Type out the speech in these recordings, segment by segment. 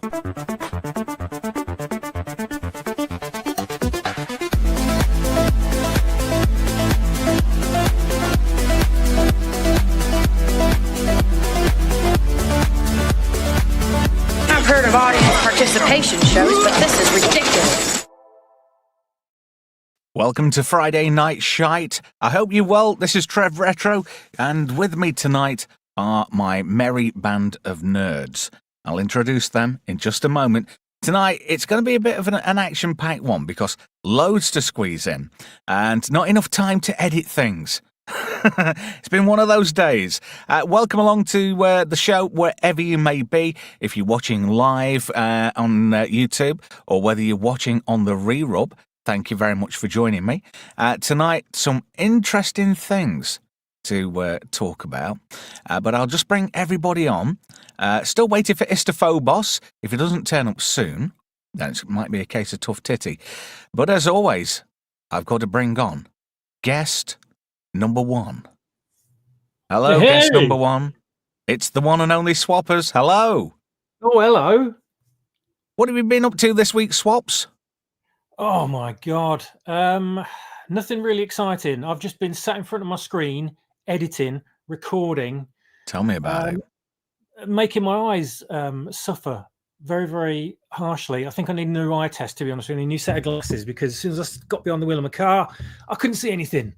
I've heard of audience participation shows, but this is ridiculous. Welcome to Friday Night Shite. I hope you're well. This is Trev Retro, and with me tonight are my merry band of nerds. I'll introduce them in just a moment. Tonight, it's going to be a bit of an action-packed one because loads to squeeze in and not enough time to edit things. It's been one of those days. Welcome along to the show wherever you may be. If you're watching live on YouTube or whether you're watching on the re-rub, thank you very much for joining me. Tonight, some interesting things to talk about, but I'll just bring everybody on. Still waiting for Istophobos. If he doesn't turn up soon, then it might be a case of tough titty. But as always, I've got to bring on guest number one. Hello, Hey. Guest number one. It's the one and only Swappers. Hello. Oh, hello. What have you been up to this week, Swaps? Oh my God. Nothing really exciting. I've just been sat in front of my screen, editing, recording, Tell me about it. making my eyes suffer very, very harshly. I think I need a new eye test, to be honest with you, a new set of glasses, because as soon as I got behind the wheel of my car, I couldn't see anything.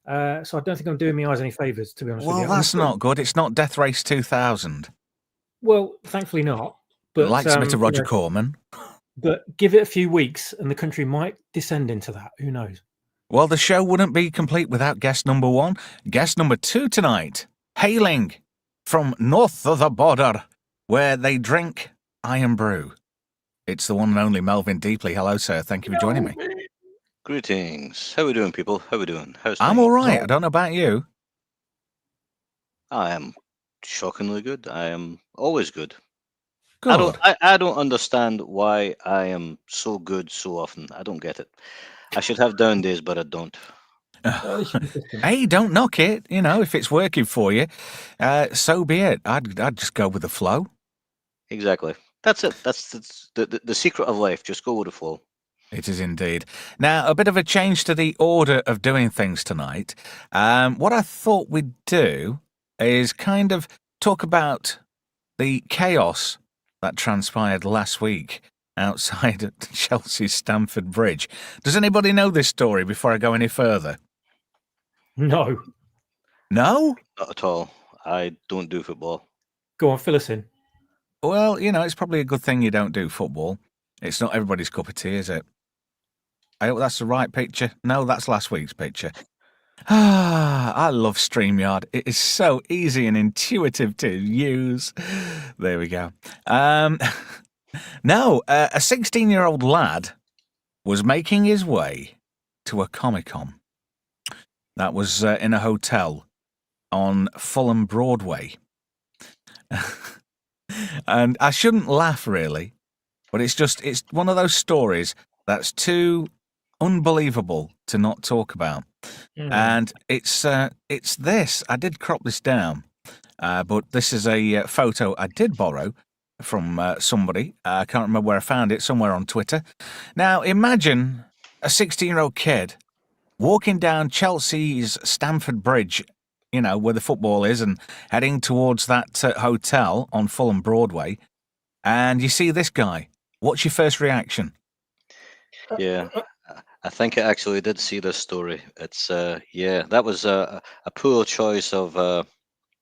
So I don't think I'm doing my eyes any favours, to be honest with you. Well, that's not good. It's not Death Race 2000. Well, thankfully not. But Like a bit of Roger yeah, Corman. but give it a few weeks and the country might descend into that. Who knows? Well, the show wouldn't be complete without guest number one. Guest number two tonight, hailing from north of the border, where they drink iron brew. It's the one and only Melvin Deeply. Hello, sir. Thank you for joining me. Greetings. How we doing, people? How we doing? How's I'm things? all right. I don't know about you. I am shockingly good. I am always good. Good. I don't understand why I am so good so often. I don't get it. I should have down days, but I don't. This should be different. Hey, don't knock it. You know, if it's working for you, so be it. I'd just go with the flow. Exactly. That's it. That's the secret of life. Just go with the flow. It is indeed. Now, a bit of a change to the order of doing things tonight. What I thought we'd do is kind of talk about the chaos that transpired last week outside at Chelsea's Stamford Bridge. Does anybody know this story before I go any further? No. No? Not at all. I don't do football. Go on, fill us in. Well, you know, it's probably a good thing you don't do football. It's not everybody's cup of tea, is it? I hope that's the right picture. No, that's last week's picture. I love StreamYard. It is so easy and intuitive to use. There we go. No, a 16-year-old lad was making his way to a Comic-Con. That was in a hotel on Fulham Broadway. And I shouldn't laugh, really, but it's one of those stories that's too unbelievable to not talk about. And it's this. I did crop this down, but this is a photo I did borrow from somebody. I can't remember where I found it, somewhere on Twitter. Now, imagine a 16-year-old kid walking down Chelsea's Stamford Bridge, you know, where the football is, and heading towards that hotel on Fulham Broadway, and you see this guy. What's your first reaction? Yeah. I think I actually did see this story. It's that was a poor choice of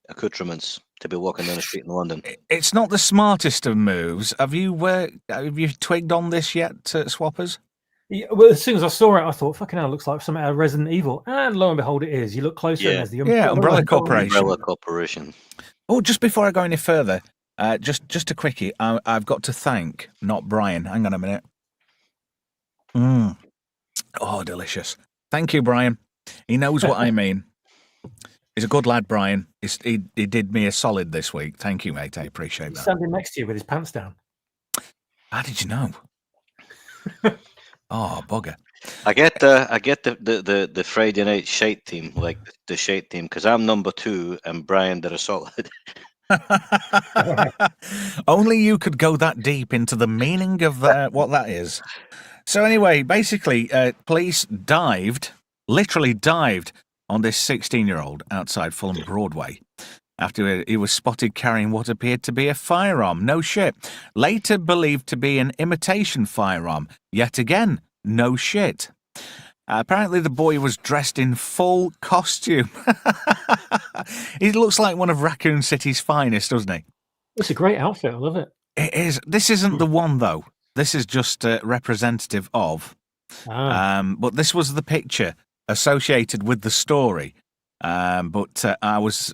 accoutrements to be walking down the street in London. It's not the smartest of moves. Have you twigged on this yet, Swappers? Yeah, well, as soon as I saw it, I thought, fucking hell, it looks like something out of Resident Evil. And lo and behold, it is. You look closer and there's the Umbrella Corporation. Umbrella Corporation. Oh, just before I go any further, just a quickie. I've got to thank, not Brian. Hang on a minute. Oh, delicious. Thank you, Brian. He knows what I mean. He's a good lad, Brian. He did me a solid this week. Thank you, mate. I appreciate He's that. standing next to you with his pants down. How did you know? Oh, bugger. I get the Friday night shite team, like the shite team, because I'm number 2 and Brian did a solid. Only you could go that deep into the meaning of what that is. So anyway, basically, police literally dived on this 16-year-old outside Fulham Broadway after he was spotted carrying what appeared to be a firearm. No shit. Later believed to be an imitation firearm. Yet again, no shit. Apparently, the boy was dressed in full costume. He looks like one of Raccoon City's finest, doesn't he? It's a great outfit. I love it. It is. This isn't the one, though. This is just representative of. But this was the picture associated with the story. But I was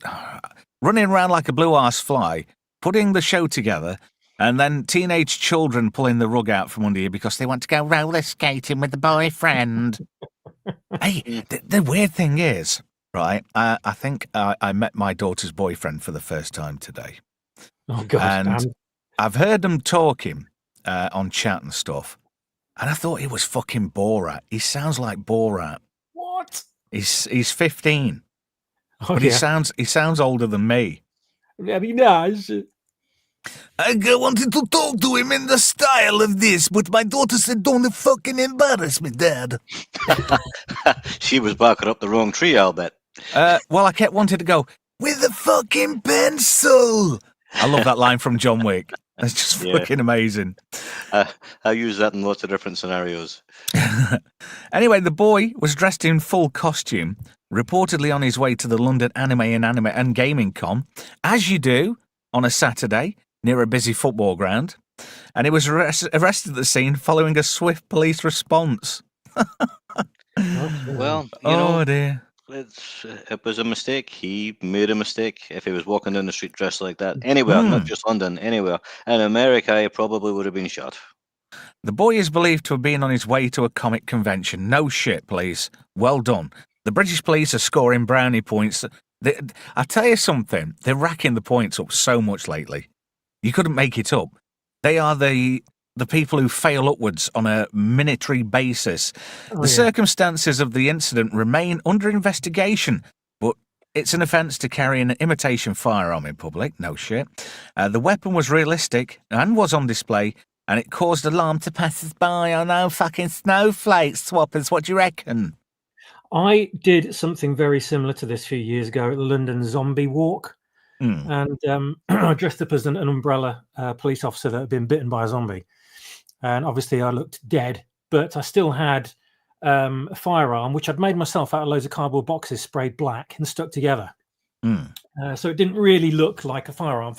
running around like a blue-arse fly, putting the show together, and then teenage children pulling the rug out from under you because they want to go roller skating with the boyfriend. Hey, the weird thing is, right, I think I met my daughter's boyfriend for the first time today. Oh, God. And I've heard them talking on chat and stuff, and I thought he was fucking Borat. He sounds like Borat. What? He's 15, Oh, but he sounds older than me. Very nice. I wanted to talk to him in the style of this, but my daughter said, "Don't fucking embarrass me, Dad." She was barking up the wrong tree, I'll bet. Well, I kept wanting to go, "With a fucking pencil." I love that line from John Wick. That's just fucking amazing. I use that in lots of different scenarios. Anyway, the boy was dressed in full costume, reportedly on his way to the London Anime and Gaming Con, as you do on a Saturday near a busy football ground, and he was arrested at the scene following a swift police response. Well, you know, dear. it was a mistake. He made a mistake. If he was walking down the street dressed like that, anywhere, not just London, anywhere. In America, he probably would have been shot. The boy is believed to have been on his way to a comic convention. No shit, please. Well done. The British police are scoring brownie points. I tell you something, they're racking the points up so much lately. You couldn't make it up. They are the people who fail upwards on a minatory basis. The circumstances of the incident remain under investigation, but it's an offence to carry an imitation firearm in public. No shit. The weapon was realistic and was on display, and it caused alarm to passers-by. Oh no, fucking snowflakes, swappers. What do you reckon? I did something very similar to this a few years ago at the London Zombie Walk. And I dressed up as an umbrella police officer that had been bitten by a zombie. And obviously I looked dead, but I still had a firearm, which I'd made myself out of loads of cardboard boxes sprayed black and stuck together. So it didn't really look like a firearm,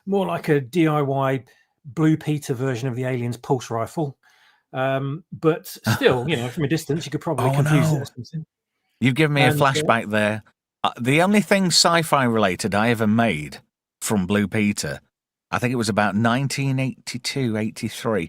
more like a DIY Blue Peter version of the Aliens pulse rifle. But still, from a distance, you could probably confuse it or something. You've given me a flashback there. The only thing sci-fi related I ever made from Blue Peter, I think it was about 1982, 83,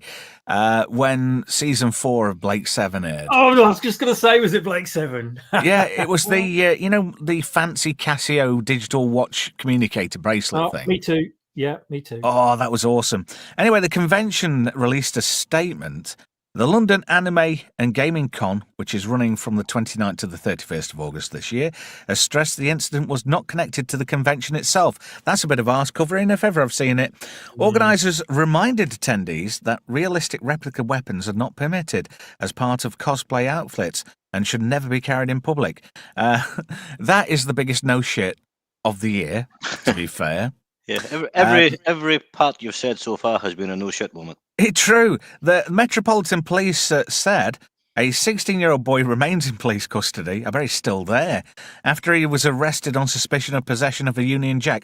when season 4 of Blake 7 aired. Oh, no, I was just going to say, was it Blake 7? Yeah, it was the fancy Casio digital watch communicator bracelet thing. Me too. Yeah, me too. Oh, that was awesome. Anyway, the convention released a statement. The London Anime and Gaming Con, which is running from the 29th to the 31st of August this year, has stressed the incident was not connected to the convention itself. That's a bit of arse covering if ever I've seen it. Organisers reminded attendees that realistic replica weapons are not permitted as part of cosplay outfits and should never be carried in public. That is the biggest no shit of the year, to be fair. Yeah, every part you've said so far has been a no shit moment. It's true. The Metropolitan Police said a 16-year-old boy remains in police custody. I bet he's still there after he was arrested on suspicion of possession of a Union Jack.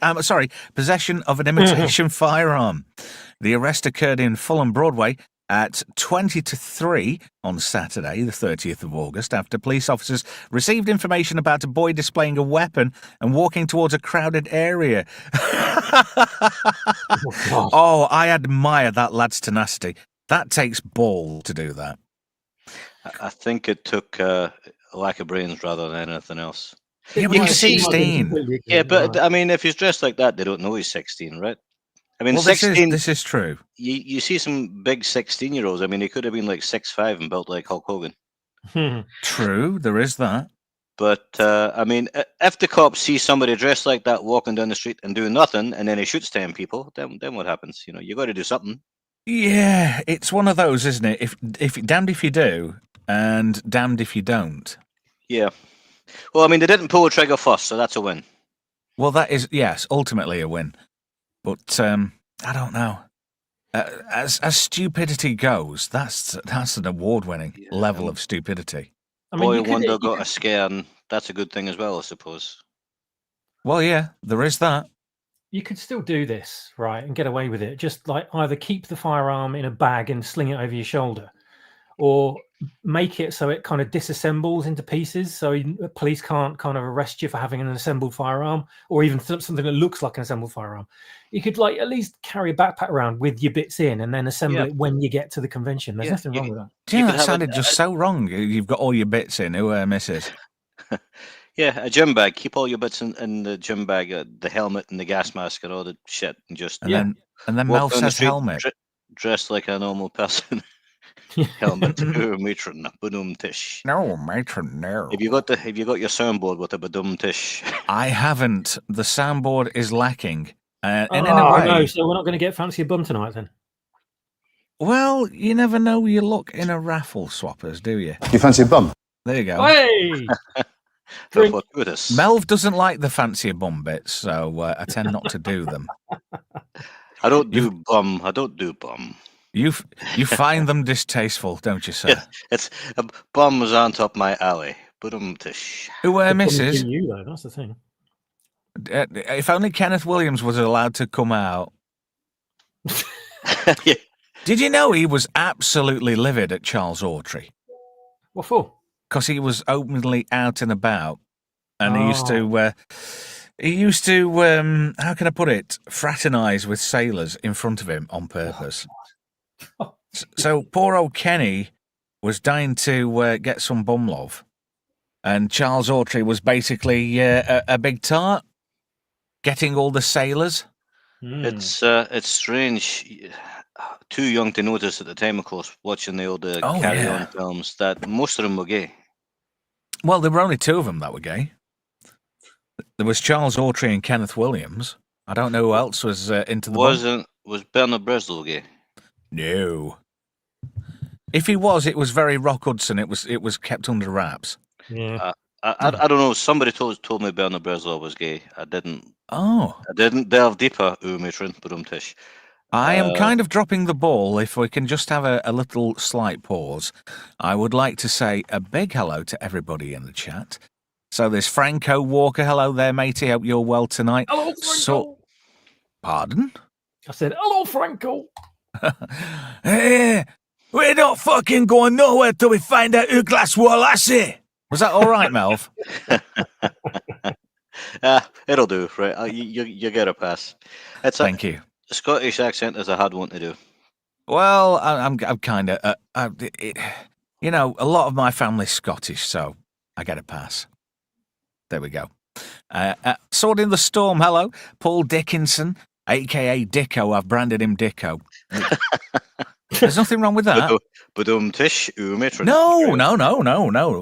Possession of an imitation firearm. The arrest occurred in Fulham Broadway at 20 to 3 on Saturday, the 30th of August, after police officers received information about a boy displaying a weapon and walking towards a crowded area. Oh, I admire that lad's tenacity. That takes ball to do that. I think it took lack of brains rather than anything else. Yeah, but he's 16. Yeah, but I mean, if he's dressed like that, they don't know he's 16, right? I mean, well, 16. This is true. You see some big 16-year-olds. I mean, he could have been like 6'5" and built like Hulk Hogan. True, there is that. But I mean, if the cops see somebody dressed like that walking down the street and doing nothing, and then he shoots 10 people, then what happens? You got to do something. Yeah, it's one of those, isn't it? If damned if you do, and damned if you don't. Yeah. Well, I mean, they didn't pull the trigger first, so that's a win. Well, that is, yes, ultimately a win. But I don't know. As stupidity goes, that's an award-winning level of stupidity. I mean, Boy Wonder got a scare, and that's a good thing as well, I suppose. Well, yeah, there is that. You could still do this, right, and get away with it. Just like either keep the firearm in a bag and sling it over your shoulder, or make it so it kind of disassembles into pieces, so police can't kind of arrest you for having an assembled firearm, or even something that looks like an assembled firearm. You could like at least carry a backpack around with your bits in, and then assemble it when you get to the convention. There's nothing wrong with that. Yeah, that sounded just so wrong. You've got all your bits in. Who misses? Yeah, a gym bag. Keep all your bits in the gym bag, the helmet and the gas mask and all the shit, and just and then Mel says helmet. Dressed like a normal person. Helmet. Matron. Badum tish. No, matron. No. Have you got your soundboard with a badum tish? I haven't. The soundboard is lacking. And in a a way, no, so we're not going to get fancy a bum tonight then. Well, you never know your luck in a raffle, swappers, do you? You fancy a bum? There you go. Hey! Melv doesn't like the fancier bum bits, so I tend not to do them. I don't do bum. I don't do bum. You find them distasteful, don't you, sir? It's bums aren't up my alley. Tish. Who misses? You though, that's the thing. If only Kenneth Williams was allowed to come out. Yeah. Did you know he was absolutely livid at Charles Autry? What for? Because he was openly out and about, and he used to, how can I put it, fraternise with sailors in front of him on purpose. So poor old Kenny was dying to get some bum love, and Charles Autry was basically a big tart, getting all the sailors. It's strange. Too young to notice at the time, of course, watching the old Carry On films, that most of them were gay. Well, there were only two of them that were gay. There was Charles Autry and Kenneth Williams. I don't know who else was into the Was Bernard Breslow gay? No. If he was, it was very Rock Hudson. It was kept under wraps. Yeah. I don't know. Somebody told me Bernard Breslow was gay. I didn't. Oh. I didn't delve deeper. Matron, tish. I am kind of dropping the ball. If we can just have a little slight pause, I would like to say a big hello to everybody in the chat. So there's Franco Walker. Hello there, matey. Hope you're well tonight. Hello, Franco. Pardon? I said, hello, Franco. Hey, we're not fucking going nowhere till we find out who Glass Wallace. Was that all right, Melv? It'll do, right? You get a pass. Thank you. The Scottish accent is a hard one to do. Well, I'm kind of, a lot of my family's Scottish, so I get a pass. There we go. Sword in the Storm, hello. Paul Dickinson, a.k.a. Dicko. I've branded him Dicko. There's nothing wrong with that. Tish, No.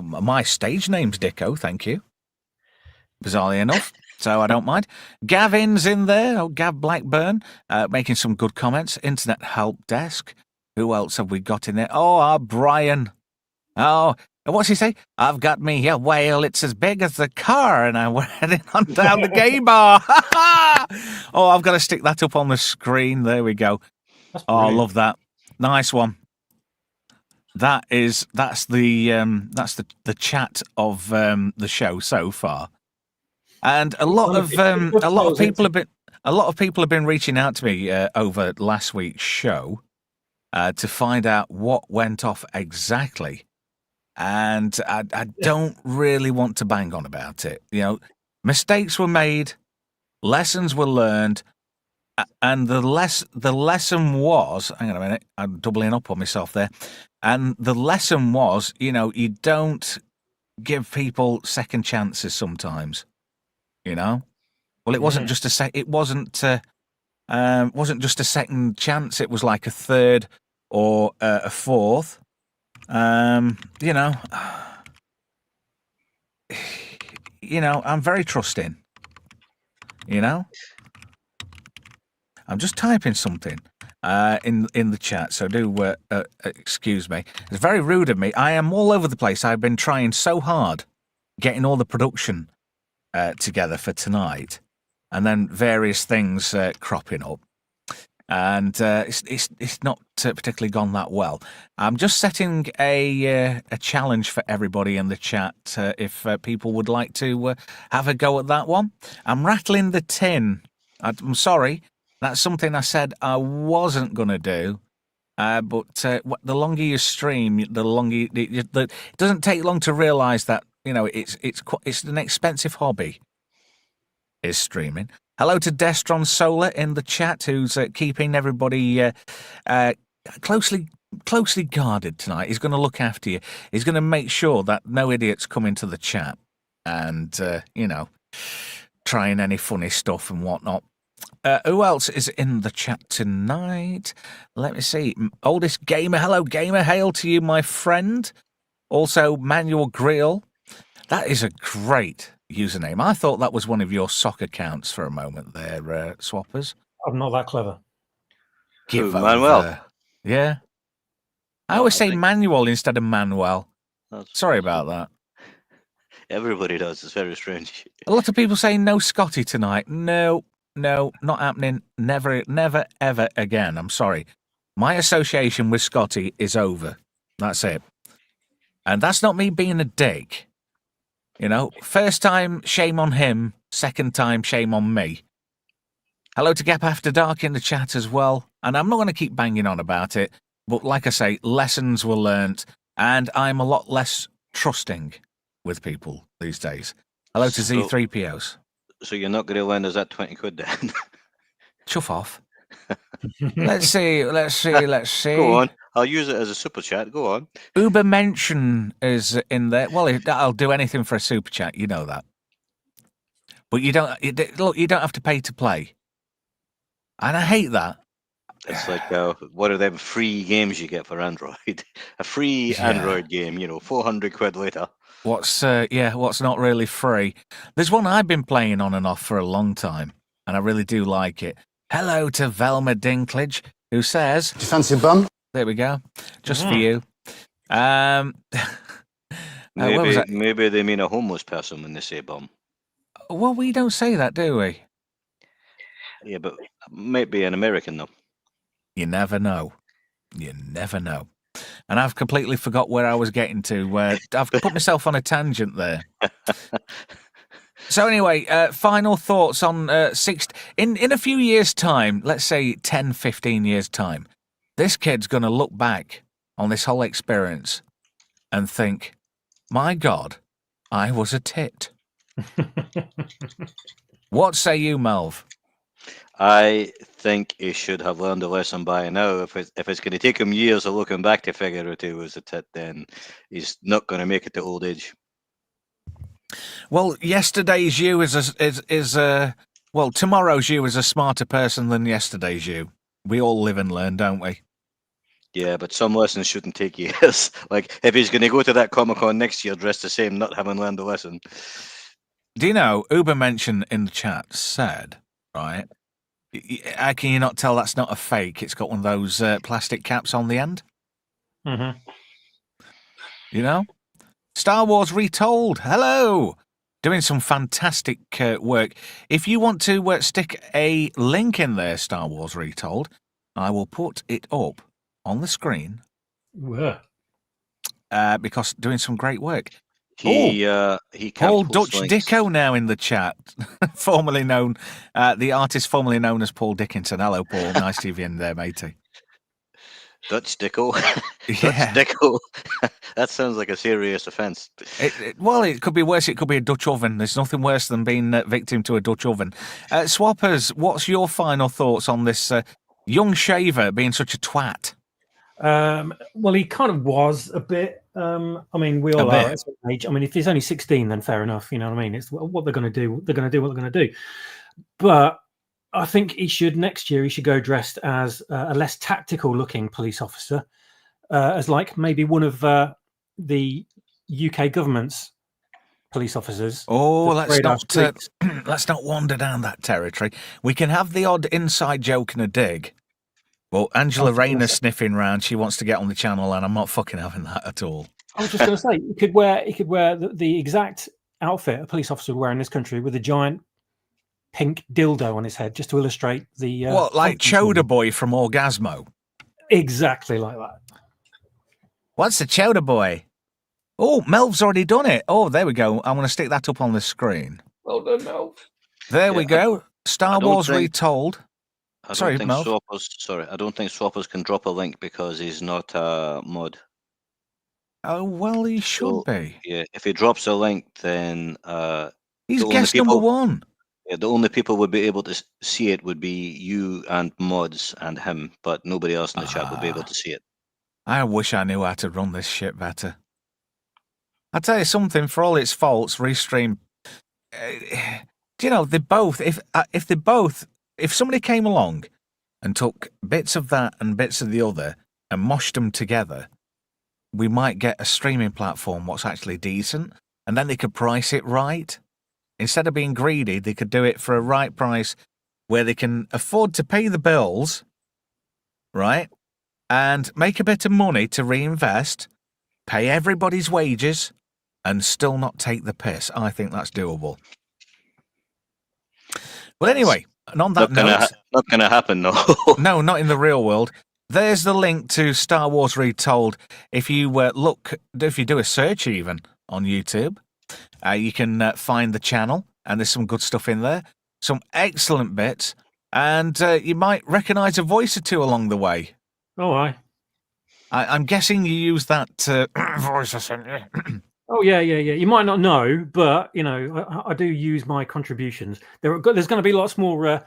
My stage name's Dicko, thank you. Bizarrely enough. So I don't mind. Gavin's in there. Gav Blackburn, making some good comments. Internet Help Desk. Who else have we got in there? Oh, Brian. Oh, what's he say? I've got me a whale. It's as big as the car, and I'm heading on down the gay bar. Oh, I've got to stick that up on the screen. There we go. I love that. Nice one. That's the chat of the show so far. And a lot of people have been reaching out to me over last week's show to find out what went off exactly, and I don't really want to bang on about it. Mistakes were made, lessons were learned, and the lesson was. Hang on a minute, I'm doubling up on myself there. And the lesson was, you don't give people second chances sometimes. Well, it wasn't just it wasn't just a second chance. It was like a third or a fourth. you know, I'm very trusting. You know, I'm just typing something in the chat, so do excuse me. It's very rude of me. I am all over the place. I've been trying so hard getting all the production together for tonight, and then various things cropping up, and it's not particularly gone that well. I'm just setting a challenge for everybody in the chat if people would like to have a go at that one. I'm rattling the tin. I'm sorry. That's something I said I wasn't going to do. But the longer you stream, the longer it doesn't take long to realise that, you know, it's an expensive hobby. Is streaming. Hello to Destron Solar in the chat, who's keeping everybody closely guarded tonight. He's going to look after you. He's going to make sure that no idiots come into the chat and you know, trying any funny stuff and whatnot. Who else is in the chat tonight? Let me see. Oldest Gamer. Hello, Gamer. Hail to you, my friend. Also, Manuel Grill. That is a great username. I thought that was one of your sock accounts for a moment there, Swappers. I'm not that clever. Give Who, Manuel? over. Yeah. I No, always I say think- Manuel instead of Manuel. That's- Sorry about that. Everybody does. It's very strange. A lot of people saying no Scotty tonight. No, not happening. Never, ever again. I'm sorry. My association with Scotty is over. That's it. And that's not me being a dick. You know, first time, shame on him. Second time, shame on me. Hello to Gap After Dark in the chat as well. And I'm not going to keep banging on about it. But like I say, lessons were learnt. And I'm a lot less trusting with people these days. Hello to So- Z3POs. So you're not going to lend us that 20 quid then? Chuff off. Let's see. Go on. I'll use it as a super chat. Go on. Uber Mention is in there. Well, I'll do anything for a super chat. You know that. But you don't have to pay to play. And I hate that. It's like one of them free games you get for Android. A free Yeah. Android game, 400 quid later. What's not really free. There's one I've been playing on and off for a long time, and I really do like it. Hello to Velma Dinklage, who says, Do you fancy a bum? there we go, just for you. What was that? Maybe they mean a homeless person when they say bum. Well, we don't say that, do we? Yeah, but might be an American though. You never know. You never know. And I've completely forgot where I was getting to. I've put myself on a tangent there. So anyway, final thoughts on in a few years' time, let's say 10, 15 years' time, this kid's going to look back on this whole experience and think, my God, I was a tit. What say you, Melv? I think he should have learned a lesson by now. If it's going to take him years of looking back to figure out he was a tit, then he's not going to make it to old age. Well, yesterday's you well, tomorrow's you is a smarter person than yesterday's you. We all live and learn, don't we? Yeah, but some lessons shouldn't take years. Like, if he's going to go to that Comic-Con next year dressed the same, not having learned a lesson. Do you know, Uber mentioned in the chat said, right, how can you not tell that's not a fake? It's got one of those plastic caps on the end. Mm-hmm. You know? Star Wars Retold, hello! Doing some fantastic work. If you want to stick a link in there, Star Wars Retold, I will put it up on the screen because doing some great work. He Paul can't Dutch post links. Dicko now in the chat, formerly known, the artist formerly known as Paul Dickinson. Hello, Paul. Nice to have you in there, matey. Dutch Dicko. Yeah. Dutch Dicko. That sounds like a serious offence. Well, it could be worse. It could be a Dutch oven. There's nothing worse than being victim to a Dutch oven. Swappers, what's your final thoughts on this young shaver being such a twat? Well, he kind of was a bit. I mean, we all A are bit. at some age. I mean, if he's only 16, then fair enough. You know what I mean? It's what they're going to do. They're going to do what they're going to do. But I think he should next year. He should go dressed as a less tactical-looking police officer, as like maybe one of the UK government's police officers. Oh, to let's parade our not streets. let's not wander down that territory. We can have the odd inside joke and a dig. Well, Angela Rayner's sniffing round. She wants to get on the channel, and I'm not fucking having that at all. I was just going to say, he could wear the exact outfit a police officer would wear in this country with a giant pink dildo on his head, just to illustrate the. What, like Chowder Boy from Orgasmo? Exactly like that. What's the Chowder Boy? Oh, Melv's already done it. Oh, there we go. I'm going to stick that up on the screen. Well done, Melv. There we go. Star Wars Retold. I don't think Swappers can drop a link because he's not a mod. Oh, well, he should be. Yeah, if he drops a link, then he's guest number one. Yeah, the only people would be able to see it would be you and mods and him, but nobody else in the chat would be able to see it. I wish I knew how to run this shit better. I'll tell you something, for all its faults, Restream, do you know, if somebody came along and took bits of that and bits of the other and moshed them together, we might get a streaming platform what's actually decent, and then they could price it right. Instead of being greedy, they could do it for a right price where they can afford to pay the bills, right? And make a bit of money to reinvest, pay everybody's wages, and still not take the piss. I think that's doable. But anyway, and on that note... Not going to happen, no. No, not in the real world. There's the link to Star Wars Retold. If you if you do a search even on YouTube, you can find the channel, and there's some good stuff in there. Some excellent bits, and you might recognise a voice or two along the way. Oh, I'm guessing you use that voice I sent you. Oh, yeah. You might not know, but, you know, I do use my contributions. There's going to be lots more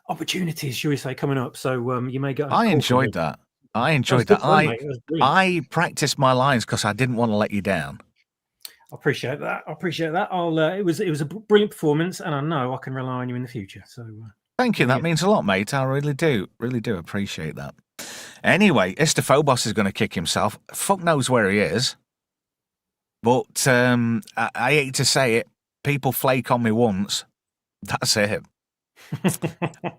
opportunities, shall we say, coming up. So you may get... I enjoyed that. I practiced my lines because I didn't want to let you down. I appreciate that. It was a brilliant performance, and I know I can rely on you in the future. So thank you. That means a lot, mate. I really do appreciate that. Anyway, Istophobos is going to kick himself. Fuck knows where he is. But I hate to say it, people flake on me once. That's it.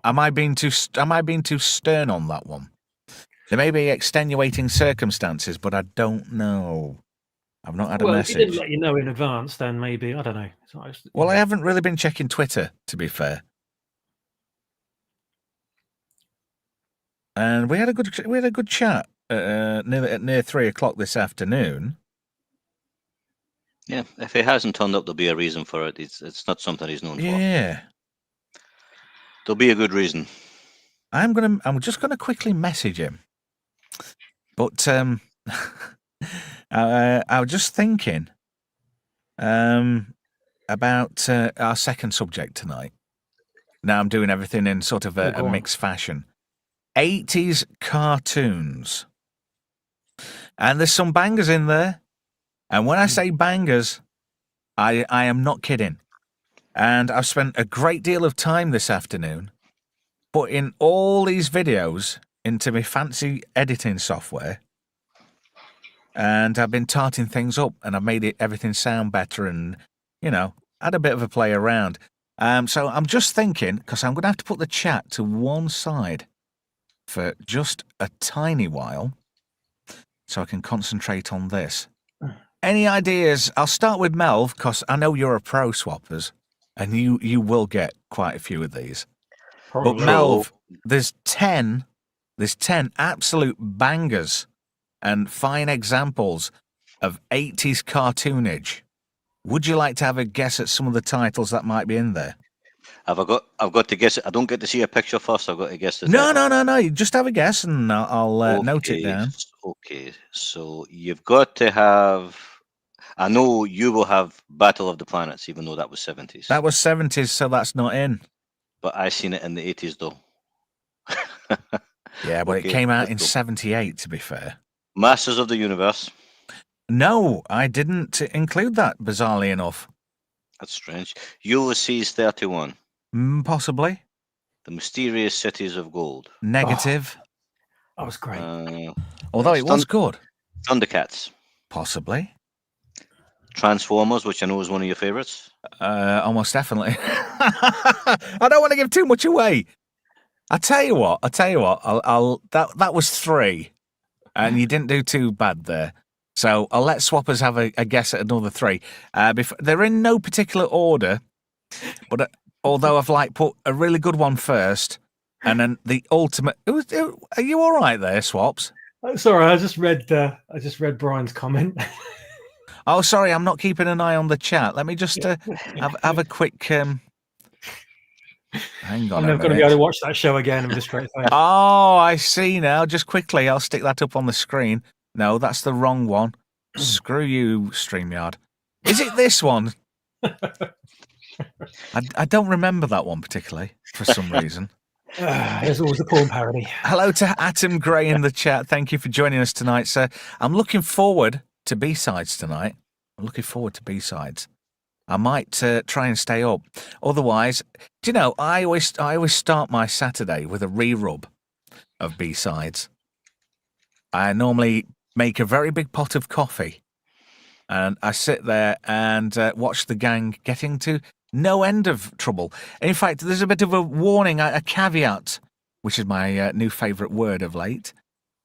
Am I being too stern on that one? There may be extenuating circumstances, but I don't know. I've not had a message. If he didn't let you know in advance, then maybe, I don't know. Well, I haven't really been checking Twitter, to be fair. And we had a good chat near 3 o'clock this afternoon. Yeah, if he hasn't turned up, there'll be a reason for it. It's not something he's known for. Yeah, there'll be a good reason. I'm just gonna quickly message him. But I was just thinking about our second subject tonight. Now I'm doing everything in sort of a mixed fashion. 80s cartoons. And there's some bangers in there. And when I say bangers, I am not kidding. And I've spent a great deal of time this afternoon putting all these videos into my fancy editing software. And I've been tarting things up, and I've made everything sound better and, you know, had a bit of a play around. So I'm just thinking, because I'm going to have to put the chat to one side for just a tiny while so I can concentrate on this. Any ideas? I'll start with Melv, because I know you're a pro, Swappers, and you will get quite a few of these. Probably. But Melv, there's 10 absolute bangers and fine examples of 80s cartoonage. Would you like to have a guess at some of the titles that might be in there? I've got to guess it. I don't get to see a picture first. I've got to guess the No. You just have a guess, and I'll note it down. Okay, so you've got to have... I know you will have Battle of the Planets, even though that was 70s. That was 70s, so that's not in. But I seen it in the 80s, though. Yeah, but it came out in 78, to be fair. Masters of the Universe. No, I didn't include that, bizarrely enough. That's strange. Ulysses 31. Possibly. The Mysterious Cities of Gold. Negative. That was great. Although it was good. Thundercats. Possibly. Transformers, which I know is one of your favorites. Almost definitely. I don't want to give too much away. I tell you what. That was 3, and you didn't do too bad there. So I'll let swappers have a guess at another 3. They're in no particular order, but although I've put a really good one first, and then the ultimate. Are you all right there, Swaps? Sorry, I just read Brian's comment. Oh, sorry, I'm not keeping an eye on the chat. Let me just have a quick. Hang on. I'm never going to be able to watch that show again with a straight face. Oh, I see now. Just quickly, I'll stick that up on the screen. No, that's the wrong one. Screw you, StreamYard. Is it this one? I don't remember that one particularly for some reason. There's always the porn parody. Hello to Atom Gray in the chat. Thank you for joining us tonight, sir. I'm looking forward to B-sides tonight. I might try and stay up. Otherwise, do you know, I always start my Saturday with a re-rub of B-sides. I normally make a very big pot of coffee, and I sit there and watch the gang get into no end of trouble. In fact, there's a bit of a warning, a caveat, which is my new favourite word of late,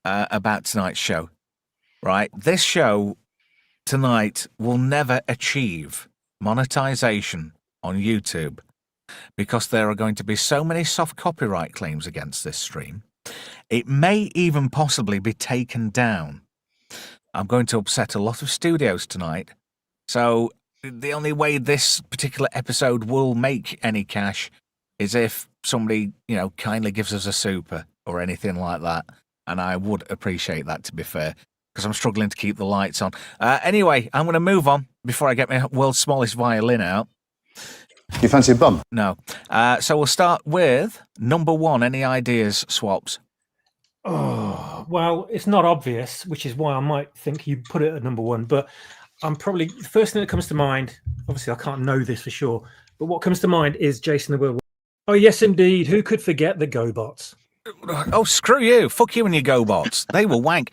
about tonight's show. Right? This show tonight will never achieve monetization on YouTube because there are going to be so many soft copyright claims against this stream. It may even possibly be taken down. I'm going to upset a lot of studios tonight. So the only way this particular episode will make any cash is if somebody, kindly gives us a super or anything like that. And I would appreciate that, to be fair, because I'm struggling to keep the lights on. Anyway, I'm going to move on before I get my world's smallest violin out. You fancy a bum? No. So we'll start with number 1. Any ideas, Swaps? Oh, well, it's not obvious, which is why I might think you put it at number 1. But I'm probably the first thing that comes to mind. Obviously, I can't know this for sure, but what comes to mind is Jason the Werewolf. Oh, yes, indeed. Who could forget the GoBots? Oh, screw you. Fuck you and your GoBots. They were wank.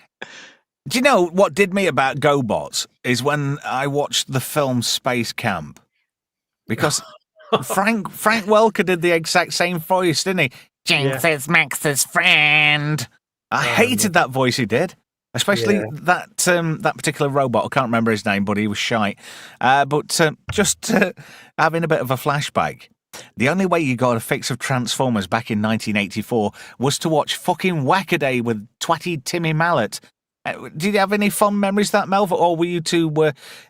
Do you know what did me about GoBots is when I watched the film Space Camp? Because Frank Welker did the exact same voice, didn't he? Jinx is Max's friend. I hated that voice he did. Especially that particular robot. I can't remember his name, but he was shite. But just having a bit of a flashback. The only way you got a fix of Transformers back in 1984 was to watch fucking Wackaday with twatty Timmy Mallet. Did you have any fond memories of that, Melva? Or were you two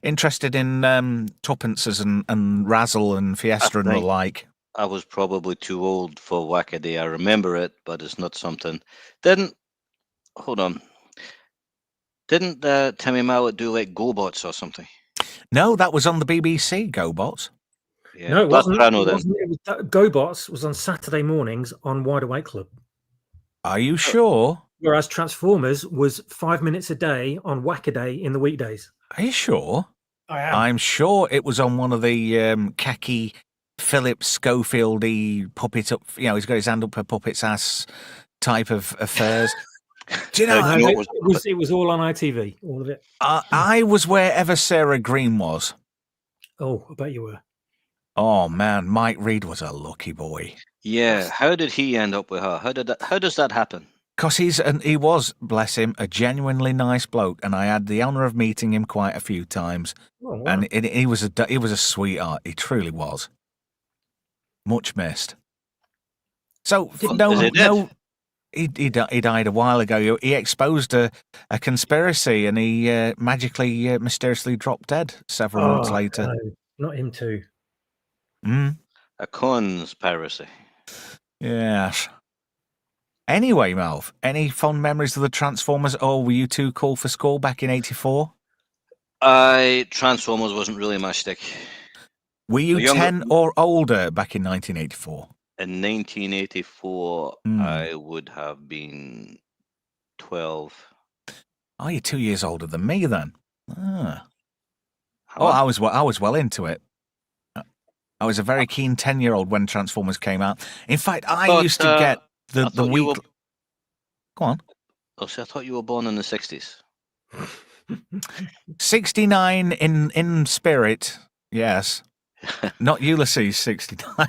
interested in Tuppences and Razzle and Fiesta and the like? I was probably too old for Wackaday. I remember it, but it's not something. Didn't Timmy Mallet do like GoBots or something? No, that was on the BBC, GoBots. Yeah, No, it wasn't. It GoBots was on Saturday mornings on Wide Awake Club. Are you sure? Whereas Transformers was 5 minutes a day on Wackaday in the weekdays. Are you sure? I am. I'm sure it was on one of the khaki Philip Schofield-y puppet up. He's got his hand up a puppet's ass type of affairs. Do you know? It was all on ITV, all of it. I was wherever Sarah Green was. Oh, I bet you were. Oh man, Mike Reed was a lucky boy. Yeah, how did he end up with her? How does that happen? Because he was, bless him, a genuinely nice bloke, and I had the honour of meeting him quite a few times. Oh, wow. And he was a sweetheart. He truly was. Much missed. So he died a while ago. He exposed a conspiracy, and he magically, mysteriously dropped dead several months later. No, not him too. A conspiracy. Yes. Anyway, Malv, any fond memories of the Transformers, or were you too cool for school back in 84? Transformers wasn't really my stick. Were you 10 or older back in 1984? In 1984, I would have been 12. Oh, you're 2 years older than me then. Oh, I was well into it. I was a very keen 10-year-old when Transformers came out. In fact, I used to get the week. Go on. Oh, so I thought you were born in the 60s. 69 in spirit, yes. Not Ulysses 69.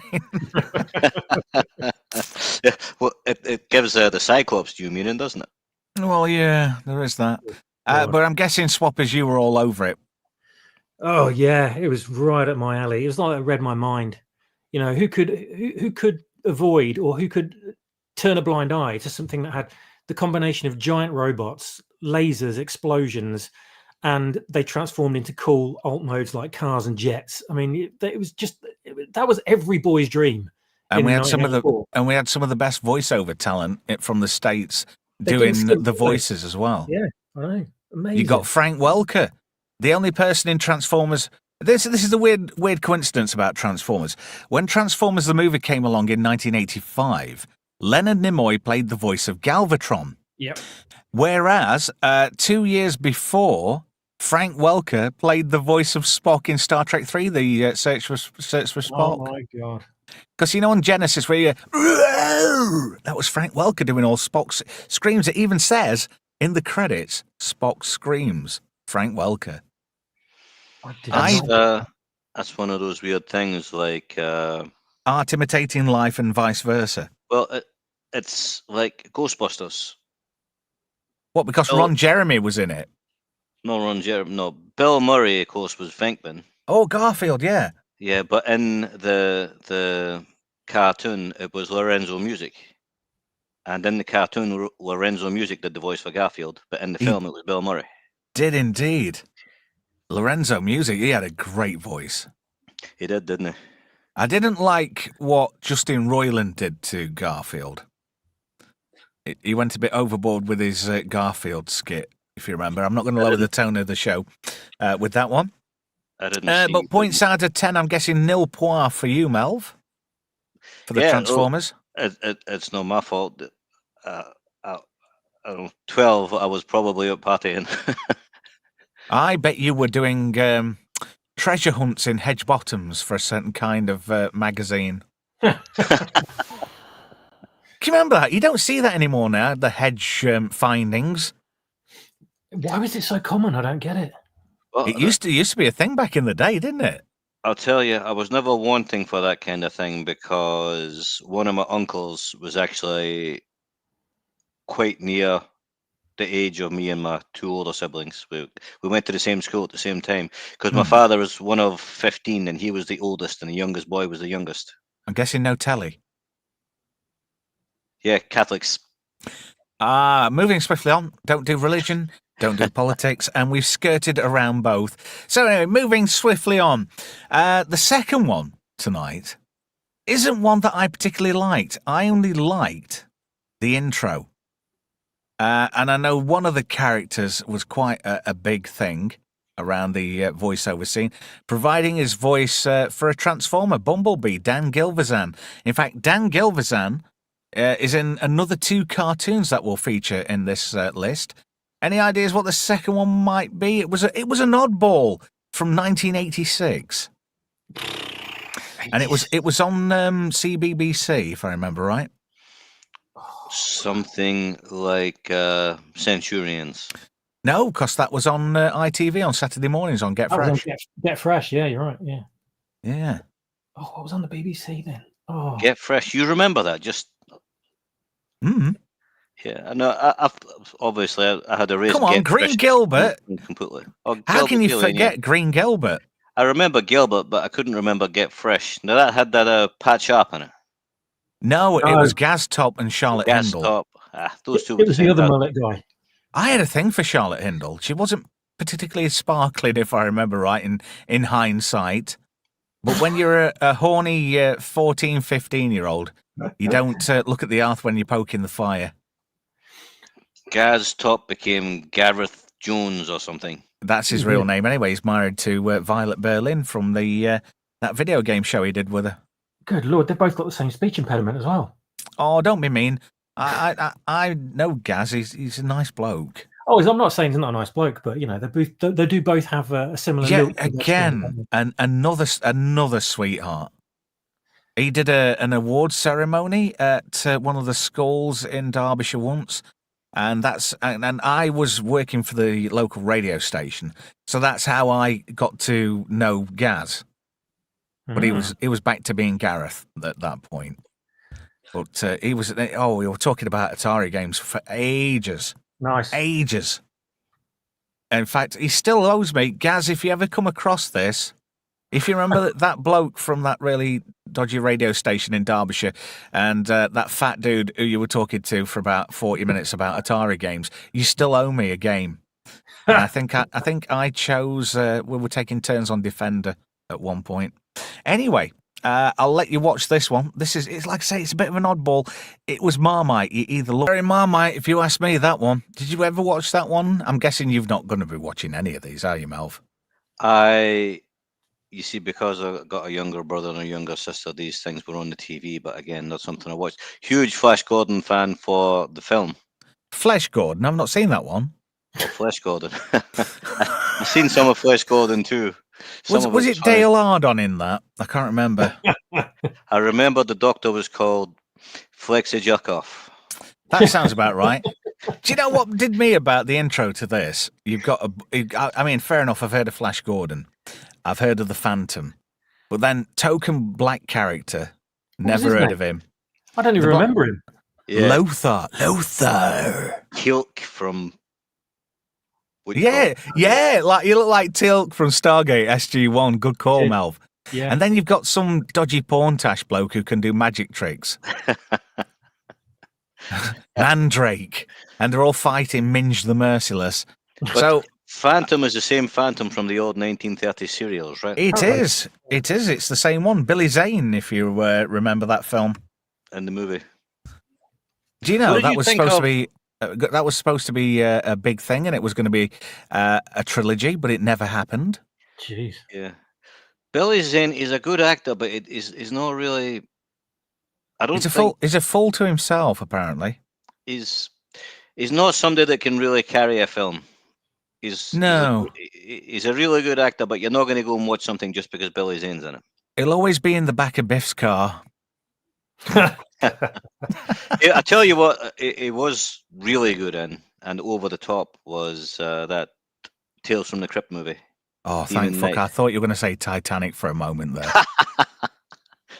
Yeah, well, it gives the Cyclops new meaning, doesn't it? Well, yeah, there is that. God. But I'm guessing Swappers, you were all over it. Oh yeah, it was right up my alley. It was like it read my mind. You know, who could avoid or who could turn a blind eye to something that had the combination of giant robots, lasers, explosions, and they transformed into cool alt modes like cars and jets. I mean, it was just that was every boy's dream. And in we had some of the 1984. best voiceover talent from the States They doing didn't skimp, the did they? voices as well. Yeah, I know. Amazing. You got Frank Welker, the only person in Transformers. This is the weird coincidence about Transformers. When Transformers the movie came along in 1985, Leonard Nimoy played the voice of Galvatron. Yep. Whereas 2 years before, Frank Welker played the voice of Spock in Star Trek 3, the Search for Spock. Oh my god. Because you know on Genesis where that was Frank Welker doing all Spock's screams. It even says in the credits, Spock screams, Frank Welker. That's one of those weird things, like art imitating life and vice versa. Well, it's like Ghostbusters. What? Because Ron Jeremy was in it. No, Ron Jeremy. No, Bill Murray, of course, was Venkman. Oh, Garfield, yeah. Yeah, but in the cartoon, it was Lorenzo Music. And in the cartoon, Lorenzo Music did the voice for Garfield, but in the film, it was Bill Murray. Did indeed. Lorenzo Music, he had a great voice. He did, didn't he? I didn't like what Justin Roiland did to Garfield. He went a bit overboard with his Garfield skit, if you remember. I'm not going to lower the tone of the show with that one. I didn't. But points out of 10, I'm guessing nil point for you, Melv, for the Transformers. It's not my fault. 12, I was probably up partying. I bet you were doing treasure hunts in hedge bottoms for a certain kind of magazine. Can you remember that? You don't see that anymore now, the hedge findings. Why was it so common? I don't get it. Well, it used to be a thing back in the day, didn't it? I'll tell you, I was never wanting for that kind of thing because one of my uncles was actually quite near the age of me and my two older siblings. We went to the same school at the same time because my father was one of 15 and he was the oldest and the youngest boy was the youngest. I'm guessing no telly. Yeah, Catholics. Moving swiftly on. Don't do religion, don't do politics, and we've skirted around both. So anyway, moving swiftly on. The second one tonight isn't one that I particularly liked. I only liked the intro. And I know one of the characters was quite a big thing around the voiceover scene, providing his voice for a Transformer, Bumblebee, Dan Gilvezan. In fact, Dan Gilvezan is in another 2 cartoons that will feature in this list. Any ideas what the second one might be? It was an oddball from 1986, and it was on CBBC, if I remember right. Something like Centurions. No, because that was on ITV on Saturday mornings on Get Fresh. Get Fresh, yeah, you're right, yeah. Yeah. Oh, what was on the BBC then? Oh, Get Fresh. You remember that? Just. Mm-hmm. Yeah, no. I had a race. Come on, Get Green Fresh Gilbert. Completely. How can you forget Green Gilbert? I remember Gilbert, but I couldn't remember Get Fresh. Now that had that Pat Sharp in it. No, it was Gaz Top and Charlotte Hindle. Top. Those two. It was the other mullet guy. I had a thing for Charlotte Hindle. She wasn't particularly sparkling, if I remember right, in hindsight. But when you're a horny 14, 15-year-old, you don't look at the earth when you're poking the fire. Gaz Top became Gareth Jones or something. That's his real name anyway. He's married to Violet Berlin from the that video game show he did with her. Good Lord, they've both got the same speech impediment as well. Oh, don't be mean. I know Gaz. He's a nice bloke. Oh, I'm not saying he's not a nice bloke, but you know they do both have a similar look. Again, another sweetheart. He did an awards ceremony at one of the schools in Derbyshire once, And I was working for the local radio station, so that's how I got to know Gaz. But he was back to being Gareth at that point. But we were talking about Atari games for ages. Nice. Ages. In fact, he still owes me. Gaz, if you ever come across this, if you remember that bloke from that really dodgy radio station in Derbyshire and that fat dude who you were talking to for about 40 minutes about Atari games, you still owe me a game. And I think I chose, we were taking turns on Defender at one point. Anyway, I'll let you watch this one. It's like I say, it's a bit of an oddball. It was Marmite. You either love Marmite, if you ask me, that one. Did you ever watch that one? I'm guessing you've not going to be watching any of these, are you, Melv? You see, because I've got a younger brother and a younger sister, these things were on the TV, but again, not something I watched. Huge Flash Gordon fan for the film. Flash Gordon? I've not seen that one. Oh, Flash Gordon. I've seen some of Flash Gordon too. Was it Dale Ardon in that? I can't remember. I remember the doctor was called Flexi Jerkoff. That sounds about right. Do you know what did me about the intro to this? You've got I mean, fair enough, I've heard of Flash Gordon. I've heard of the Phantom. But then token black character, never heard of him. I don't even remember him. Yeah. Lothar. Kilk from... Yeah, like you look like Tilk from Stargate SG-1. Good call, Yeah. Melv. Yeah. And then you've got some dodgy porn-tash bloke who can do magic tricks. Mandrake. And they're all fighting Minge the Merciless. So Phantom is the same Phantom from the old 1930s serials, right? It is. It's the same one. Billy Zane, if you remember that film. In the movie. Do you know that was supposed to be a big thing, and it was going to be a trilogy, but it never happened. Jeez. Yeah. Billy Zane is a good actor, but it is not really... He's a fool to himself, apparently. He's not somebody that can really carry a film. He's a really good actor, but you're not going to go and watch something just because Billy Zane's in it. He'll always be in the back of Biff's car. I tell you what, it was really good in, and over the top was that Tales from the Crypt movie. Oh, thank fuck! I thought you were going to say Titanic for a moment there.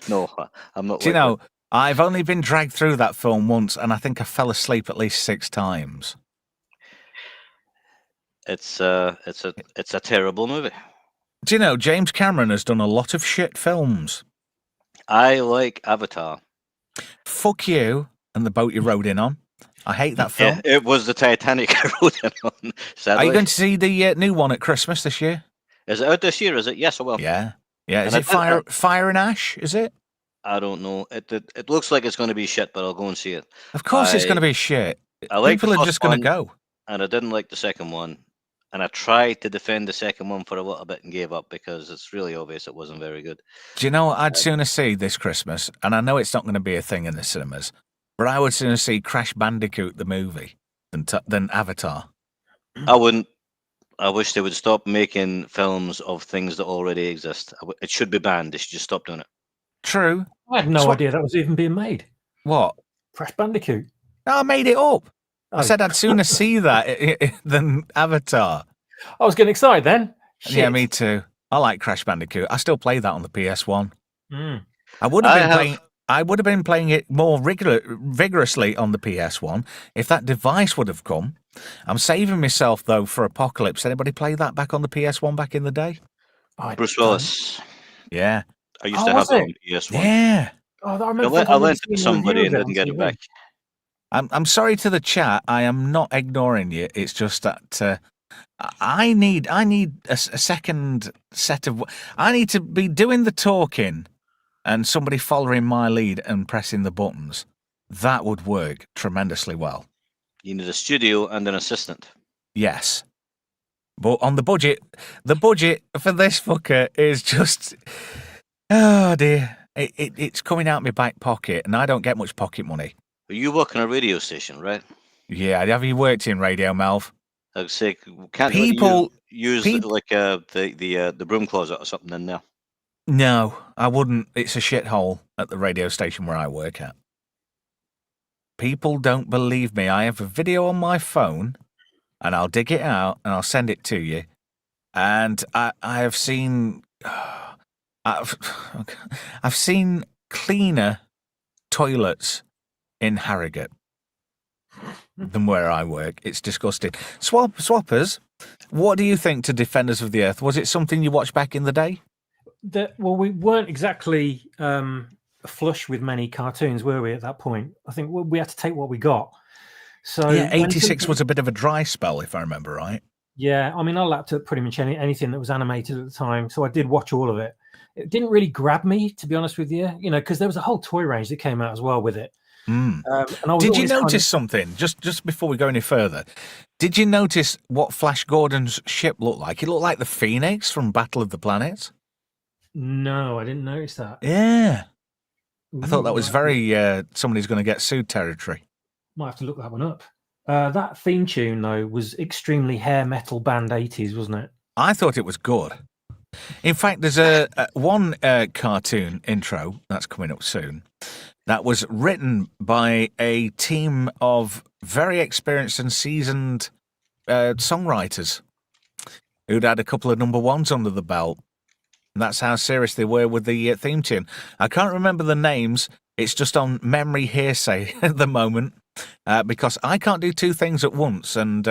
No, I'm not. Do you know, I've only been dragged through that film once, and I think I fell asleep at least 6 times. It's a terrible movie. Do you know, James Cameron has done a lot of shit films. I like Avatar. Fuck you and the boat you rode in on. I hate that film. Yeah, it was the Titanic I rode in on. Sadly. Are you going to see the new one at Christmas this year? Is it out this year? Is it? Yes, I will. Yeah. Is it Fire and Ash? Is it? I don't know. It looks like it's going to be shit, but I'll go and see it. Of course, it's going to be shit. People are just going to go. And I didn't like the second one. And I tried to defend the second one for a little bit and gave up because it's really obvious it wasn't very good. Do you know what I'd sooner see this Christmas? And I know it's not going to be a thing in the cinemas, but I would sooner see Crash Bandicoot the movie than Avatar. I wouldn't. I wish they would stop making films of things that already exist. It should be banned. They should just stop doing it. True. I had no idea that was even being made. What? Crash Bandicoot. No, I made it up. I said I'd sooner see that than Avatar. I was getting excited then. Shit. Yeah, me too. I like Crash Bandicoot. I still play that on the PS1. Mm. I would have been playing it more vigorously on the PS1 if that device would have come. I'm saving myself though for Apocalypse. Anybody play that back on the PS1 back in the day? Bruce Willis. Yeah. I used to have it on PS1. Yeah. Oh, I lent it to somebody and didn't get it back. I'm sorry to the chat. I am not ignoring you. It's just that I need a second set of. I need to be doing the talking, and somebody following my lead and pressing the buttons. That would work tremendously well. You need a studio and an assistant. Yes, but on the budget for this fucker is just. Oh dear, it's coming out my back pocket, and I don't get much pocket money. You work on a radio station, right? Yeah, have you worked in radio, Melv? I'd say, can't you use like the broom closet or something in there? No, I wouldn't. It's a shithole at the radio station where I work at. people don't believe me. I have a video on my phone, and I'll dig it out and I'll send it to you. And I have seen, I've seen cleaner toilets in Harrogate than where I work. It's disgusting. Swappers, what do you think to Defenders of the Earth? Was it something you watched back in the day? Well, we weren't exactly flush with many cartoons, were we, at that point? I think we had to take what we got. So yeah, 86 was a bit of a dry spell, if I remember right. Yeah, I mean, I lapped at pretty much anything that was animated at the time, so I did watch all of it. It didn't really grab me, to be honest with you, because there was a whole toy range that came out as well with it. Mm. And I was Did you always notice something, just before we go any further? Did you notice what Flash Gordon's ship looked like? It looked like the Phoenix from Battle of the Planets. No, I didn't notice that. Yeah. I thought that Ooh, was very somebody's going to get sued territory. Might have to look that one up. That theme tune, though, was extremely hair metal band 80s, wasn't it? I thought it was good. In fact, there's a one cartoon intro that's coming up soon that was written by a team of very experienced and seasoned songwriters who'd had a couple of number ones under the belt. And that's how serious they were with the theme tune. I can't remember the names. It's just on memory hearsay at the moment. Because I can't do two things at once, and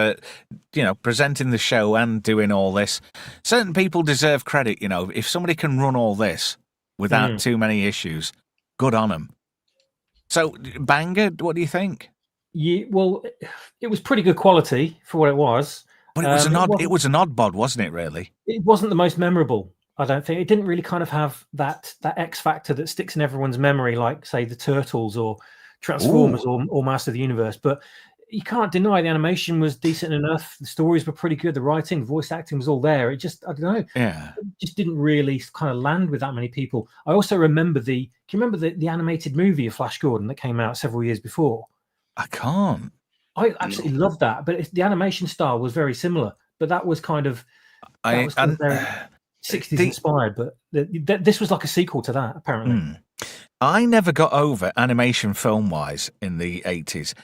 presenting the show and doing all this. Certain people deserve credit. If somebody can run all this without too many issues, good on them. So, banger, what do you think? Yeah, well, it was pretty good quality for what it was. But it was an odd bod, wasn't it? Really, it wasn't the most memorable. I don't think it didn't really kind of have that X factor that sticks in everyone's memory, like say the Turtles or Transformers or Master of the Universe. But you can't deny the animation was decent enough. The stories were pretty good. The writing, the voice acting was all there. It just, I don't know. Yeah. It just didn't really kind of land with that many people. I also remember can you remember the animated movie of Flash Gordon that came out several years before? I can't. I absolutely loved that. But the animation style was very similar. But that was kind of, very 60s inspired. But this was like a sequel to that, apparently. I never got over animation film-wise in the 80s.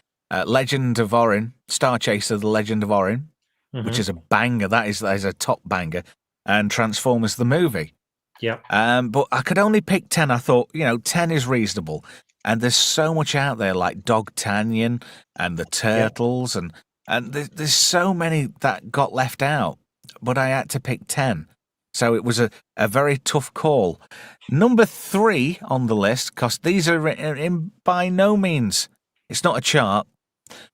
Legend of Orin, Star Chaser, The Legend of Orin, which is a banger. That is a top banger. And Transformers, the movie. Yeah. But I could only pick 10. I thought, 10 is reasonable. And there's so much out there, like Dog Tanyan and the Turtles. And there's so many that got left out. But I had to pick 10. So it was a very tough call. Number 3 on the list, because these are in by no means, it's not a chart.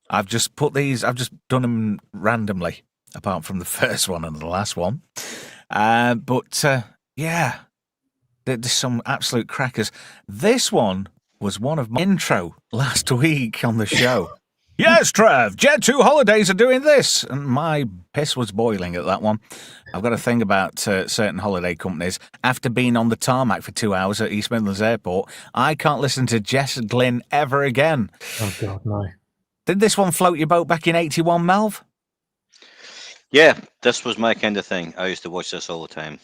I've just done them randomly, apart from the first one and the last one. There's some absolute crackers. This one was one of my intro last week on the show. Yes, Trev, Jet 2 Holidays are doing this. And my piss was boiling at that one. I've got a thing about certain holiday companies. After being on the tarmac for 2 hours at East Midlands Airport, I can't listen to Jess Glynn ever again. Oh, God, no. Did this one float your boat back in 81, Melv? Yeah, this was my kind of thing. I used to watch this all the time.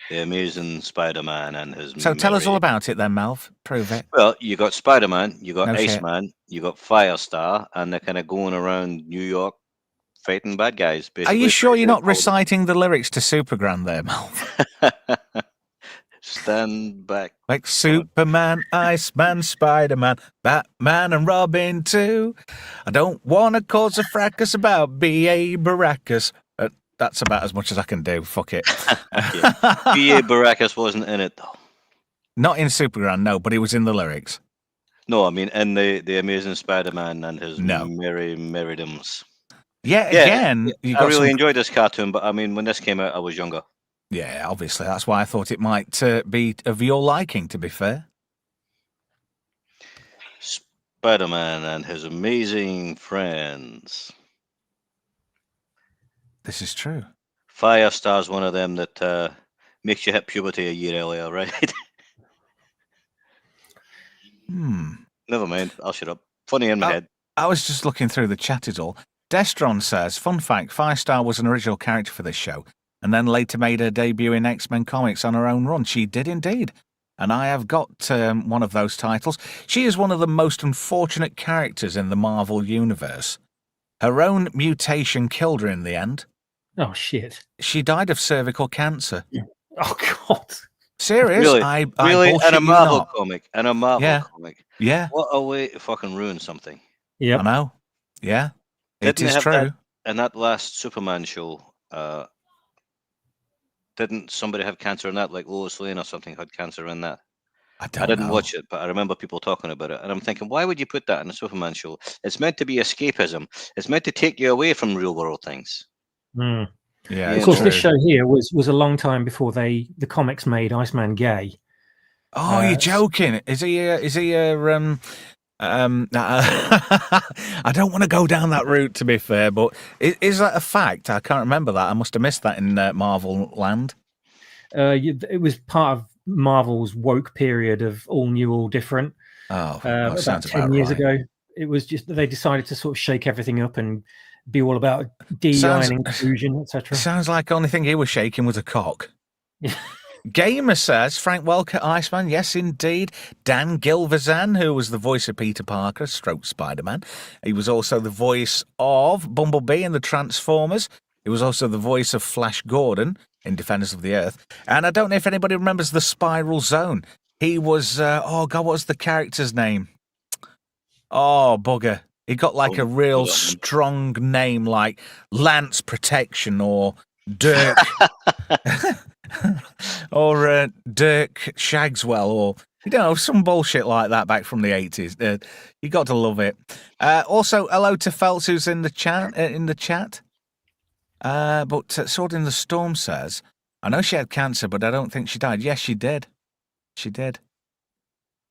The Amazing Spider-Man and his... So tell us all about it then, Melv. Prove it. Well, you got Spider-Man, you got No shit. Iceman, you got Firestar, and they're kind of going around New York fighting bad guys. Are you sure you're not reciting the lyrics to Supergram there, Melv? Stand back. Like Superman, Iceman, Spider-Man, Batman and Robin too. I don't want to cause a fracas about B.A. Baracus. That's about as much as I can do. Fuck it. B.A. Baracus wasn't in it, though. Not in Supergram, no, but he was in the lyrics. No, I mean in the Amazing Spider-Man and his Merry Merridems. Yeah, again... I really enjoyed this cartoon, but I mean, when this came out, I was younger. Yeah, obviously. That's why I thought it might be of your liking, to be fair. Spider-Man and his amazing friends. This is true. Firestar's one of them that makes you hit puberty a year earlier, right? Never mind. I'll shut up. Funny in my head. I was just looking through the chat is all. Destron says, fun fact, Firestar was an original character for this show and then later made her debut in X-Men comics on her own run. She did indeed. and I have got one of those titles. She is one of the most unfortunate characters in the Marvel Universe. Her own mutation killed her in the end. Oh shit! She died of cervical cancer. Oh god! Serious? Really? I Really? bullshit And a you Marvel not. comic. And a Marvel Yeah. comic. Yeah, What a way to fucking ruin something. Yeah. I know. Yeah, it Didn't they is have true. that in that last Superman show? Didn't somebody have cancer in that? Like Lois Lane or something had cancer in that. I I don't didn't know. watch it, but I remember people talking about it. And I'm thinking, why would you put that in a Superman show? It's meant to be escapism. It's meant to take you away from real world things. Mm. Yeah, Of Of it's course, true. this show here was a long time before the comics made Iceman gay. Oh, you're joking? Is he? I don't want to go down that route, to be fair, but is that a fact? I can't remember that. I must have missed that in Marvel land. It was part of Marvel's woke period of all new, all different. Oh, that About sounds 10 about years right. ago. It was just they decided to sort of shake everything up and be all about DEI Sounds- and inclusion, etc. Sounds like the only thing he was shaking was a cock. Gamer says, Frank Welker, Iceman, yes, indeed. Dan Gilvezan, who was the voice of Peter Parker, stroke Spider-Man. He was also the voice of Bumblebee in the Transformers. He was also the voice of Flash Gordon in Defenders of the Earth. And I don't know if anybody remembers the Spiral Zone. He was, what was the character's name? Oh, bugger. He got like a real strong name like Lance Protection or Dirk. Or Dirk Shagswell, or some bullshit like that back from the 80s. You got to love it. Also, hello to Phelps, who's in the chat. But Sword in the Storm says, I know she had cancer, but I don't think she died. Yes, she did. She did.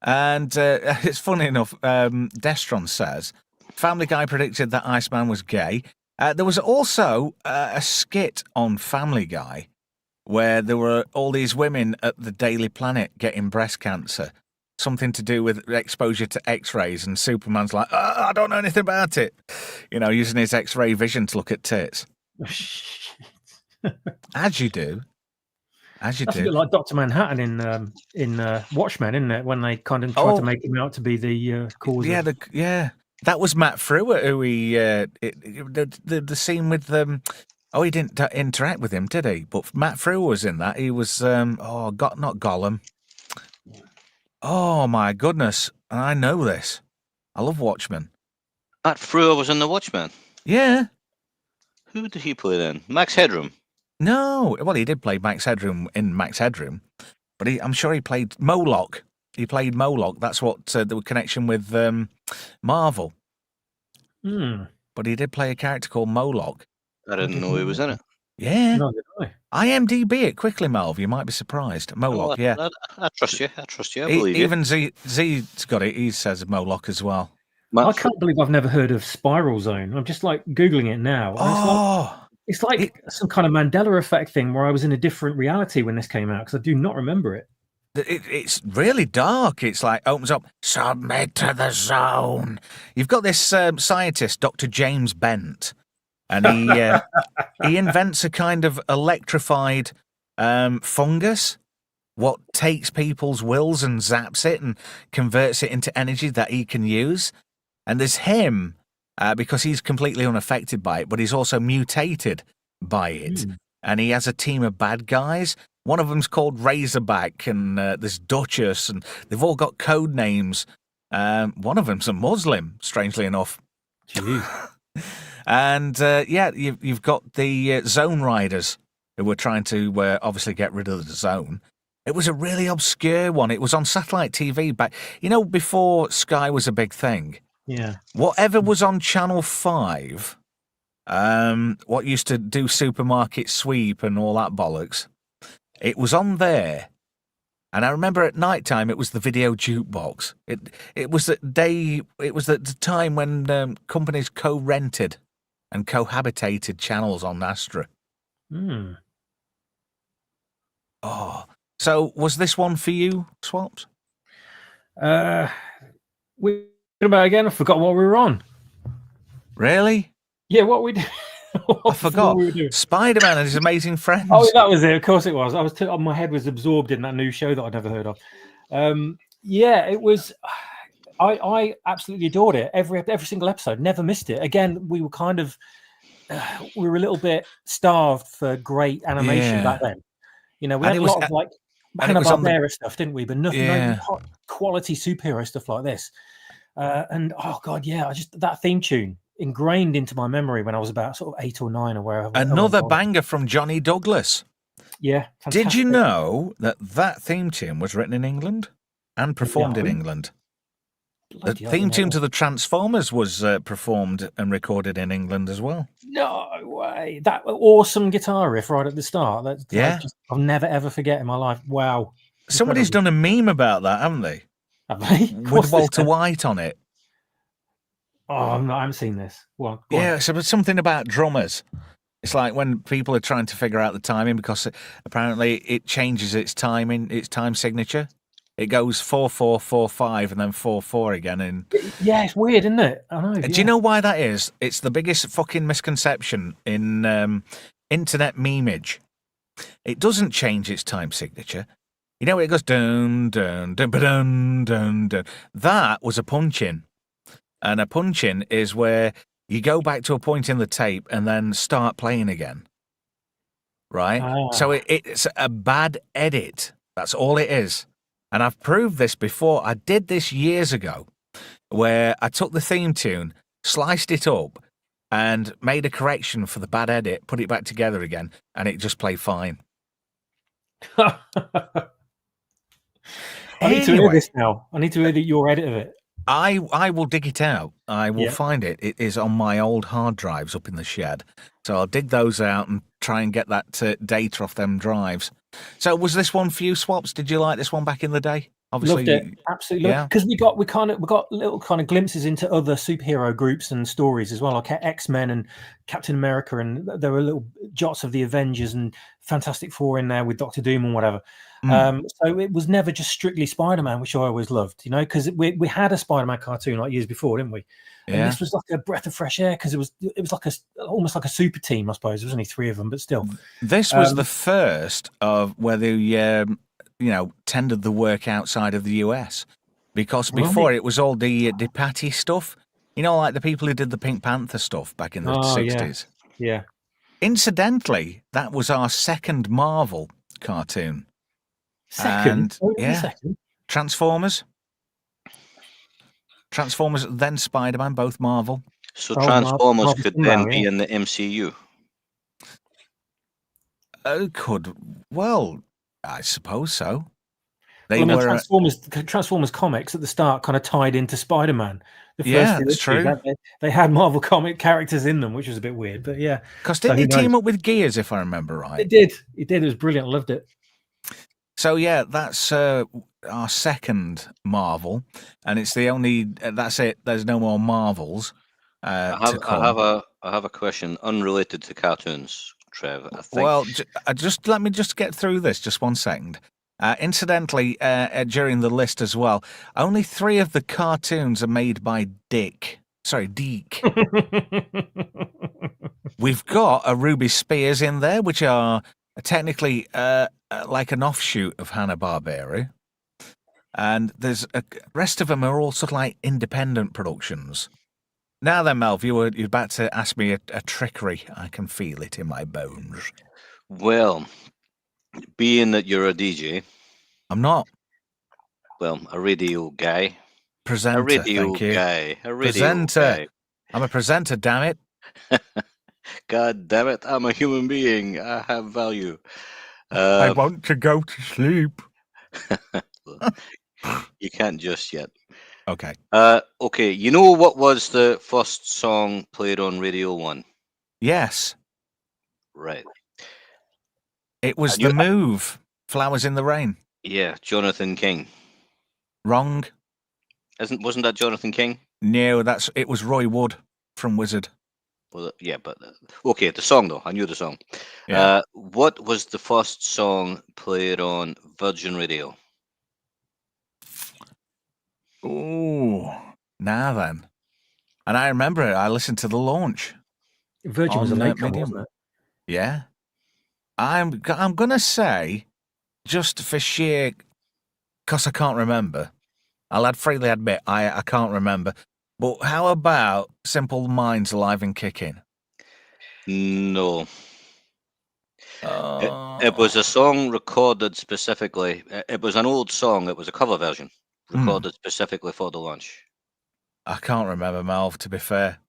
And it's funny enough. Destron says, Family Guy predicted that Iceman was gay. There was also a skit on Family Guy where there were all these women at the Daily Planet getting breast cancer, something to do with exposure to X-rays, and Superman's like, I don't know anything about it, using his X-ray vision to look at tits. As you do. That's a bit like Dr. Manhattan in Watchmen, isn't it? When they kind of tried to make him out to be the cause. Yeah, that was Matt Frewer who the scene with he didn't interact with him, did he? But Matt Frewer was in that. He was not Gollum. Oh my goodness! And I know this. I love Watchmen. Matt Frewer was in the Watchmen. Yeah. Who did he play then? Max Headroom. No, well, he did play Max Headroom in Max Headroom, but I'm sure he played Moloch. He played Moloch. That's what the connection with Marvel. But he did play a character called Moloch. I didn't know he was in it. Yeah. No, did I? IMDb it quickly, Melv. You might be surprised. Moloch, yeah. I trust you. I believe you. Even Z's got it. He says Moloch as well. I can't believe I've never heard of Spiral Zone. I'm just like Googling it now. It's like some kind of Mandela effect thing where I was in a different reality when this came out because I do not remember it. It's really dark. It's like opens up, submit to the zone. You've got this scientist, Dr. James Bent, and he invents a kind of electrified fungus, what takes people's wills and zaps it and converts it into energy that he can use. And there's him, because he's completely unaffected by it, but he's also mutated by it. And he has a team of bad guys. One of them's called Razorback, and there's Duchess, and they've all got code names. One of them's a Muslim, strangely enough. Jeez. And you've got the Zone Riders, who were trying to obviously get rid of the Zone. It was a really obscure one. It was on satellite TV back, before Sky was a big thing. Yeah. Whatever was on Channel 5, what used to do Supermarket Sweep and all that bollocks, it was on there. And I remember at night time it was the video jukebox. It was at the time when companies co-rented and cohabitated channels on Astra. Oh, so was this one for you, Swaps? We about again. I forgot what we were on. Really? Yeah, what we did. I forgot. Spider-Man and his amazing friends. Oh, that was it. Of course it was. My head was absorbed in that new show that I'd never heard of. Yeah, it was. I absolutely adored it. Every single episode, never missed it. Again, we were kind of we were a little bit starved for great animation back then. You know, we And had it a was lot of like and it was on the Hanna-Barbera stuff, didn't we? But no yeah. hot quality superhero stuff like this. And oh god, yeah, I just that theme tune ingrained into my memory when I was about sort of 8 or 9 or wherever. Another I was. banger from Johnny Douglas. Yeah, Did you fantastic. know that theme tune was written in England and performed in No. England? The Bloody hell, theme no. tune to the Transformers was performed and recorded in England as well. No way! That awesome guitar riff right at the start. That's Yeah. I'll never ever forget in my life. Wow! Somebody's done a meme about that, haven't they? Have they? With Walter White on it. Oh, I haven't seen this. Well, go Yeah, on. so it's something about drummers. It's like when people are trying to figure out the timing because apparently it changes its timing, its time signature. It goes 4-4-4-5 and then 4-4 again. And Yeah, it's weird, isn't it? I know. do you know why that is? It's the biggest fucking misconception in internet memeage. It doesn't change its time signature. You know, it goes dun dun dun dun dun dun. That was a punch-in. And a punch-in is where you go back to a point in the tape and then start playing again. Right? So it's a bad edit. That's all it is. And I've proved this before. I did this years ago where I took the theme tune, sliced it up, and made a correction for the bad edit, put it back together again, and it just played fine. I need to hear this now. I need to hear your edit of it. I will dig it out. I will find it. It is on my old hard drives up in the shed. So I'll dig those out and try and get that data off them drives. So was this one for you, Swaps? Did you like this one back in the day? Obviously, loved it. Absolutely. Yeah. Because we got little kind of glimpses into other superhero groups and stories as well, like X-Men and Captain America, and there were little jots of the Avengers and Fantastic Four in there with Doctor Doom and whatever. So it was never just strictly Spider-Man, which I always loved, you know, because we had a Spider-Man cartoon like years before, didn't we? And this was like a breath of fresh air because it was like almost like a super team, I suppose. There was only 3 of them, but still. This was the first of where they tendered the work outside of the US, because before it was all the patty stuff, you know, like the people who did the Pink Panther stuff back in the 60s. Yeah. Incidentally, that was our second Marvel cartoon. Second? Second. Transformers, then Spider-Man, both Marvel. So Transformers Marvel could somehow, then be in the MCU. Well, I suppose so. Transformers comics at the start kind of tied into Spider-Man. That's true. They had Marvel comic characters in them, which was a bit weird, but yeah. Because didn't he team up with Gears, if I remember right? It did. It was brilliant. I loved it. So yeah, that's our second Marvel, and it's the only. That's it. There's no more Marvels. I have a question unrelated to cartoons, Trev. I think. Well, let me get through this. Just 1 second. Incidentally, during the list as well, only 3 of the cartoons are made by Deke. We've got a Ruby Spears in there, which are technically like an offshoot of Hanna-Barbera. And there's rest of them are all sort of like independent productions. Now then, Melv, you're about to ask me a trickery. I can feel it in my bones. Well, being that you're a DJ. I'm not. Well, a radio guy. Presenter, a radio thank you. guy. A radio presenter. Guy. I'm a presenter, damn it. God damn it, I'm a human being. I have value. I want to go to sleep. You can't just yet. Okay. Okay, you know what was the first song played on Radio 1? Yes. Right. It was The Move, Flowers in the Rain. Yeah, Jonathan King. Wrong. Wasn't that Jonathan King? No, it was Roy Wood from Wizard. Well, yeah, but okay, the song though. I knew the song. Yeah. What was the first song played on Virgin Radio? Oh, now then. And I remember it. I listened to the launch. Virgin was a late one, wasn't it? Yeah. I'm gonna say, just for sheer because I can't remember. I'll freely admit I can't remember. But how about Simple Minds Alive and Kicking? No. Oh. It was a song recorded specifically. It was an old song. It was a cover version recorded specifically for the launch. I can't remember, Malv, to be fair.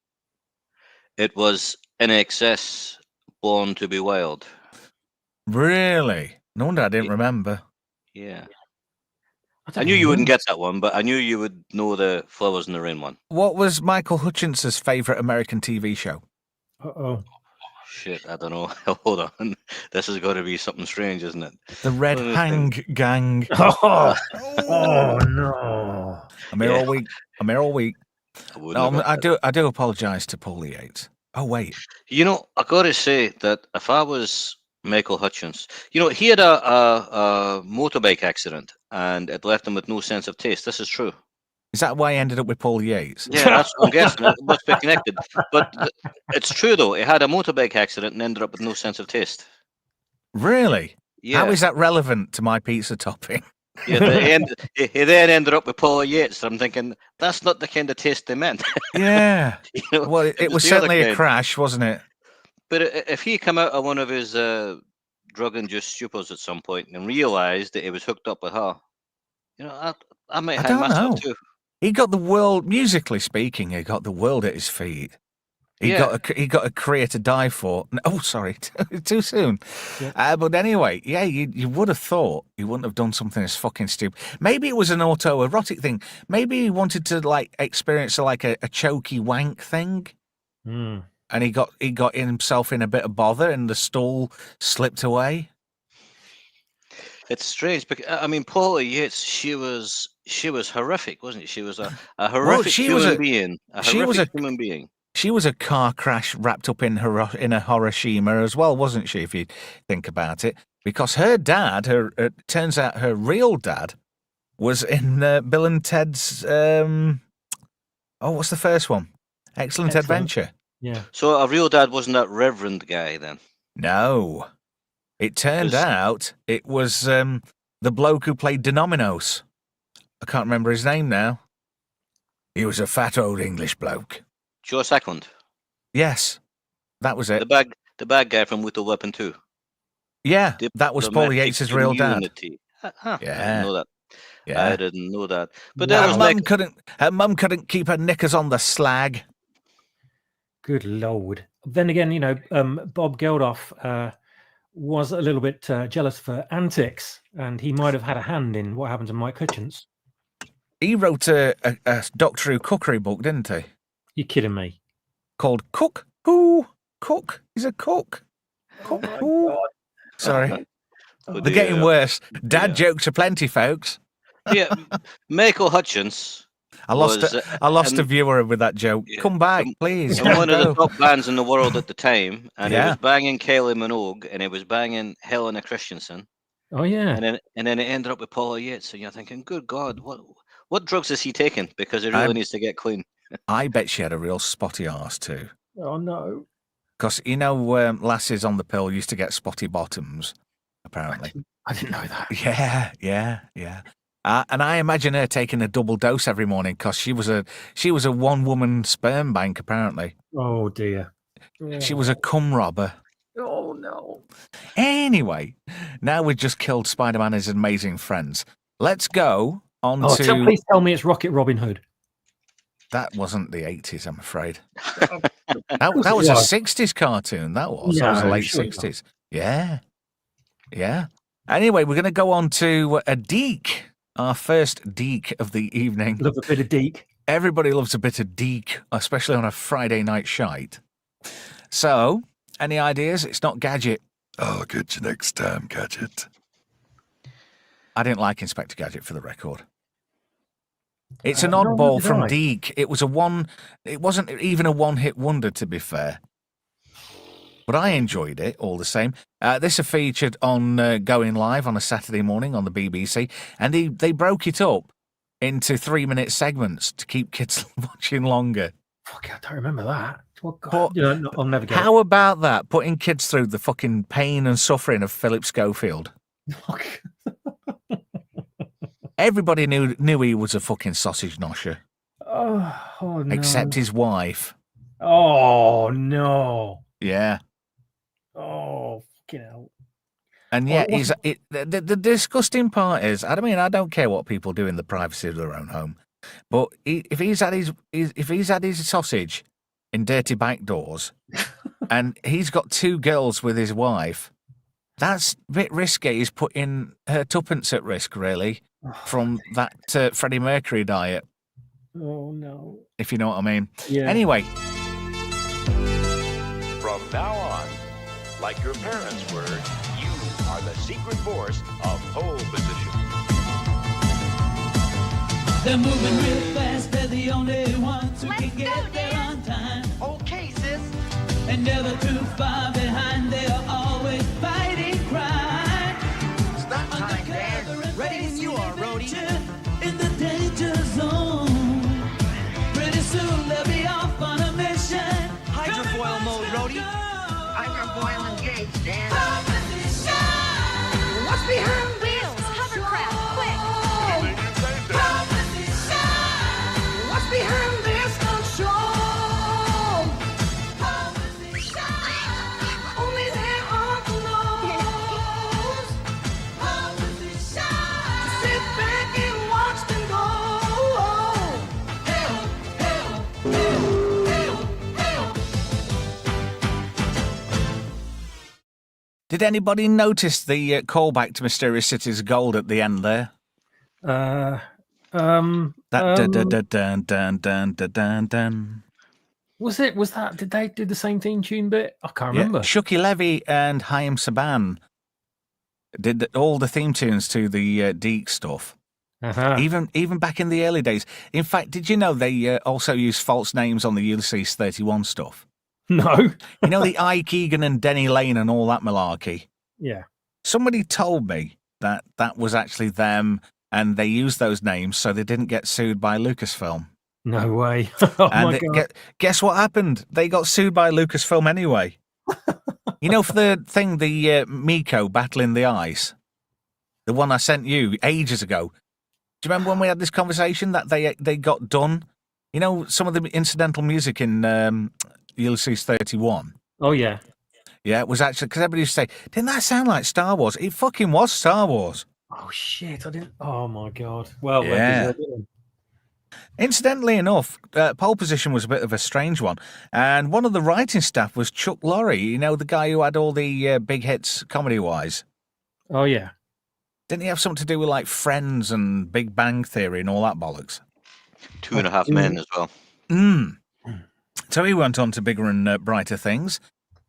It was In Excess, Born to Be Wild. Really? No wonder I didn't remember. Yeah. don't I knew you wouldn't remember. get that one, but I knew you would know the Flowers in the Rain one. What was Michael Hutchinson's favourite American TV show? Uh-oh. Shit, I don't know. Hold on. This is going to be something strange, isn't it? The Red Let me Hang think. Gang. Oh no. I'm here Yeah. all week. I'm here all week. I wouldn't No, have got I do apologise to Paul Yates. Oh, wait. You know, I got to say that if I was Michael Hutchins, you know, he had a motorbike accident and it left him with no sense of taste. This is true. Is that why I ended up with Paul Yates? Yeah, that's what I'm guessing. It must be connected. But it's true, though. He had a motorbike accident and ended up with no sense of taste. Really? Yeah. How is that relevant to my pizza topping? Yeah, he then ended up with Paul Yates. I'm thinking, that's not the kind of taste they meant. Yeah. You know, Well, it was the other certainly a kind. crash, wasn't it? But if he come out of one of his drug-induced stupors at some point and realised that he was hooked up with her, you know, I might I hang don't myself know. too. He got the world, musically speaking, he got the world at his feet. He Yeah. got a career to die for. Oh, sorry, too soon. Yeah. But anyway, yeah, you would have thought he wouldn't have done something as fucking stupid. Maybe it was an autoerotic thing. Maybe he wanted to like experience like a choky wank thing, Mm. and he got himself in a bit of bother, and the stool slipped away. It's strange because I mean, Paula Yates, she was horrific, wasn't she? She was a horrific she was human a- being. A she was horrific a- human being. She was a car crash wrapped up in a Hiroshima as well, wasn't she? If you think about it, because her dad, it turns out her real dad, was in Bill and Ted's. What's the first one? Excellent Adventure. Yeah. So a real dad wasn't that reverend guy then? No, it turned 'Cause- out it was the bloke who played Denominos. I can't remember his name now. He was a fat old English bloke. Joe Sackland, Yes, that was it. the bad guy from Lethal Weapon 2. Yeah, The that was Paul domestic Yates' real dad. community. I Yeah. didn't know that. Yeah. I didn't know that. But Wow. that was Her mum couldn't keep her knickers on the slag. Good Lord. Then again, you know, Bob Geldof was a little bit jealous for antics, and he might have had a hand in what happened to Mike Hutchins. He wrote a Doctor Who cookery book, didn't he? You kidding me? Called Cook Who? Cook? He's a cook. Cook Who? Sorry. Oh, They're getting dear. worse. Dad Yeah. jokes are plenty, folks. Yeah, Michael Hutchins. I lost was, a viewer with that joke. Yeah. Come back, please. And one of the Go. top bands in the world at the time, and he Yeah. was banging Kylie Minogue, and he was banging Helena Christensen, Oh yeah. and then it ended up with Paula Yates, and you're thinking, good God, what drugs is he taking? Because he really needs to get clean. I bet she had a real spotty arse too. Oh no. Because, lasses on the pill used to get spotty bottoms, apparently. I didn't know that. Yeah. And I imagine her taking a double dose every morning because she was a one-woman sperm bank, apparently. Oh dear. She was a cum robber. Oh no. Anyway, now we've just killed Spider-Man and his amazing friends. Let's go on Oh, to... please tell me it's Rocket Robin Hood. That wasn't the 80s, I'm afraid. that was a 60s cartoon, that was. That was the No, late sure 60s. Yeah. Anyway, we're going to go on to a Deek, our first Deek of the evening. Love a bit of Deke. Everybody loves a bit of Deek, especially on a Friday night shite. So, any ideas? It's not Gadget. I'll get you next time, Gadget. I didn't like Inspector Gadget, for the record. It's an No, oddball neither from did I. Deek. It wasn't even a one-hit wonder, to be fair. But I enjoyed it all the same. This is featured on Going Live on a Saturday morning on the BBC, and they broke it up into 3-minute segments to keep kids watching longer. Fuck, I don't remember that. Well, But God, I'll never get How about that? Putting kids through the fucking pain and suffering of Philip Schofield. it. Fuck. Everybody knew he was a fucking sausage nosher, Oh no. except his wife. Oh no. Yeah. Oh fucking hell. And Oh, yet, it the disgusting part is, I mean, I don't care what people do in the privacy of their own home, but if he's had his sausage in dirty back doors, and he's got 2 girls with his wife, that's a bit risky. He's putting her tuppence at risk, really, from that Freddie Mercury diet, Oh no. if you know what I mean. Yeah. Anyway, From now on, like your parents were, you are the secret force of pole position. They're moving real fast, they're the only ones who can get go, there Dan. on time. Okay, sis. And never too far behind, they are always fighting crime. Stop time, Dan. Ready when you are, Rhodey. In the danger zone. Pretty soon they'll be off on a mission. Hydrofoil mode, Rhodey. Hydrofoil engaged, Dan. What's behind wheels? Hovercraft, quick. What's behind this control? Only there are knows. Sit back and watch them go. did anybody notice the callback to Mysterious Cities of Gold at the end there? That dun dun dun dun dun dun dun dun. Was that? Did they do the same theme tune bit? I can't remember. Shuki Levy and Haim Saban did all the theme tunes to the Geek stuff. Uh-huh. Even back in the early days. In fact, did you know they also used false names on the Ulysses 31 stuff? No. You know, the Ike Egan and Denny Lane and all that malarkey? Yeah. Somebody told me that was actually them, and they used those names so they didn't get sued by Lucasfilm. No way. Oh And my God. guess what happened? They got sued by Lucasfilm anyway. You know, for the thing, the Miko battling the ice, the one I sent you ages ago. Do you remember when we had this conversation that they got done? You know, some of the incidental music in Ulysses 31. Oh yeah. Yeah, it was actually, because everybody used to say, didn't that sound like Star Wars? It fucking was Star Wars. Oh shit! I didn't. Oh my God. Well, Yeah. well deserved. Incidentally enough, Pole Position was a bit of a strange one. And one of the writing staff was Chuck Lorre, you know, the guy who had all the big hits comedy-wise. Oh yeah. Didn't he have something to do with, like, Friends and Big Bang Theory and all that bollocks? 2.5 Men as well. So he went on to bigger and brighter things.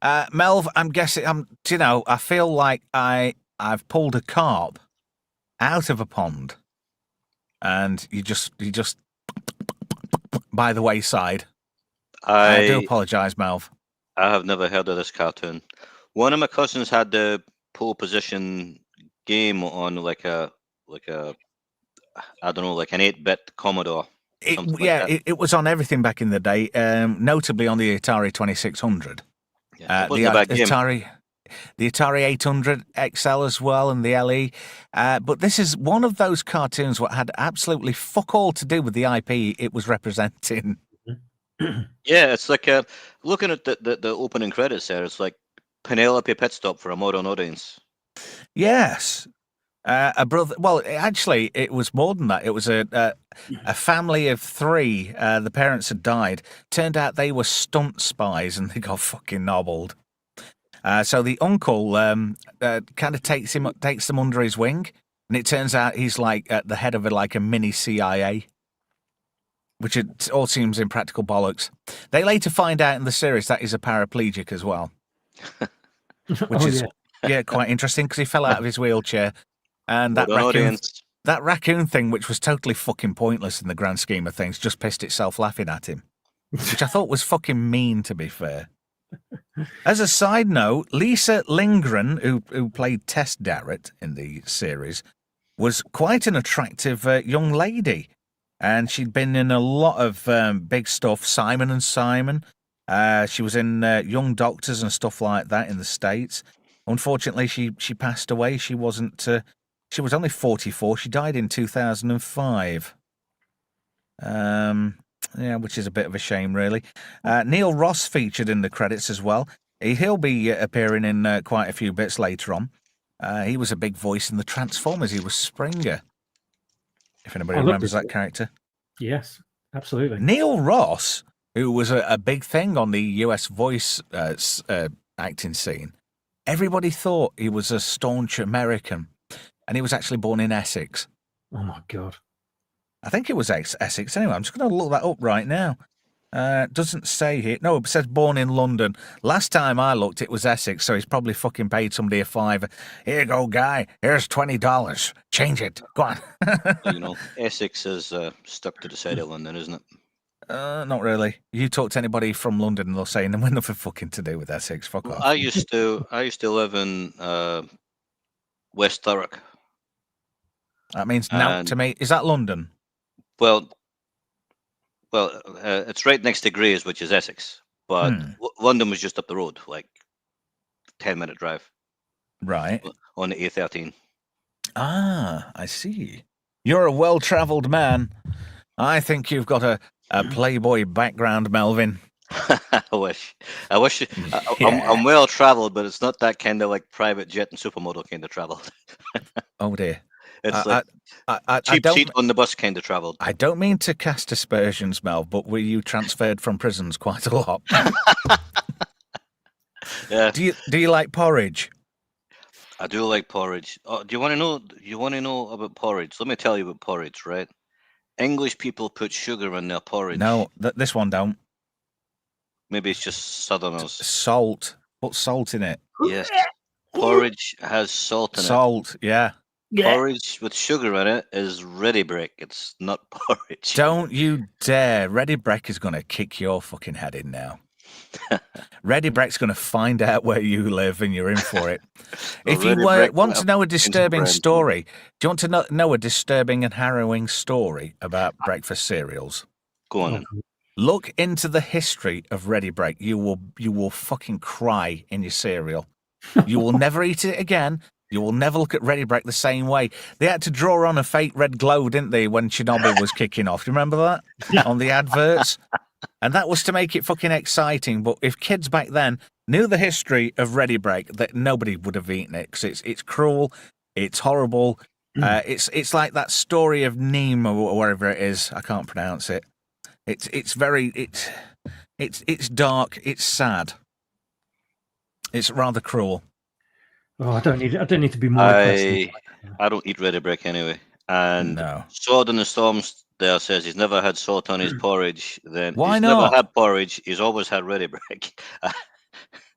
Melv, I'm guessing, I feel like I've pulled a carp out of a pond, and you just by the wayside. I do apologise, Melv. I have never heard of this cartoon. One of my cousins had the Pole Position game on like a I don't know, like an 8-bit Commodore. It was on everything back in the day, notably on the Atari 2600. Yeah, it the wasn't a bad game. Atari 800 XL as well, and the LE. But this is one of those cartoons what had absolutely fuck all to do with the IP it was representing. Yeah, it's like looking at the opening credits there. It's like Penelope Pitstop for a modern audience. Yes. A brother. Well, actually, it was more than that. It was a family of 3. The parents had died. Turned out they were stunt spies, and they got fucking nobbled. So the uncle kind of takes them under his wing, and it turns out he's like at the head of a mini CIA, which it all seems impractical bollocks. They later find out in the series that he's a paraplegic as well, which is quite interesting because he fell out of his wheelchair. And that raccoon thing, which was totally fucking pointless in the grand scheme of things, just pissed itself laughing at him, which I thought was fucking mean, to be fair. As a side note, Lisa Lindgren, who played Tess Darrett in the series, was quite an attractive young lady. And she'd been in a lot of big stuff, Simon and Simon. She was in Young Doctors and stuff like that in the States. Unfortunately, she passed away. She wasn't She was only 44. She died in 2005. Yeah, which is a bit of a shame, really. Neil Ross featured in the credits as well. He'll be appearing in quite a few bits later on. He was a big voice in the Transformers. He was Springer, if anybody I love remembers this that bit. character. Yes, absolutely. Neil Ross, who was a big thing on the US voice acting scene, everybody thought he was a staunch American, and he was actually born in Essex. Oh my god. I think it was Essex anyway. I'm just going to look that up right now. Doesn't say here. No, it says born in London. Last time I looked, it was Essex, so he's probably fucking paid somebody a $5. Here you go, guy. Here's $20. Change it. Go on. You know, Essex is stuck to the side of London, isn't it? Not really. You talk to anybody from London, and they'll say, "No, we're nothing fucking to do with Essex. Fuck Well, off." I used to live in West Thurrock. That means now And- to me. Is that London? Well, it's right next to Grays, which is Essex. But London was just up the road, like 10-minute drive Right. on the A13. Ah, I see. You're a well-travelled man. I think you've got a Playboy background, Melvin. I wish. Yeah. I'm well traveled, but it's not that kind of like private jet and supermodel kind of traveled. Oh dear. It's I- like I cheap don't. seat on the bus kind of traveled. I don't mean to cast aspersions, Mel, but were you transferred from prisons quite a lot? Yeah, Do you like porridge? I do like porridge. Oh, do you want to know? You want to know about porridge? Let me tell you about porridge, right? English people put sugar in their porridge. No, this one don't. Maybe it's just Southerners. Salt. Put salt in it. Yes, porridge has salt in Salt, yeah. it. Porridge with sugar in it is ready break. It's not porridge. Don't you dare. Ready Breck is going to kick your fucking head in now. Ready Breck's going to find out where you live and you're in for it. Well, If you Ready Breck want will to know a have disturbing bread. story, do you want to know a disturbing and harrowing story about breakfast cereals? Go on. then. Look into the history of Ready Break. You will fucking cry in your cereal. You will never eat it again. You will never look at Ready Break the same way. They had to draw on a fake red glow, didn't they, when Chernobyl was kicking off? Do you remember that? On the adverts? And that was to make it fucking exciting. But if kids back then knew the history of Ready Break, that nobody would have eaten it because it's cruel, it's horrible. It's like that story of Neem or wherever it is. I can't pronounce it. It's dark. It's sad. It's rather cruel. Oh, I don't need to be more depressed. I don't eat Ready Break anyway. And No. Sword in the Storms there says he's never had salt on his porridge. Then Why he's not? never had porridge. He's always had Ready Break.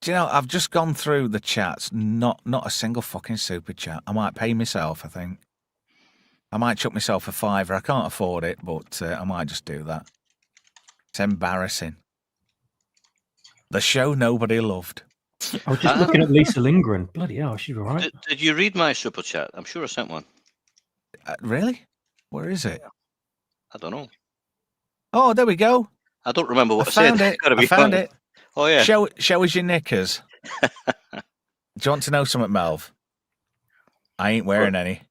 Do you know, I've just gone through the chats, not a single fucking super chat. I might pay myself, I think. I might chuck myself a $5. I can't afford it, but I might just do that. It's embarrassing. The show nobody loved. I was just looking at Lisa Lindgren. Bloody hell, she's all right. Did you read my super chat? I'm sure I sent one. Really? Where is it? I don't know. Oh, there we go. I don't remember what I, found said. it. Gotta be I found funny. it. Oh yeah. Show us your knickers. Do you want to know something, Melv? I ain't wearing any.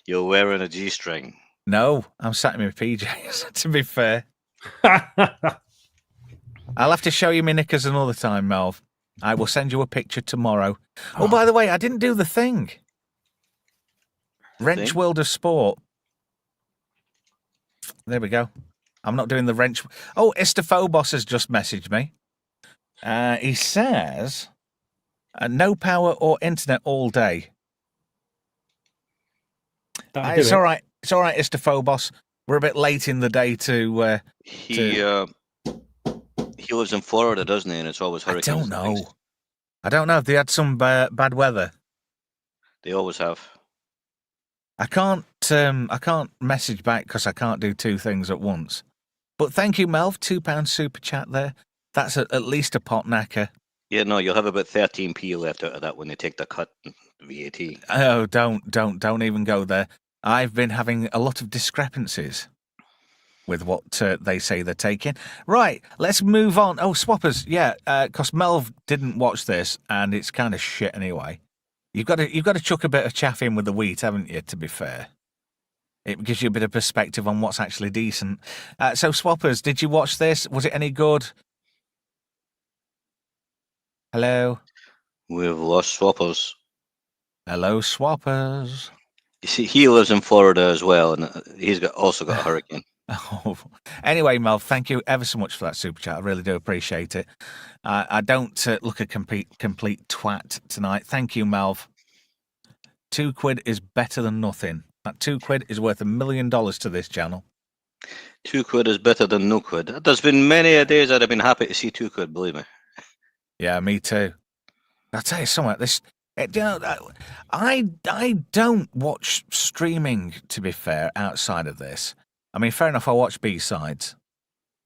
You're wearing a G-string. No, I'm sat in my PJs, to be fair. I'll have to show you my knickers another time, Melv. I will send you a picture tomorrow. Oh, by the way, I didn't do the thing. Wrench Thing? World of Sport. There we go. I'm not doing the wrench. Oh, Istophobos has just messaged me. He says, no power or internet all day. It's all right. It's all right, Istophobos. We're a bit late in the day to... He lives in Florida, doesn't he? And it's always I hurricanes. don't and things. know. I don't know if they had some bad weather. They always have. I can't message back because I can't do two things at once. But thank you, Melv. £2 super chat there. That's at least a pot knacker. Yeah, no, you'll have about 13p left out of that when they take the cut VAT. Oh, don't even go there. I've been having a lot of discrepancies with what they say they're taking. Right, let's move on. Oh, Swappers, yeah, because Melv didn't watch this, and it's kind of shit anyway. You've got to chuck a bit of chaff in with the wheat, haven't you? To be fair, it gives you a bit of perspective on what's actually decent. So, Swappers, did you watch this? Was it any good? Hello, We've lost Swappers. hello, Swappers. You see, he lives in Florida as well, and he's also got a hurricane. Oh. Anyway, Mel, thank you ever so much for that super chat. I really do appreciate it. I don't look a complete twat tonight. Thank you, Melv. £2 is better than nothing. That £2 is worth $1 million to this channel. £2 is better than no quid. There's been many a days I'd have been happy to see £2, believe me. Yeah, me too. I'll tell you something. I don't watch streaming, to be fair, outside of this. I mean, fair enough, I watch B-sides,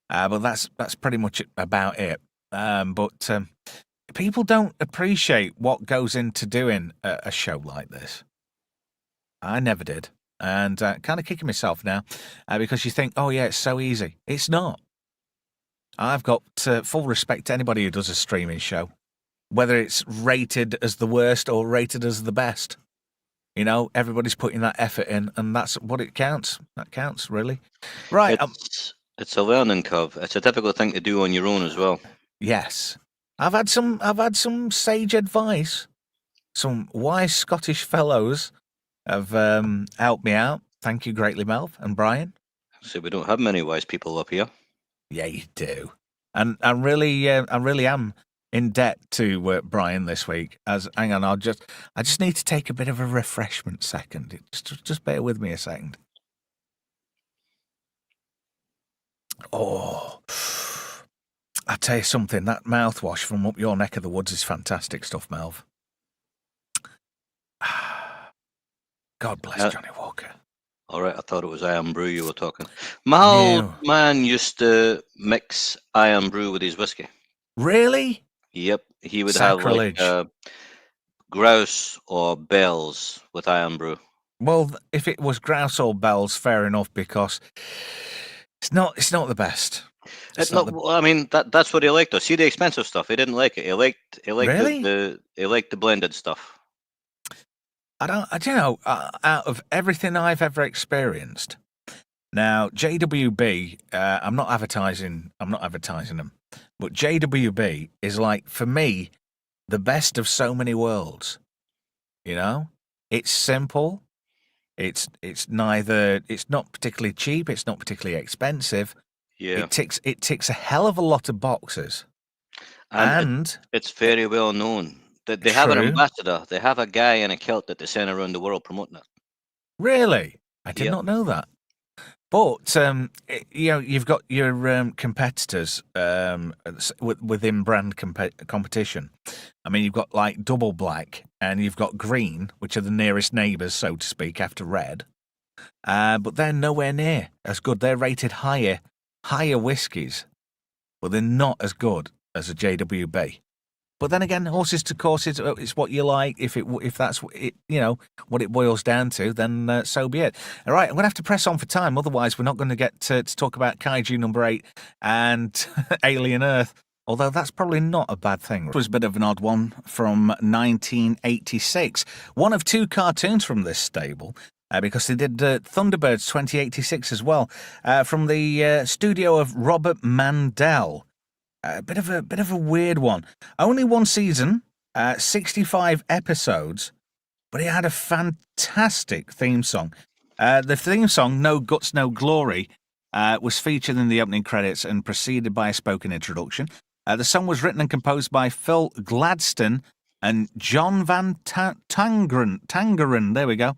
but that's pretty much about it. But people don't appreciate what goes into doing a show like this. I never did. And kind of kicking myself now because you think, oh, yeah, it's so easy. It's not. I've got full respect to anybody who does a streaming show, whether it's rated as the worst or rated as the best. You know, everybody's putting that effort in, and that's what it counts. That counts, really. Right. It's a learning curve. It's a difficult thing to do on your own as well. Yes. I've had some sage advice. Some wise Scottish fellows have helped me out. Thank you greatly, Melv and Brian. So we don't have many wise people up here. Yeah, you do. And I really am in debt to Brian this week. Hang on, I just need to take a bit of a refreshment second. Just bear with me a second. Oh, I tell you something. That mouthwash from up your neck of the woods is fantastic stuff, Melv. God bless Johnny Walker. All right, I thought it was Iron Brew you were talking. My old man used to mix Iron Brew with his whiskey. Really? Yep, he would Sacrilege. have like grouse or bells with Iron Brew. Well, if it was grouse or bells, fair enough, because it's not the best. I mean, that's what he liked. Though. See the expensive stuff. He didn't like it. He liked Really? the blended stuff. Out of everything I've ever experienced, now JWB, I'm not advertising them, but JWB is like, for me, the best of so many worlds. You know, it's simple. It's not particularly cheap. It's not particularly expensive. Yeah. It ticks a hell of a lot of boxes. And it's very well known. They have an ambassador. They have a guy in a kilt that they send around the world promoting it. Really? I did not know that. But, you've got your competitors within brand competition. I mean, you've got like Double Black and you've got Green, which are the nearest neighbours, so to speak, after Red. But they're nowhere near as good. They're rated higher whiskies, but they're not as good as a JWB. But then again, horses to courses, it's what you like. If that's it, what it boils down to, then so be it. All right, I'm going to have to press on for time. Otherwise, we're not going to get to talk about Kaiju number 8 and Alien Earth, although that's probably not a bad thing. It was a bit of an odd one from 1986. One of 2 cartoons from this stable, because they did Thunderbirds 2086 as well, from the studio of Robert Mandel. A bit of a weird one. Only one season, 65 episodes, but it had a fantastic theme song. The theme song, No Guts, No Glory, was featured in the opening credits and preceded by a spoken introduction. The song was written and composed by Phil Gladstone and John Van Tangeren, there we go,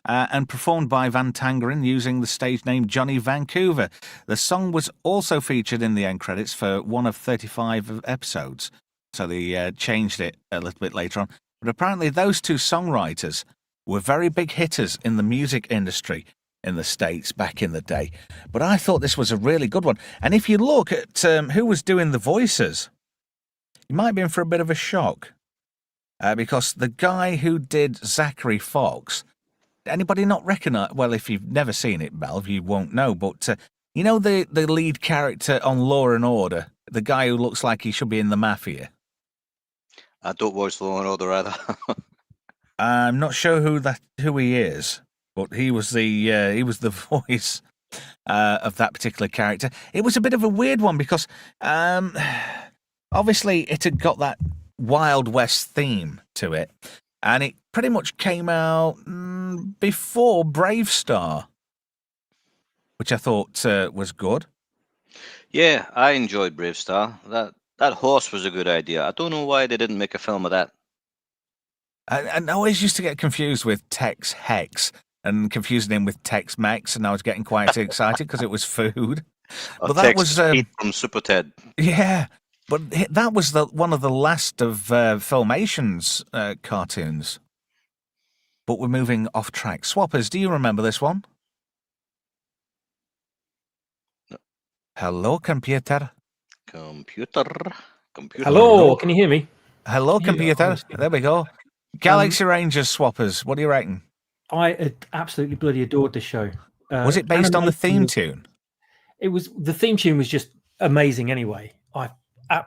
and performed by Van Tangeren using the stage name Johnny Vancouver. The song was also featured in the end credits for one of 35 episodes, so they changed it a little bit later on. But apparently those 2 songwriters were very big hitters in the music industry in the States back in the day. But I thought this was a really good one. And if you look at who was doing the voices, you might be in for a bit of a shock. Because the guy who did Zachary Fox, anybody not recognise? Well, if you've never seen it, Melv, you won't know. But the lead character on Law and Order, the guy who looks like he should be in the mafia. I don't watch Law and Order either. I'm not sure who he is, but he was the voice of that particular character. It was a bit of a weird one because obviously it had got that Wild West theme to it, and it pretty much came out before Brave Star, which I thought was good. Yeah, I enjoyed Brave Star. That horse was a good idea. I don't know why they didn't make a film of that. And I always used to get confused with Tex Hex and confusing him with Tex Mex, and I was getting quite excited because it was food. Or But that Tex was Pete from Super Ted. yeah. But that was one of the last of Filmation's cartoons. But we're moving off track. Swappers, do you remember this one? No. Hello, computer. Computer. Hello, can you hear me? Hello, Yeah, computer. honestly. There we go. Galaxy Rangers Swappers. What do you reckon? I absolutely bloody adored this show. Was it based on the animation theme was- tune? It was. The theme tune was just amazing. Anyway,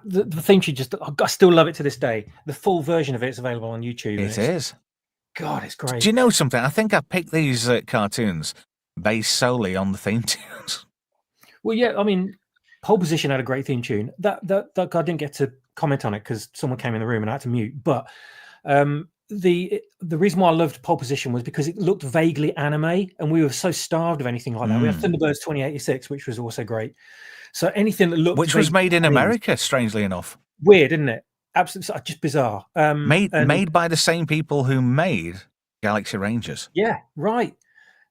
the theme tune I still love it to this day. The full version of it is available on YouTube. and It is. God, it's great. Do you know something? I think I picked these cartoons based solely on the theme tunes. Well, yeah, I mean, Pole Position had a great theme tune. That I didn't get to comment on it because someone came in the room and I had to mute. But the reason why I loved Pole Position was because it looked vaguely anime, and we were so starved of anything like that. We had Thunderbirds 2086, which was also great. So anything that looked Which was made in vaguely America, strangely enough. weird, isn't it? Absolutely, just bizarre. Made by the same people who made Galaxy Rangers. Yeah, right.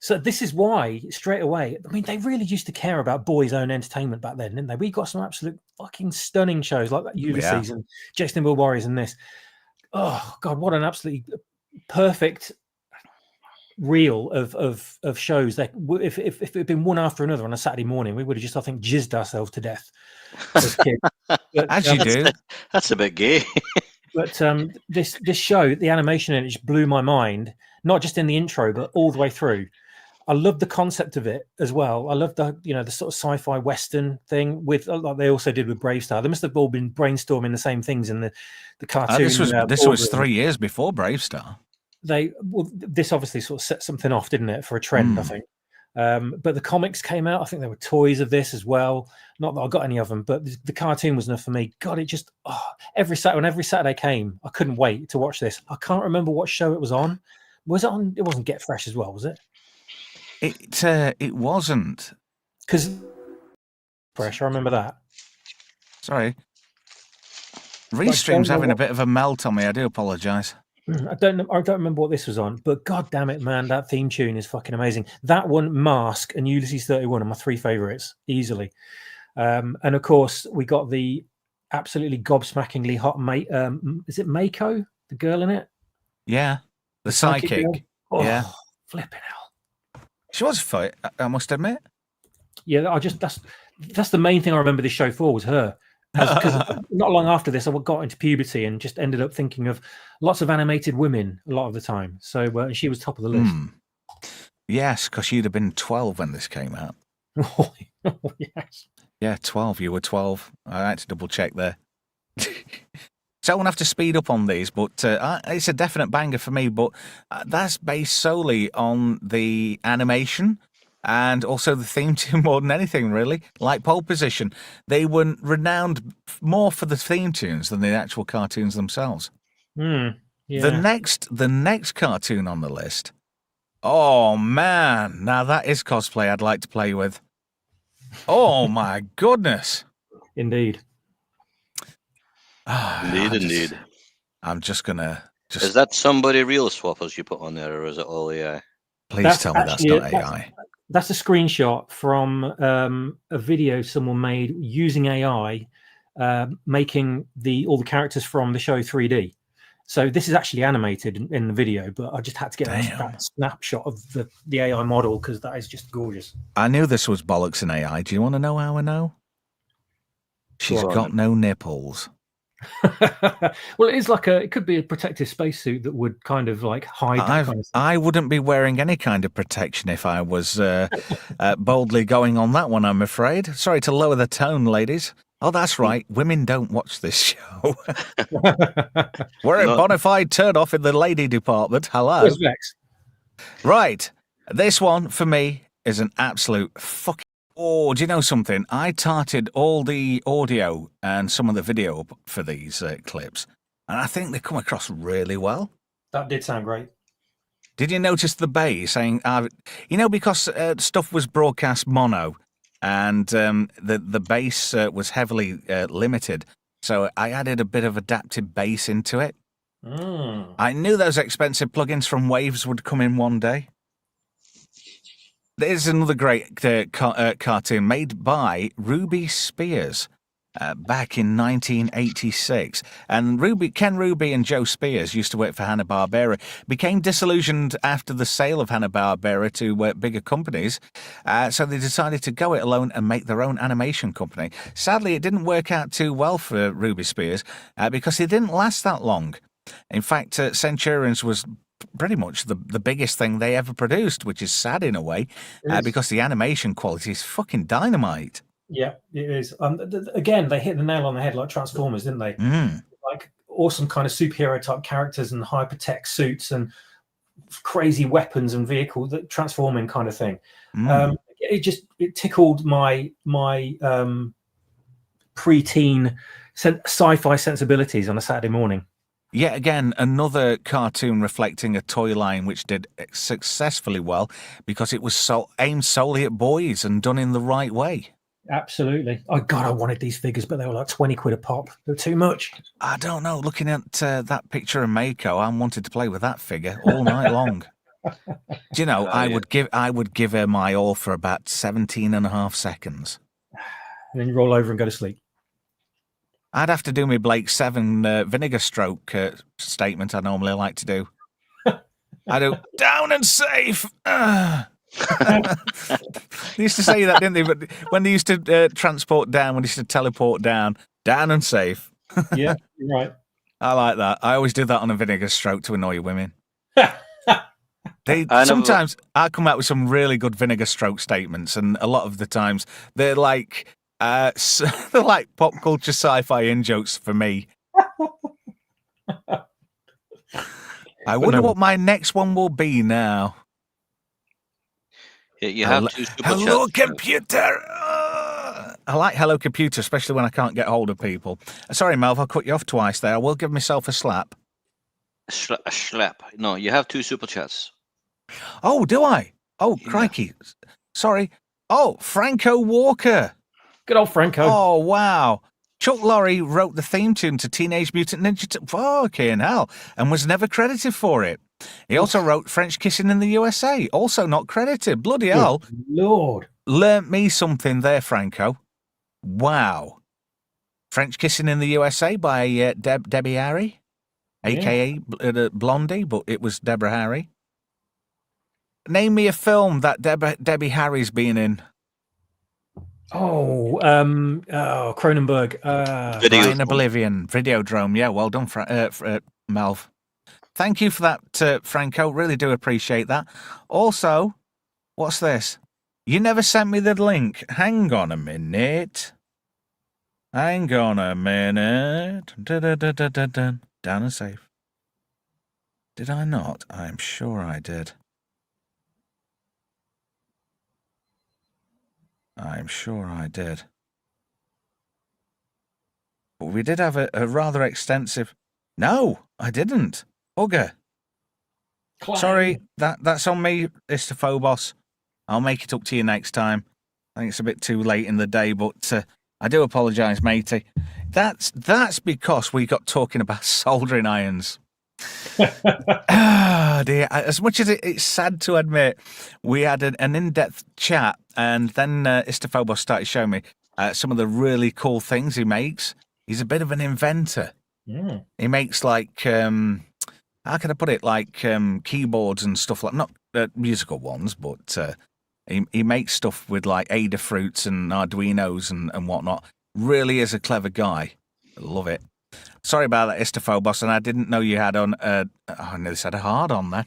So this is why straight away. I mean, they really used to care about boys' own entertainment back then, didn't they? We got some absolute fucking stunning shows like that Ulysses and Jacksonville Warriors and this. Oh God, what an absolutely perfect reel of shows. That if it had been one after another on a Saturday morning, we would have just, I think, jizzed ourselves to death as kids. But, As you do. That's a bit gay. But this show, the animation in it just blew my mind. Not just in the intro, but all the way through. I love the concept of it as well. I love the sort of sci-fi western thing with like they also did with Brave Star. They must have all been brainstorming the same things in the cartoon. This was boardroom. 3 years before Brave Star. This obviously sort of set something off, didn't it, for a trend? I think. But the comics came out. I think there were toys of this as well. Not that I got any of them, but the cartoon was enough for me. God, it just every Saturday came, I couldn't wait to watch this. I can't remember what show it was on. Was it on? It wasn't Get Fresh as well, was it? It wasn't. Because Fresh, I remember that. Sorry. Restream's having a bit of a melt on me. I do apologise. I don't remember what this was on, but god damn it, man, that theme tune is fucking amazing. That one, Mask, and Ulysses 31 are my three favourites, easily. And of course, we got the absolutely gobsmackingly hot mate. Is it Mako, the girl in it? Yeah. The psychic. Oh, yeah. Flipping hell. She was fit, I must admit. Yeah, that's the main thing I remember this show for was her. Because not long after this, I got into puberty and just ended up thinking of lots of animated women a lot of the time. So she was top of the list. Yes, because you'd have been 12 when this came out. Oh, yes. Yeah, 12. You were 12. I had to double check there. So I won't have to speed up on these, but it's a definite banger for me. But that's based solely on the animation and also the theme tune more than anything, really. Like Pole Position, they were renowned more for the theme tunes than the actual cartoons themselves. Yeah. The next cartoon on the list. Oh man, now that is cosplay I'd like to play with. Oh my goodness! Indeed. Indeed. I'm just gonna. Is that somebody real swappers you put on there, or is it all AI? Please tell me that's not AI. That's a screenshot from a video someone made using AI, making all the characters from the show 3D. So this is actually animated in the video, but I just had to get that snapshot of the AI model because that is just gorgeous. I knew this was bollocks and AI. Do you want to know how I know? She's got no nipples. Well, it could be a protective spacesuit that would kind of like hide that kind of stuff. I wouldn't be wearing any kind of protection if I was boldly going on that one, I'm afraid. Sorry to lower the tone, ladies. Oh, that's right. Women don't watch this show. We're a No. bona fide turn off in the lady department. Hello. Where's Vex? Right. This one for me is an absolute fucking. Oh, do you know something? I tarted all the audio and some of the video up for these clips, and I think they come across really well. That did sound great. Did you notice the bass saying, because stuff was broadcast mono and the bass was heavily limited, so I added a bit of adaptive bass into it. I knew those expensive plugins from Waves would come in one day. There's another great cartoon made by Ruby Spears back in 1986. And Ken Ruby and Joe Spears used to work for Hanna-Barbera, became disillusioned after the sale of Hanna-Barbera to bigger companies, so they decided to go it alone and make their own animation company. Sadly, it didn't work out too well for Ruby Spears because it didn't last that long. In fact, Centurions was pretty much the biggest thing they ever produced, which is sad in a way, because the animation quality is fucking dynamite. Yeah, it is. Again, they hit the nail on the head like Transformers, didn't they? Like awesome kind of superhero type characters and hypertech suits and crazy weapons and vehicles, that transforming kind of thing. It tickled my preteen sci-fi sensibilities on a Saturday morning. Yet again, another cartoon reflecting a toy line which did successfully well because it was aimed solely at boys and done in the right way. Absolutely. Oh, God, I wanted these figures, but they were like 20 quid a pop. They're too much. I don't know. Looking at that picture of Mako, I wanted to play with that figure all night long. Do you know, I would give her my all for about 17 and a half seconds. And then you roll over and go to sleep. I'd have to do my Blake 7 vinegar stroke statement I normally like to do. I do, down and safe. They used to say that, didn't they? But when they used to transport down, when they used to teleport down and safe. Yeah, you're right. I like that. I always do that on a vinegar stroke to annoy women. Sometimes I come out with some really good vinegar stroke statements, and a lot of the times they're like pop culture sci-fi in jokes for me. I wonder what my next one will be now. You have two super Hello, chats. computer. I like Hello Computer, especially when I can't get hold of people. Sorry, Melv, I'll cut you off twice there. I will give myself a slap. A slap. No, you have two super chats. Oh, do I? Oh, Yeah. crikey. Sorry. Oh, Franco Walker. Good old Franco. Oh, wow. Chuck Lorre wrote the theme tune to Teenage Mutant Ninja Turtles. Fucking hell. And was never credited for it. He also wrote French Kissing in the USA. Also not credited. Bloody hell. Lord. Learnt me something there, Franco. Wow. French Kissing in the USA by Debbie Harry, a.k.a. Blondie, but it was Deborah Harry. Name me a film that Debbie Harry's been in. Oh, Cronenberg. Brian Oblivion, Videodrome. Yeah, well done, Melv. Thank you for that, Franco. Really do appreciate that. Also, what's this? You never sent me the link. Hang on a minute. Down and safe. Did I not? I'm sure I did. I'm sure I did. But we did have a rather extensive... No, I didn't. Bugger. Clang. Sorry, that's on me, Mr. Phobos. I'll make it up to you next time. I think it's a bit too late in the day, but I do apologise, matey. That's because we got talking about soldering irons. Oh, dear. As much as it's sad to admit, we had an in-depth chat, and then Istophobos started showing me some of the really cool things he makes. He's a bit of an inventor. Mm. He makes like, how can I put it, like keyboards and stuff like, not musical ones, but he makes stuff with like Adafruits and Arduinos and whatnot. Really is a clever guy. I love it. Sorry about that, Istophobos, and I didn't know you had on. I nearly said a hard on there.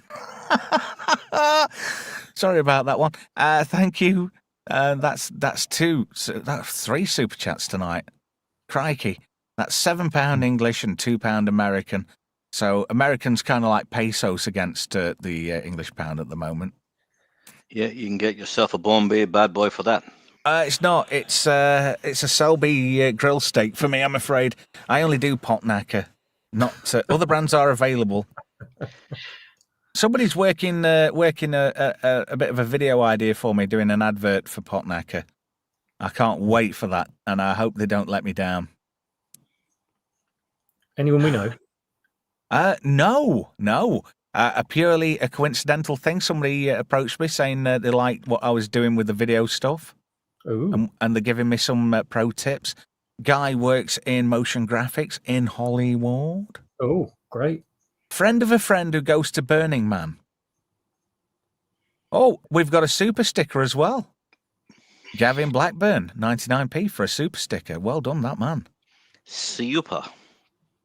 Sorry about that one. Thank you. That's two. So that's 3 super chats tonight. crikey. That's £7 English and £2 American. So American's kind of like pesos against the English pound at the moment. Yeah, you can get yourself a Bombay bad boy for that. It's not. It's a Selby grill steak for me, I'm afraid. I only do pot knacker. Not other brands are available. Somebody's working a bit of a video idea for me, doing an advert for pot knacker. I can't wait for that, and I hope they don't let me down. Anyone we know? No. Purely a coincidental thing. Somebody approached me saying they liked what I was doing with the video stuff. Ooh. And they're giving me some pro tips. Guy works in motion graphics in Hollywood. Oh, great. Friend of a friend who goes to Burning Man. Oh, we've got a super sticker as well. Gavin Blackburn, 99p for a super sticker. Well done, that man. Super.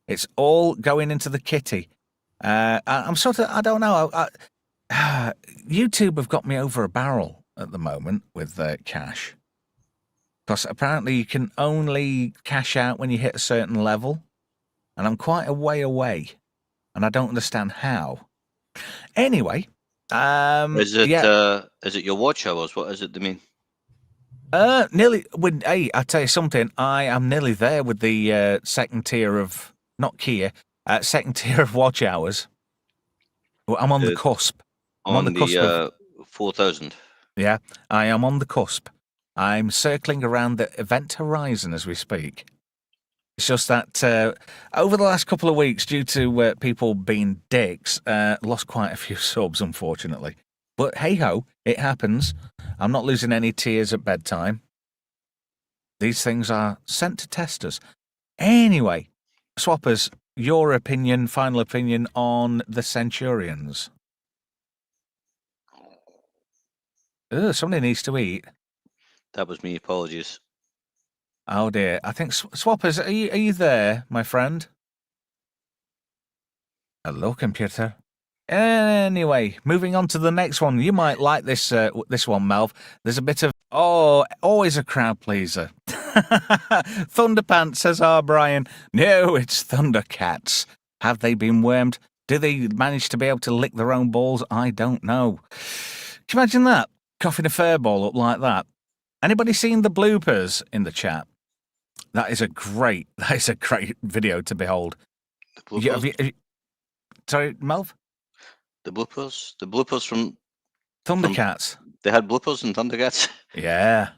It's all going into the kitty. I'm sort of, I don't know. YouTube have got me over a barrel at the moment with cash. Because apparently you can only cash out when you hit a certain level. And I'm quite a way away. And I don't understand how. Anyway. Is it your watch hours? What is it they mean? Nearly. Hey, I tell you something. I am nearly there with the second tier of, not Kia, second tier of watch hours. I'm on the cusp. I'm on the cusp of 4,000. Yeah, I am on the cusp. I'm circling around the event horizon as we speak. It's just that over the last couple of weeks, due to people being dicks, lost quite a few subs, unfortunately. But hey-ho, it happens. I'm not losing any tears at bedtime. These things are sent to testers. Anyway, Swappers, your opinion, final opinion on the Centurions. Ugh, somebody needs to eat. That was me. Apologies. Oh dear. I think Swappers, are you there, my friend? Hello, computer. Anyway, moving on to the next one. You might like this one, Melv. There's a bit of always a crowd pleaser. Thunderpants, says Brian. No, it's Thundercats. Have they been wormed? Do they manage to be able to lick their own balls? I don't know. Can you imagine that? Coughing a fur ball up like that. Anybody seen the bloopers in the chat? That is a great video to behold. The bloopers? Sorry, Melv? The bloopers from Thundercats. They had bloopers in Thundercats? Yeah.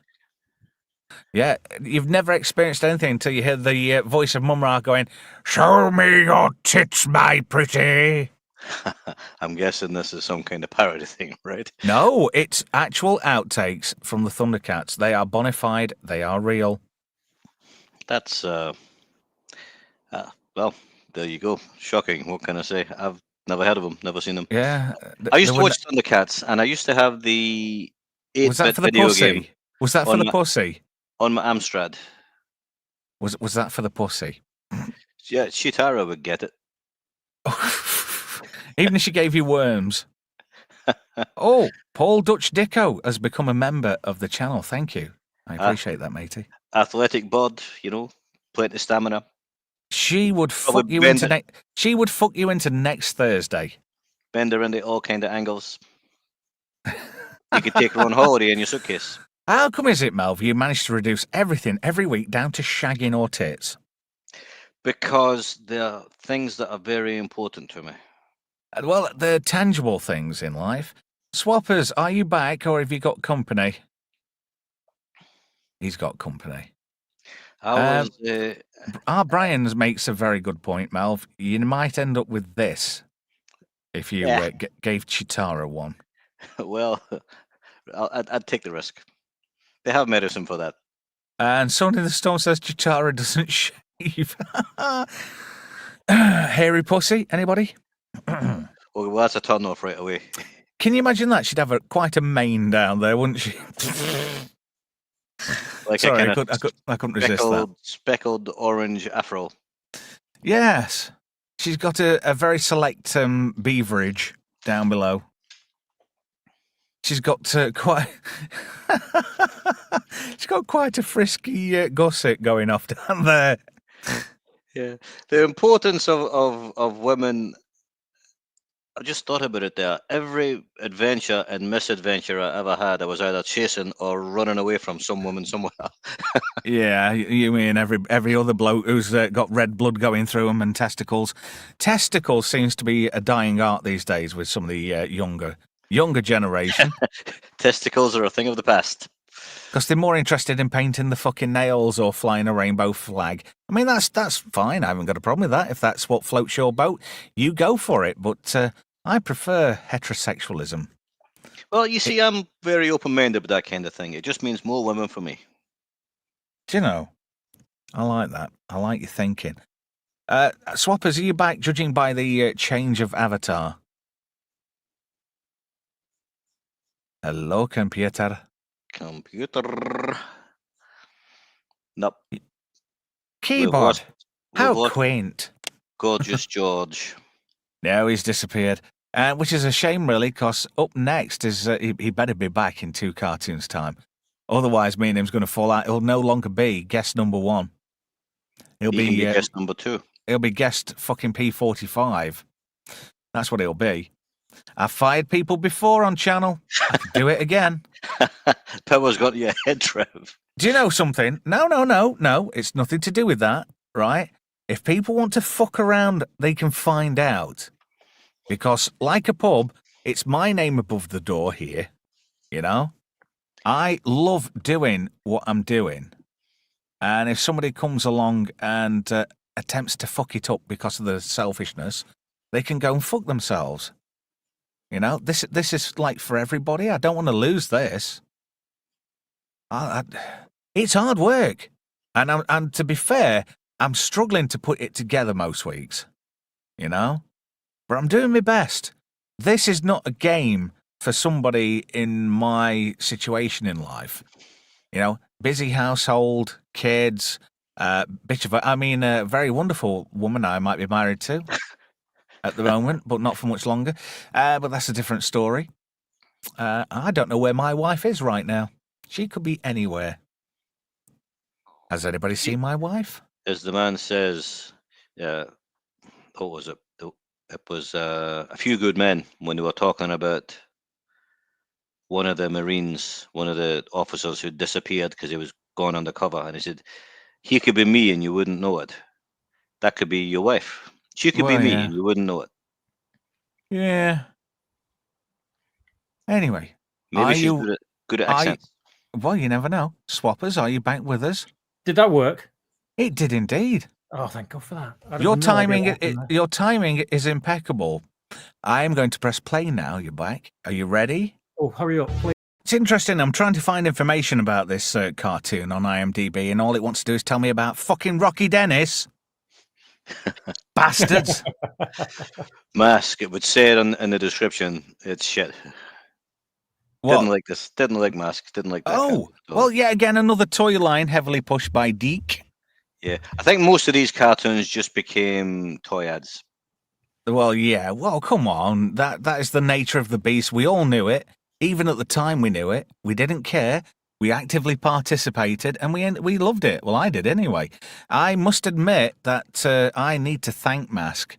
Yeah, you've never experienced anything until you hear the voice of Mumra going, "Show me your tits, my pretty." I'm guessing this is some kind of parody thing, right? No, it's actual outtakes from the Thundercats. They are bona fide. They are real. That's, well, there you go. Shocking. What can I say? I've never heard of them, never seen them. Yeah. I used to watch Thundercats, and I used to have the 8-bit video game. Was that for the pussy? On my Amstrad. Was that for the pussy? Yeah, Shitara would get it. Even if she gave you worms. Oh, Paul Dutch Dicko has become a member of the channel. Thank you. I appreciate that, matey. Athletic bod, plenty of stamina. She would fuck you into She would fuck you into next Thursday. Bend her into all kind of angles. You could take her on holiday in your suitcase. How come is it, Melv, you managed to reduce everything every week down to shagging or tits? Because they're things that are very important to me. Well, they're tangible things in life. Swappers, are you back or have you got company? He's got company. Brian makes a very good point, Melv. You might end up with this if you gave Chitara one. Well, I'd take the risk. They have medicine for that. And Son in the Storm says Chitara doesn't shave. Hairy pussy, anybody? Well, that's a turn off right away. Can you imagine that? She'd have quite a mane down there, wouldn't she? Like Sorry, I couldn't resist that. Speckled orange afro. Yes. She's got a very select beaverage down below. she's got quite she's got quite a frisky gusset going off down there. Yeah, the importance of women. I just thought about it there. Every adventure and misadventure I ever had, I was either chasing or running away from some woman somewhere. Yeah, you mean every other bloke who's got red blood going through them and testicles. Testicles seems to be a dying art these days with some of the younger generation. Testicles are a thing of the past. Because they're more interested in painting the fucking nails or flying a rainbow flag. I mean, that's fine. I haven't got a problem with that. If that's what floats your boat, you go for it. But I prefer heterosexualism. Well, you see, I'm very open-minded with that kind of thing. It just means more women for me. Do you know? I like that. I like your thinking. Swappers, are you back judging by the change of avatar? Hello, computer. Computer. Nope. Keyboard. We've How lost quaint. Gorgeous George. No, he's disappeared. Which is a shame, really, because up next is he better be back in 2 cartoons' time. Otherwise, me and him's going to fall out. He'll no longer be guest number 1. He'll He can be be guest number 2. He'll be guest fucking P45. That's what he'll be. I've fired people before on channel. I could do it again. Power's got your head, Trev. Do you know something? No. It's nothing to do with that, right? If people want to fuck around, they can find out. Because, like a pub, it's my name above the door here, you know? I love doing what I'm doing. And if somebody comes along and attempts to fuck it up because of the selfishness, they can go and fuck themselves. You know, this is like for everybody. I don't want to lose this. It's hard work. And to be fair, I'm struggling to put it together most weeks, you know? But I'm doing my best. This is not a game for somebody in my situation in life. You know, busy household, kids, a very wonderful woman I might be married to at the moment, but not for much longer. But that's a different story. I don't know where my wife is right now. She could be anywhere. Has anybody seen my wife? As the man says, what was it? It was A Few Good Men when they were talking about one of the Marines, one of the officers who disappeared because he was gone undercover. And he said, he could be me and you wouldn't know it. That could be your wife. She could be me and you wouldn't know it. Yeah. Anyway. Maybe she's good at accents. Well, you never know. Swappers, are you back with us? Did that work? It did indeed. Oh, thank God for that. Your timing is impeccable. I am going to press play now. You're back. Are you ready? Oh, hurry up, please. It's interesting. I'm trying to find information about this cartoon on IMDb, and all it wants to do is tell me about fucking Rocky Dennis. Bastards. Mask. It would say it in the description. It's shit. What? Didn't like this. Didn't like Mask. Didn't like that. Oh, well, yet again, another toy line heavily pushed by Geek. Yeah, I think most of these cartoons just became toy ads. Well, yeah. Well, come on. That is the nature of the beast. We all knew it. Even at the time we knew it. We didn't care. We actively participated, and we loved it. Well, I did anyway. I must admit that I need to thank Mask,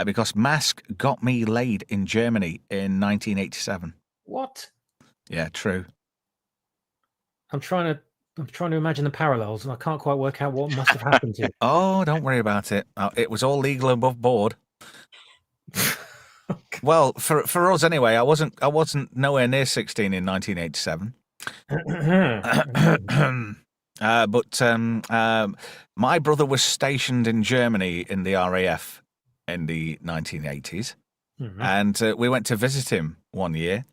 because Mask got me laid in Germany in 1987. What? Yeah, true. I'm trying to imagine the parallels, and I can't quite work out what must have happened to you. Oh, don't worry about it. It was all legal above board. Well, for us anyway, I wasn't nowhere near 16 in 1987. But my brother was stationed in Germany in the RAF in the 1980s, and we went to visit him one year.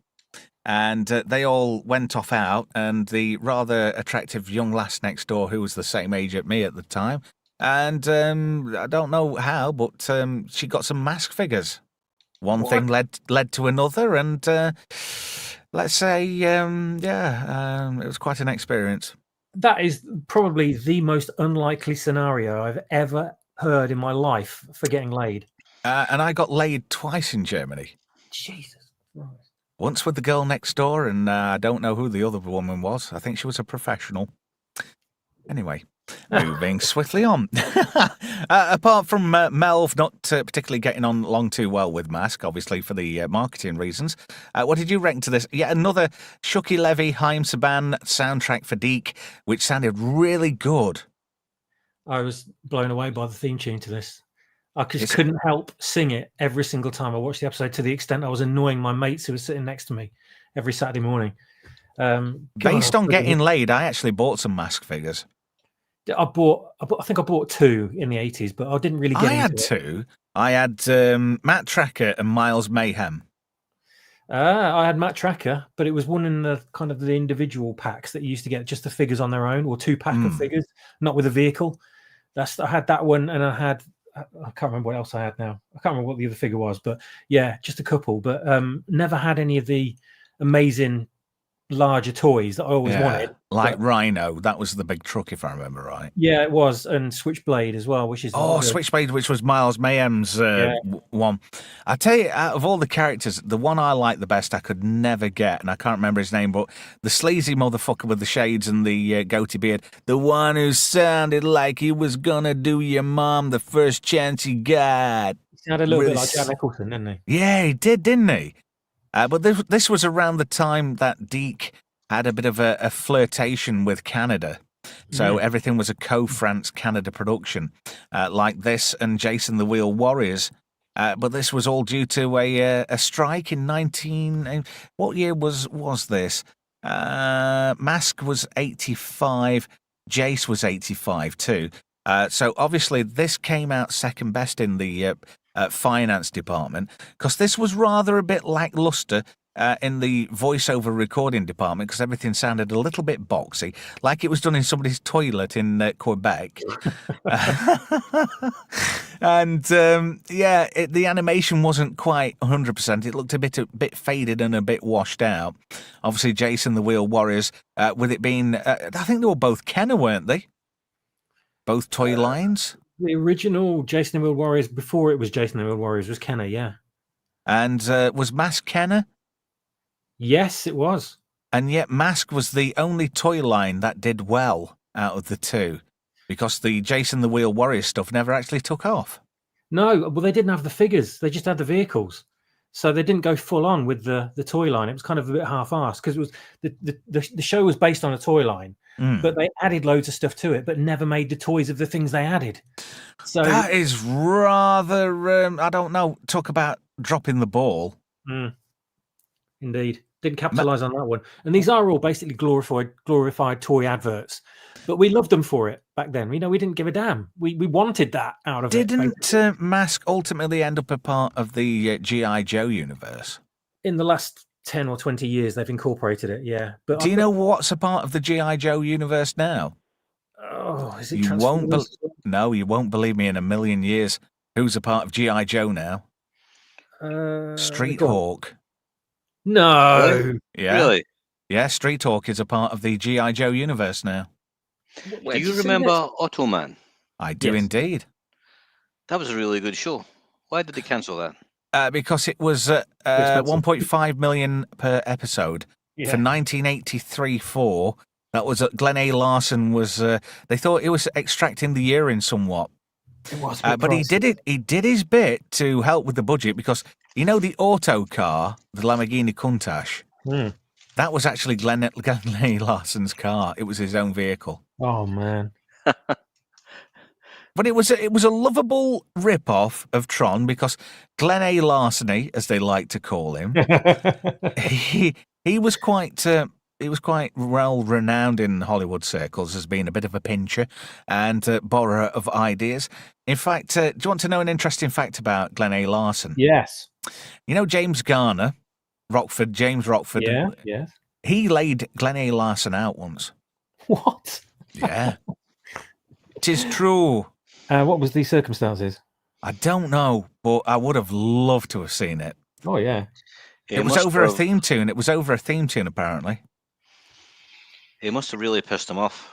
And they all went off out, and the rather attractive young lass next door, who was the same age at me at the time, and I don't know how, but she got some Mask figures. One thing led to another, and let's say, it was quite an experience. That is probably the most unlikely scenario I've ever heard in my life for getting laid. And I got laid twice in Germany. Jesus Christ. Once with the girl next door, and I don't know who the other woman was. I think she was a professional. Anyway, moving swiftly on. Apart from Melv not particularly getting on along too well with Mask, obviously for the marketing reasons, what did you reckon to this? Yet another Shuki Levy, Haim Saban soundtrack for Deke, which sounded really good. I was blown away by the theme tune to this. I just couldn't help sing it every single time I watched the episode, to the extent I was annoying my mates who were sitting next to me every Saturday morning. Based on getting laid, I actually bought some Mask figures. I think I bought 2 in the 80s, but I didn't really get into it. I had 2. I had Matt Tracker and Miles Mayhem. I had Matt Tracker, but it was one in the kind of the individual packs that you used to get just the figures on their own, or 2-pack of figures, not with a vehicle. I had that one, and I can't remember what else I had now. I can't remember what the other figure was, but yeah, just a couple. But never had any of the amazing larger toys that I always wanted. Like Rhino, that was the big truck, if I remember right. Yeah, it was, and Switchblade as well, which is Switchblade, which was Miles Mayhem's one. I tell you, out of all the characters, the one I like the best, I could never get, and I can't remember his name, but the sleazy motherfucker with the shades and the goatee beard, the one who sounded like he was gonna do your mom the first chance he got. He sounded a little bit like Jack Nicholson, didn't he? Yeah, he did, didn't he? But this was around the time that Deke had a bit of a flirtation with Canada. So everything was a co-France-Canada production, like this and Jason the Wheel Warriors. But this was all due to a strike in what year was this? Mask was 85, Jace was 85 too. So obviously this came out second best in the finance department, because this was rather a bit lackluster in the voiceover recording department, because everything sounded a little bit boxy, like it was done in somebody's toilet in Quebec. And the animation wasn't quite 100%. It looked a bit faded and a bit washed out. Obviously, Jason the Wheel Warriors, with it being, I think they were both Kenner, weren't they? Both toy lines. The original Jason the Wheel Warriors, before it was Jason the Wheel Warriors, was Kenner, yeah. And was Mask Kenner? Yes, it was. And yet Mask was the only toy line that did well out of the two, because the Jason the Wheel Warriors stuff never actually took off. No, well, they didn't have the figures. They just had the vehicles. So they didn't go full on with the toy line. It was kind of a bit half-assed, because it was the show was based on a toy line. But they added loads of stuff to it, but never made the toys of the things they added. So that is rather, I don't know, talk about dropping the ball. Indeed. Didn't capitalize on that one. And these are all basically glorified toy adverts. But we loved them for it back then. We didn't give a damn. We wanted that out of it. Didn't Mask ultimately end up a part of the G.I. Joe universe? In the last 10 or 20 years, they've incorporated it, yeah. But do you know what's a part of the G.I. Joe universe now? Oh, is it you won't believe me in a million years. Who's a part of G.I. Joe now? Street Hawk. No. Really? Yeah. Really? Yeah, Street Hawk is a part of the G.I. Joe universe now. Do you remember Automan? I do indeed. That was a really good show. Why did they cancel that? Because it was 1.5 million per episode for 1983-4. That was Glenn A. Larson was. They thought he was extracting the urine somewhat. It was, but he did it. He did his bit to help with the budget, because the auto car, the Lamborghini Countach. That was actually Glenn A. Larson's car. It was his own vehicle. Oh man. But it was a lovable rip-off of Tron, because Glenn A. Larceny, as they like to call him, he was quite well renowned in Hollywood circles as being a bit of a pincher and borrower of ideas. In fact, do you want to know an interesting fact about Glenn A. Larson? Yes. James Garner, James Rockford. Yeah. Yes. He laid Glenn A. Larson out once. What? Yeah. 'Tis true. What was the circumstances? I don't know, but I would have loved to have seen it. Oh, yeah. It was over a theme tune. It was over a theme tune, apparently. It must have really pissed him off.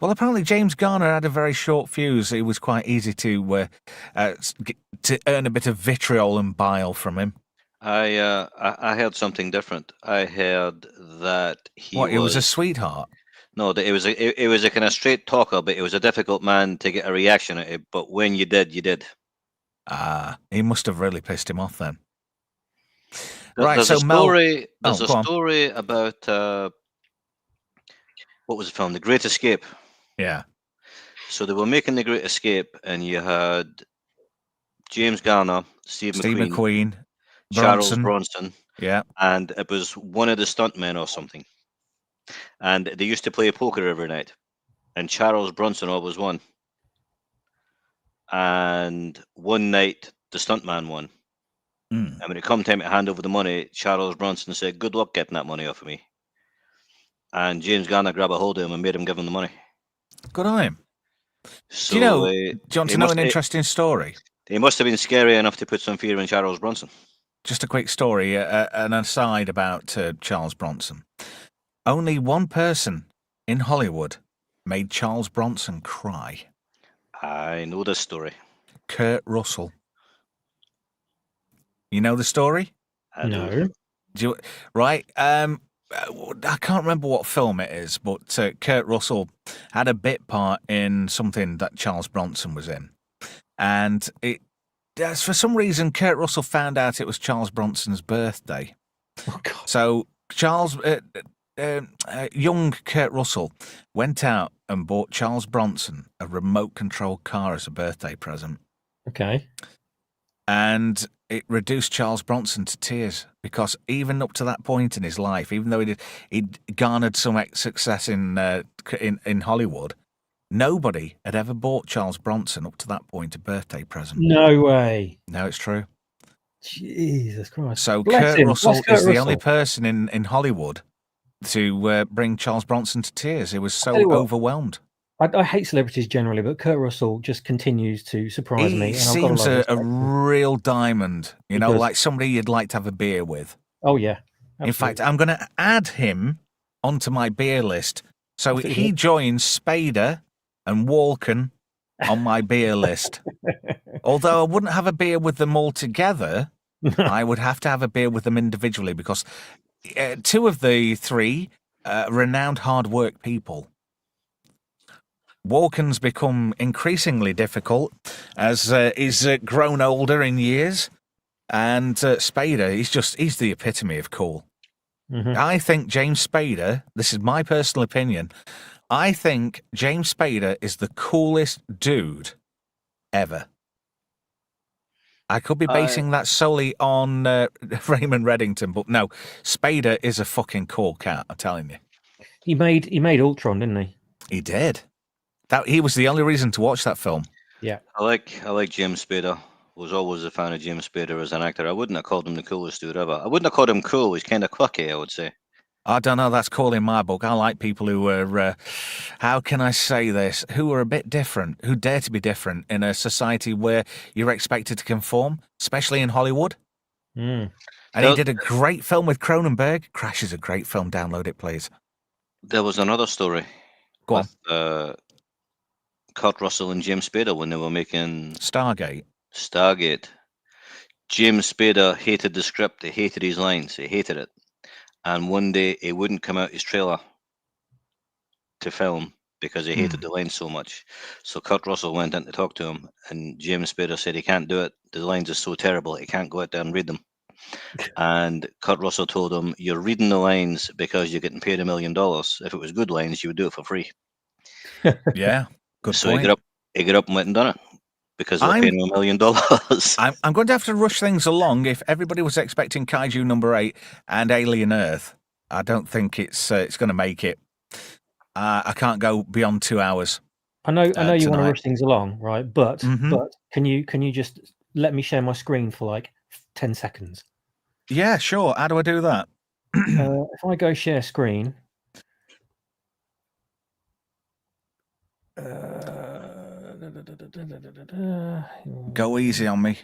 Well, apparently James Garner had a very short fuse. It was quite easy to earn a bit of vitriol and bile from him. I heard something different. I heard that he What? He was a was sweetheart. no, that it was a kind of straight talker, but it was a difficult man to get a reaction at it. But when you did, you did. Ah, he must have really pissed him off then. Right. There's a So Mel. story. Oh, There's a go on. story about what was the film? The Great Escape. Yeah. So they were making The Great Escape, and you had James Garner, Steve McQueen, Charles Bronson. Bronson, Yeah. and it was one of the stuntmen or something. And they used to play poker every night, and Charles Bronson always won. And one night, the stuntman won. Mm. And when it come time to hand over the money, Charles Bronson said, "Good luck getting that money off of me." And James Garner grabbed a hold of him and made him give him the money. Good on him. So, Do you want to know an interesting story? He must have been scary enough to put some fear in Charles Bronson. Just a quick story, an aside about Charles Bronson. Only one person in Hollywood made Charles Bronson cry. I know this story. Kurt Russell. You know the story? I do. No. Do you, right? I can't remember what film it is, but Kurt Russell had a bit part in something that Charles Bronson was in, and for some reason Kurt Russell found out it was Charles Bronson's birthday. Oh God. So young Kurt Russell went out and bought Charles Bronson a remote-controlled car as a birthday present. Okay. And it reduced Charles Bronson to tears because even up to that point in his life, even though he'd garnered some success in Hollywood, nobody had ever bought Charles Bronson up to that point a birthday present. No way. No, it's true. Jesus Christ. So Bless Kurt him. Russell Bless Kurt is the only Russell. person in Hollywood to bring Charles Bronson to tears. He was tell so you what, overwhelmed. I hate celebrities generally, but Kurt Russell just continues to surprise me. He And I've got seems lot of a respect for him. real diamond, He does. like somebody you'd like to have a beer with. Oh yeah. In fact, Absolutely. I'm going to add him onto my beer list. So Absolutely. he joins Spader and Walken on my beer list. Although I wouldn't have a beer with them all together, I would have to have a beer with them individually because two of the three renowned hard work people. Walken's become increasingly difficult as he's grown older in years. And Spader, he's the epitome of cool. Mhm. I think James Spader, this is my personal opinion, I think James Spader is the coolest dude ever. I could be basing that solely on Raymond Reddington, but no, Spader is a fucking cool cat, I'm telling you. He made Ultron, didn't he? He did. He was the only reason to watch that film. Yeah. I like James Spader. Was always a fan of James Spader as an actor. I wouldn't have called him the coolest dude ever. I wouldn't have called him cool. He's kind of quirky, I would say. I don't know, that's cool in my book. I like people who are, how can I say this, who are a bit different, who dare to be different in a society where you're expected to conform, especially in Hollywood. Mm. And he did a great film with Cronenberg. Crash is a great film. Download it, please. There was another story Go on. with Kurt Russell and James Spader when they were making Stargate. James Spader hated the script. He hated his lines. He hated it. And one day he wouldn't come out his trailer to film because he hated the lines so much. So Kurt Russell went in to talk to him, and James Spader said he can't do it. The lines are so terrible, he can't go out there and read them. And Kurt Russell told him, "You're reading the lines because you're getting paid $1 million. If it was good lines, you would do it for free." Yeah, good So point. he got up and went and done it because they're paying him $1 million. I'm going to have to rush things along. If everybody was expecting Kaiju number 8 and Alien Earth, I don't think it's going to make it. I can't go beyond 2 hours. I know you want to tonight. rush things along, right? But Mhm. but can you just let me share my screen for like 10 seconds? Yeah, sure. How do I do that? If I go share screen, Go easy on me.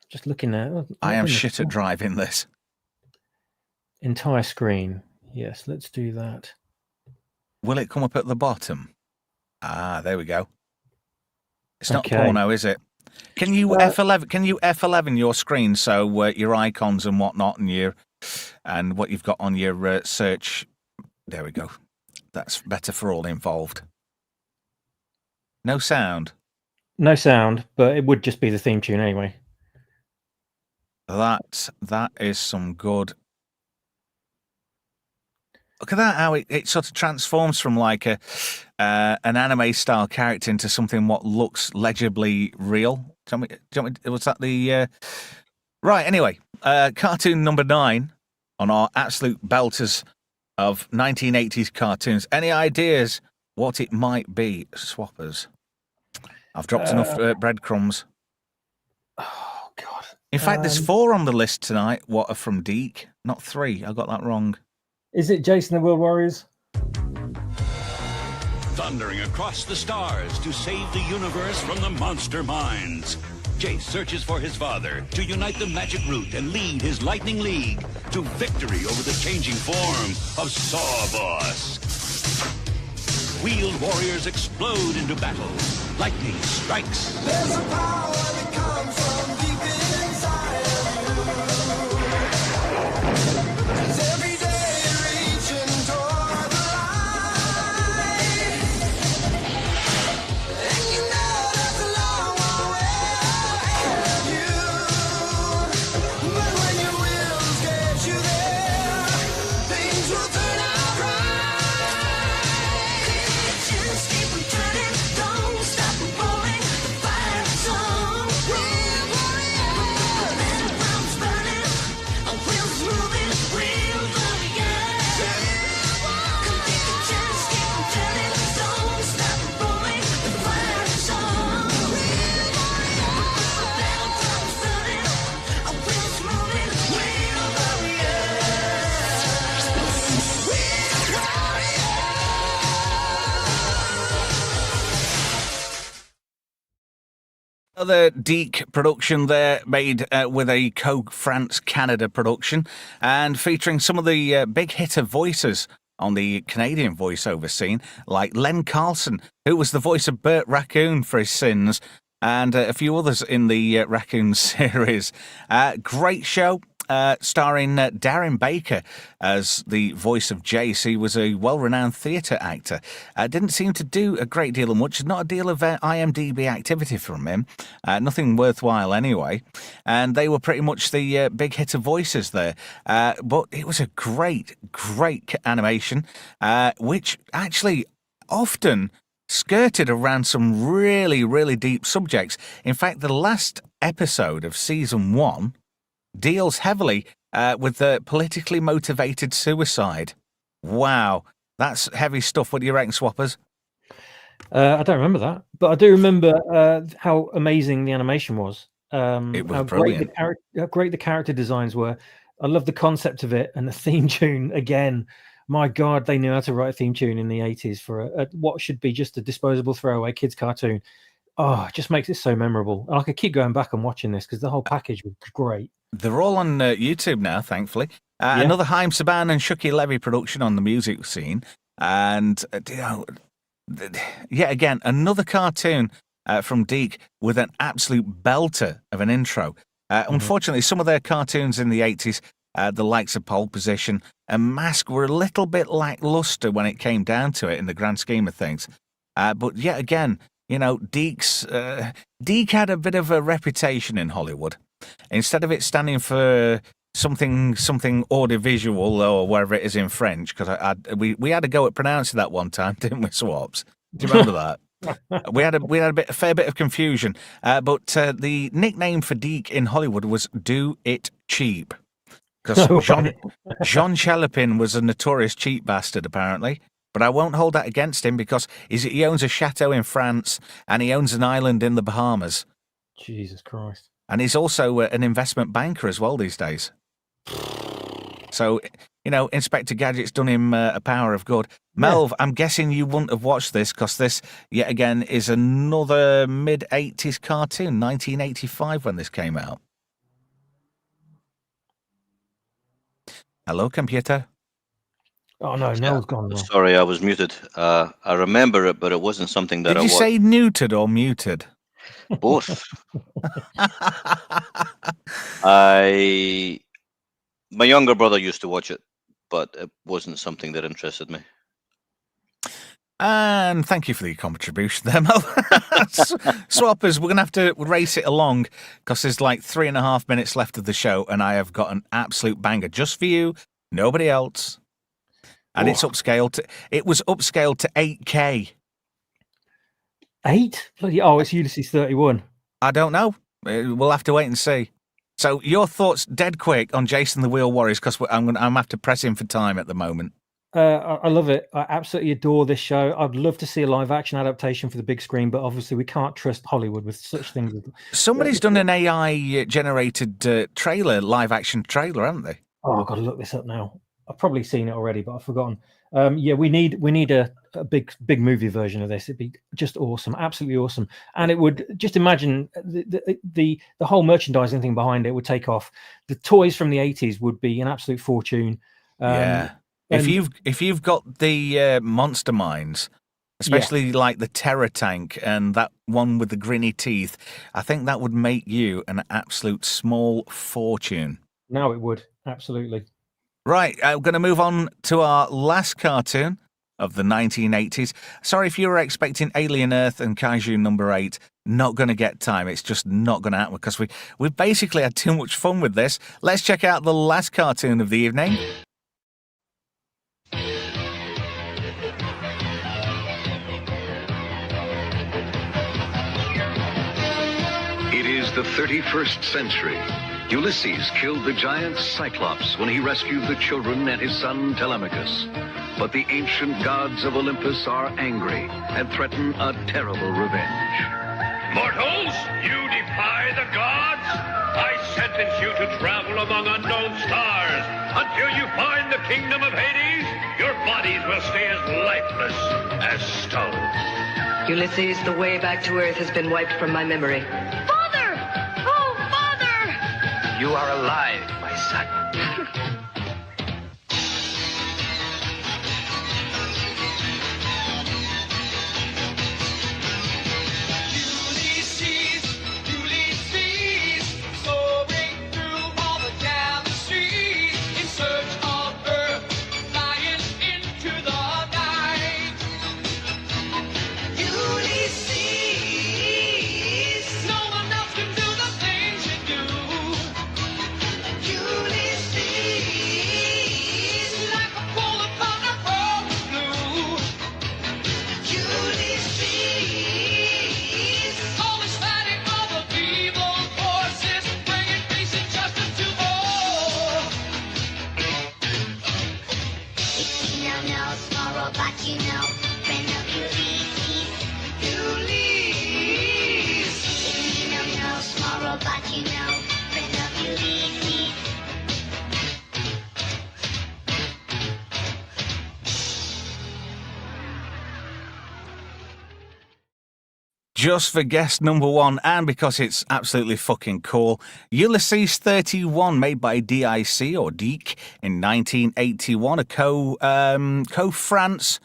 just looking at. I am shit at driving this. Entire screen. Yes, let's do that. Will it come up at the bottom? Ah, there we go. It's not Okay. porno, is it? Can you F11? Can you F11 your screen so your icons and whatnot and what you've got on your search? There we go. That's better for all involved. No sound. No sound, but it would just be the theme tune anyway. That is some good. Look at that! How it sort of transforms from like an anime style character into something what looks legibly real. Was that the right? Anyway, cartoon number 9 on our absolute belters of 1980s cartoons. Any ideas what it might be, Swappers? I've dropped enough breadcrumbs. Oh God! In fact, there's 4 on the list tonight. What are from Deke? Not 3. I got that wrong. Is it Jason the World Warriors? Thundering across the stars to save the universe from the monster minds. Jace searches for his father to unite the magic root and lead his Lightning League to victory over the changing form of Sawboss. Wheeled warriors explode into battle. Lightning strikes. There's a power that comes from deep inside of you. It's every day reaching toward the light. And you know that's a long, long way ahead of you. But when your wills get you there, things will turn out right. Just keep on turning, don't stop rolling. The fire is on. Real warrior, battlegrounds burning, our wheels moving. Real warrior, come take a chance, keep on turning, don't stop rolling. The fire is on. Real warrior, battlegrounds burning, our wheels moving. Real Another Deke production there, made with a France Canada production, and featuring some of the big hitter voices on the Canadian voiceover scene, like Len Carlson, who was the voice of Bert Raccoon for his sins, and a few others in the Raccoon series. Great show. Starring Darren Baker as the voice of Jace. He was a well-renowned theatre actor. Didn't seem to do a great deal of much. Not a deal of IMDb activity from him. Nothing worthwhile anyway. And they were pretty much the big hitter voices there. But it was a great, great animation, which actually often skirted around some really, really deep subjects. In fact, the last episode of season 1 deals heavily with the politically motivated suicide. Wow, that's heavy stuff. What do you reckon, Swappers? I don't remember that, but I do remember how amazing the animation was. It was how brilliant. How great the character designs were. I love the concept of it, and the theme tune again. My God, they knew how to write a theme tune in the 80s for what should be just a disposable throwaway kids cartoon. Oh, it just makes it so memorable. And I could keep going back and watching this because the whole package was great. They're all on YouTube now, thankfully. Another Haim Saban and Shuki Levy production on the music scene. And, yet again, another cartoon from Deke with an absolute belter of an intro. Unfortunately, some of their cartoons in the 80s, the likes of Pole Position and Mask, were a little bit lackluster when it came down to it in the grand scheme of things. But yet again, you know, Deke had a bit of a reputation in Hollywood. Instead of it standing for something audiovisual or wherever it is in French, because we had a go at pronouncing that one time, didn't we, Swaps? Do you remember that? We had a fair bit of confusion. But the nickname for Deke in Hollywood was Do It Cheap. Because Jean Chalopin was a notorious cheap bastard, apparently. But I won't hold that against him because he owns a chateau in France and he owns an island in the Bahamas. Jesus Christ. And he's also an investment banker as well these days. So, you know, Inspector Gadget's done him a power of good. Melv, I'm guessing you wouldn't have watched this because this, yet again, is another mid-80s cartoon, 1985 when this came out. Hello, computer. Oh, no, Mel's gone now. Sorry, I was muted. I remember it, but it wasn't something that I watched. Did you say neutered or muted? Both. My younger brother used to watch it, but it wasn't something that interested me. And thank you for the contribution there, Mel. Swappers, we're going to have to race it along because there's like 3.5 minutes left of the show, and I have got an absolute banger just for you, nobody else. And it's upscaled. It was upscaled to 8K. 8? Bloody it's Ulysses 31. I don't know. We'll have to wait and see. So your thoughts, dead quick, on Jason the Wheel Warriors, because I'm have to press in for time at the moment. I love it. I absolutely adore this show. I'd love to see a live action adaptation for the big screen, but obviously we can't trust Hollywood with such things. Somebody's done an AI generated trailer, live action trailer, haven't they? Oh, I've got to look this up now. I've probably seen it already, but I've forgotten. Yeah, we need a big movie version of this. It'd be just awesome, absolutely awesome. And it would just imagine the whole merchandising thing behind it would take off. The toys from the 80s would be an absolute fortune. Yeah. If you've got the monster mines, especially like the Terror Tank and that one with the grinny teeth, I think that would make you an absolute small fortune. Now it would, absolutely. Right, I'm going to move on to our last cartoon of the 1980s. Sorry if you were expecting Alien Earth and Kaiju number 8. Not going to get time. It's just not going to happen because we've basically had too much fun with this. Let's check out the last cartoon of the evening. It is the 31st century. Ulysses killed the giant Cyclops when he rescued the children and his son Telemachus. But the ancient gods of Olympus are angry and threaten a terrible revenge. Mortals, you defy the gods? I sentence you to travel among unknown stars. Until you find the kingdom of Hades, your bodies will stay as lifeless as stone. Ulysses, the way back to Earth has been wiped from my memory. Father! Oh, Father! You are alive, my son. Ulysses, soaring through all the galaxies in search of Earth, flying into the night. Ulysses, no one else can do the things you do. Ulysses, like a bull upon a road blue. Ulysses, always fighting all the evil forces, bringing peace and justice to all. No, small robot, you know, friend of Ulysses. Ulysses, No, small robot, you know, friend of Ulysses. Just for guest number 1, and because it's absolutely fucking cool, Ulysses 31, made by DIC or Geek in 1981, a co-France,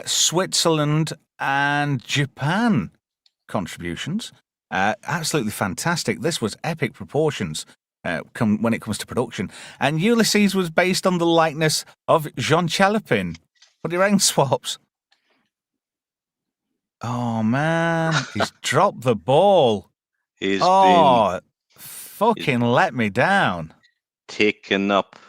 Switzerland, and Japan contributions. Absolutely fantastic. This was epic proportions when it comes to production. And Ulysses was based on the likeness of Jean Chalopin. What do you reckon, Swaps? Oh, man. He's dropped the ball. He's fucking let me down. taken up.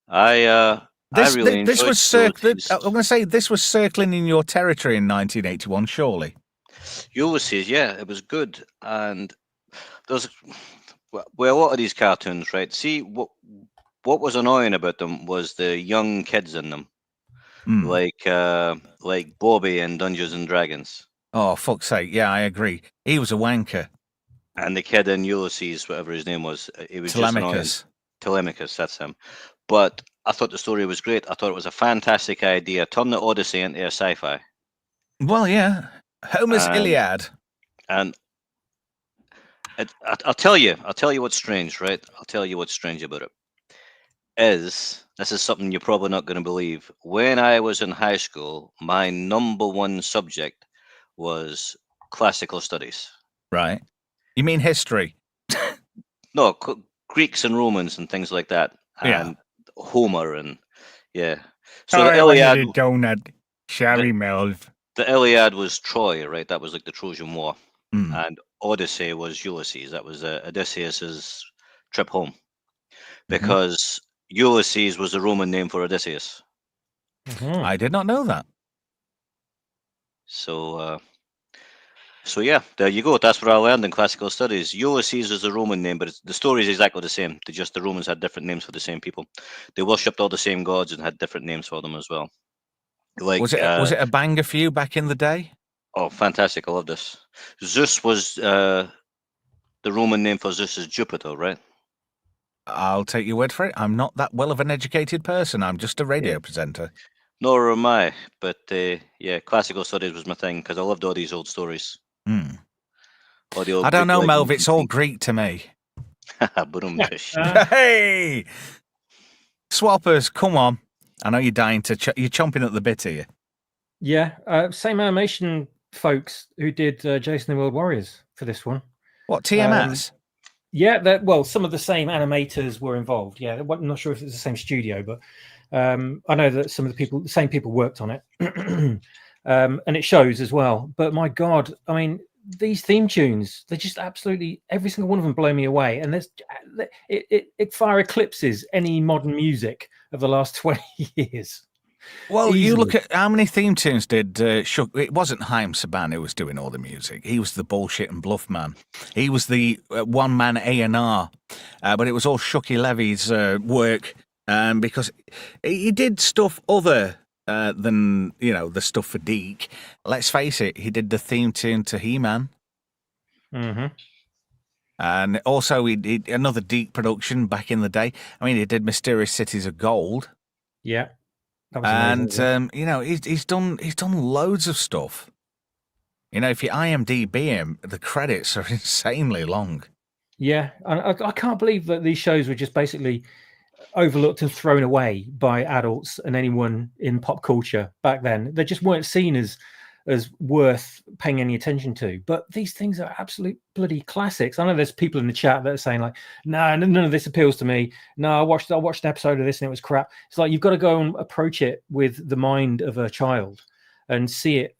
I really This enjoyed was circling. Ulysses. I'm going to say this was circling in your territory in 1981, surely. Ulysses, yeah, it was good. And there's well, a lot of these cartoons, right? See, what was annoying about them was the young kids in them, like Bobby in Dungeons and Dragons, Oh, fuck's sake. Yeah, I agree. He was a wanker. and the kid in Ulysses, whatever his name was, it was just annoying. Telemachus. Telemachus, that's him. But I thought the story was great. I thought it was a fantastic idea. Turn the Odyssey into a sci-fi. Well, yeah. Homer's Iliad. And I'll tell you what's strange, right? I'll tell you what's strange about it. This is something you're probably not going to believe. When I was in high school, my number one subject was classical studies. Right. You mean history? No, Greeks and Romans and things like that, and Homer and So the Iliad, donut. Sorry, Melv. the Iliad was Troy, right? That was like the Trojan War, Hmm. and Odyssey was Ulysses. That was Odysseus's trip home, because Ulysses was the Roman name for Odysseus. I did not know that. So, yeah, there you go. That's what I learned in classical studies. Ulysses is a Roman name, but the story is exactly the same. The Romans had different names for the same people. They worshipped all the same gods and had different names for them as well. Like, Was it a banger for you back in the day? Oh, fantastic! I love this. Zeus was the Roman name for Zeus is Jupiter, right? I'll take your word for it. I'm not that well of an educated person. I'm just a radio presenter. Nor am I, but classical studies was my thing because I loved all these old stories. All the old I don't know, Greek Melv. legends It's all Greek to me. and things. Hey! Swappers, come on. I know you're dying to... you're chomping at the bit here. Yeah, same animation folks who did Jason the World Warriors for this one. What, TMS? Well, some of the same animators were involved. Yeah, I'm not sure if it's the same studio, but I know that some of the same people worked on it, and it shows as well. But my God, I mean, these theme tunes, they're just absolutely, every single one of them blow me away. And it far eclipses any modern music of the last 20 years. Well, Easily. you look at how many theme tunes did it wasn't Haim Saban who was doing all the music. He was the bullshit and bluff man. He was the one-man A&R, but it was all Shucky Levy's work because he did stuff other than, the stuff for Deke. Let's face it, he did the theme tune to He-Man. Mm-hmm. And also he did another Deke production back in the day. I mean, he did Mysterious Cities of Gold. Yeah. And he's done loads of stuff. If you IMDb him, the credits are insanely long. Yeah, I can't believe that these shows were just basically overlooked and thrown away by adults and anyone in pop culture back then. They just weren't seen as worth paying any attention to. But these things are absolute bloody classics. I know there's people in the chat that are saying like, no, none of this appeals to me. No, I watched an episode of this and it was crap. It's like you've got to go and approach it with the mind of a child and see it,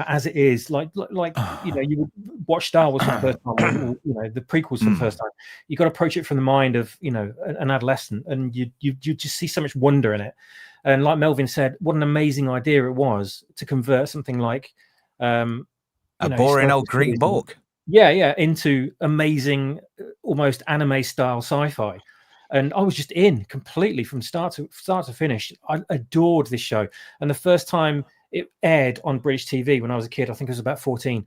as it is. Like you would watch Star Wars for the first time, or, the prequels for the first time. You've got to approach it from the mind of an adolescent, and you just see so much wonder in it. And like Melvin said, what an amazing idea it was to convert something like a boring old Greek book. Yeah, into amazing, almost anime style sci-fi. And I was just in completely from start to finish. I adored this show. And the first time it aired on British TV when I was a kid, I think I was about 14.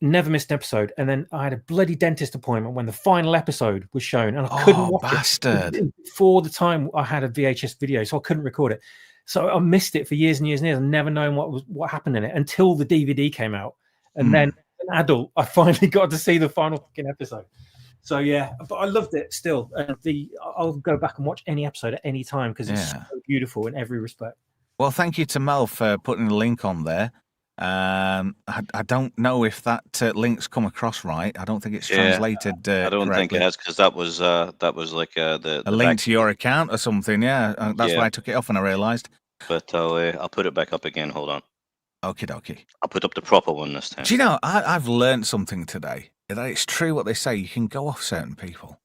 Never missed an episode. And then I had a bloody dentist appointment when the final episode was shown, and I couldn't watch it before the time I had a VHS video, so I couldn't record it. So I missed it for years and years and years, and never known what happened in it until the DVD came out. And then, as an adult, I finally got to see the final fucking episode. So yeah, but I loved it still. I'll go back and watch any episode at any time because it's so beautiful in every respect. Well, thank you to Mel for putting the link on there. I don't know if that link's come across right. I don't think it's translated. I don't think it has, because that was like the link to your account or something. Yeah, that's why I took it off and I realised. But I'll put it back up again. Hold on. Okie dokie. I'll put up the proper one this time. Do you know, I've learned something today. That it's true what they say. You can go off certain people.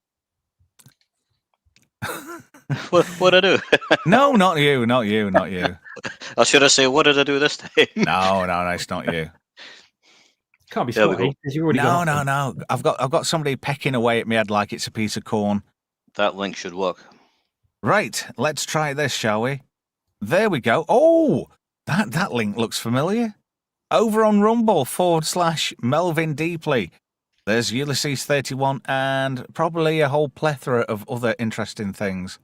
What I do? No, not you. Or should I say, what did I do this time? No, it's not you. Can't be Scotty, because you already No. I've got somebody pecking away at me head like it's a piece of corn. That link should work. Right, let's try this, shall we? There we go. Oh, that link looks familiar. Over on Rumble /Melvin Deeply. There's Ulysses 31 and probably a whole plethora of other interesting things.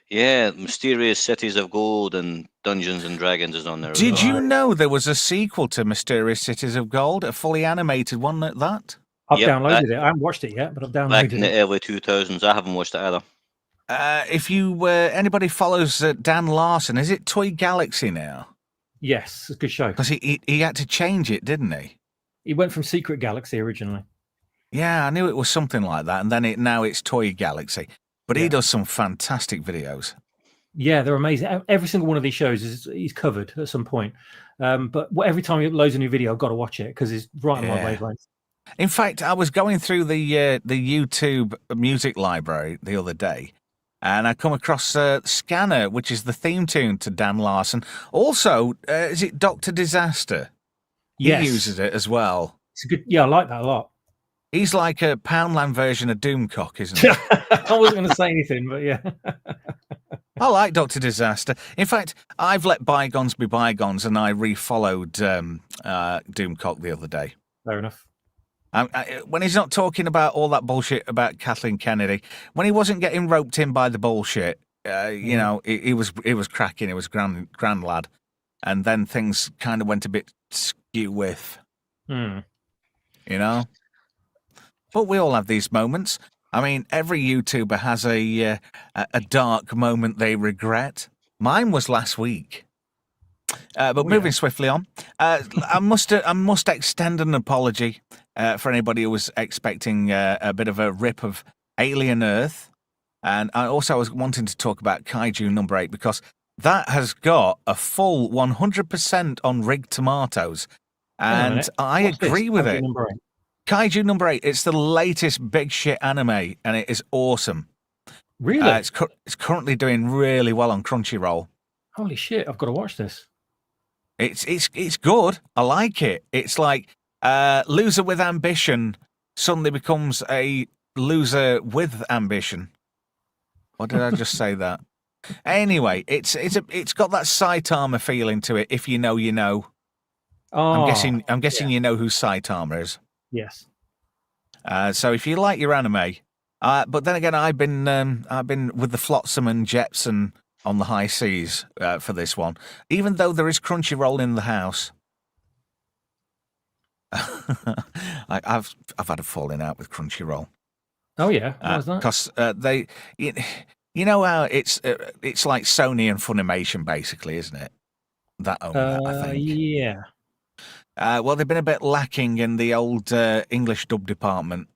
Yeah, Mysterious Cities of Gold and Dungeons and Dragons is on there. Did you know there was a sequel to Mysterious Cities of Gold, a fully animated one at that? I've downloaded it. I haven't watched it yet, but I've downloaded back in it. the early 2000s. I haven't watched it either. If you anybody follows Dan Larson, is it Toy Galaxy now? Yes, it's a good show. Because he had to change it, didn't he? He went from Secret Galaxy originally. Yeah, I knew it was something like that, and then now it's Toy Galaxy. But he Yeah. does some fantastic videos. Yeah, they're amazing. Every single one of these shows he's covered at some point. But every time he uploads a new video, I've got to watch it because it's right on my wavelength. In fact, I was going through the YouTube music library the other day, and I come across Scanner, which is the theme tune to Dan Larson. Also, is it Dr. Disaster? Yes. He uses it as well. It's a good. Yeah, I like that a lot. He's like a Poundland version of Doomcock, isn't he? I wasn't going to say anything, but yeah. I like Dr. Disaster. In fact, I've let bygones be bygones, and I refollowed Doomcock the other day. Fair enough. When he's not talking about all that bullshit about Kathleen Kennedy, when he wasn't getting roped in by the bullshit, you know, it was cracking. It was grand lad, and then things kind of went a bit skew with, you know. But we all have these moments. I mean, every YouTuber has a dark moment they regret. Mine was last week. But moving swiftly on, I must extend an apology for anybody who was expecting a bit of a rip of Alien Earth, and I also was wanting to talk about Kaiju No. 8 because that has got a full 100% on Rigged Tomatoes, and I agree with it. Kaiju No. 8. It's the latest big shit anime, and it is awesome. Really? It's currently doing really well on Crunchyroll. Holy shit! I've got to watch this. It's good. I like it. It's like loser with ambition suddenly becomes a loser with ambition. What did I just say that? Anyway, it's got that Saitama feeling to it. If you know, you know. Oh, I'm guessing you know who Saitama is. Yes. So if you like your anime, but then again, I've been with the flotsam and jetsam on the high seas for this one, even though there is Crunchyroll in the house. I've had a falling out with Crunchyroll. Oh yeah, what was that? Because they, you know how it's like Sony and Funimation basically, isn't it? That own that, I think. Yeah. Well, they've been a bit lacking in the old English dub department.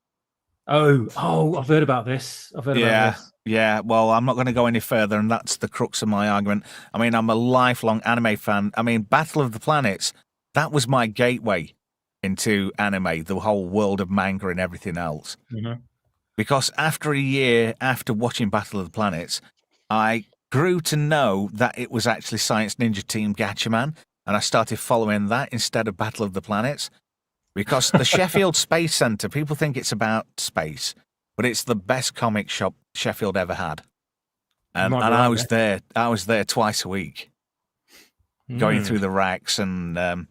Oh, I've heard about this. About this. Yeah. Well, I'm not going to go any further, and that's the crux of my argument. I mean, I'm a lifelong anime fan. I mean, Battle of the Planets, that was my gateway into anime, the whole world of manga and everything else. Mm-hmm. Because after a year after watching Battle of the Planets, I grew to know that it was actually Science Ninja Team Gatchaman, and I started following that instead of Battle of the Planets. Because the Sheffield Space Centre, people think it's about space, but it's the best comic shop Sheffield ever had. And I was there. I was there twice a week, going through the racks. And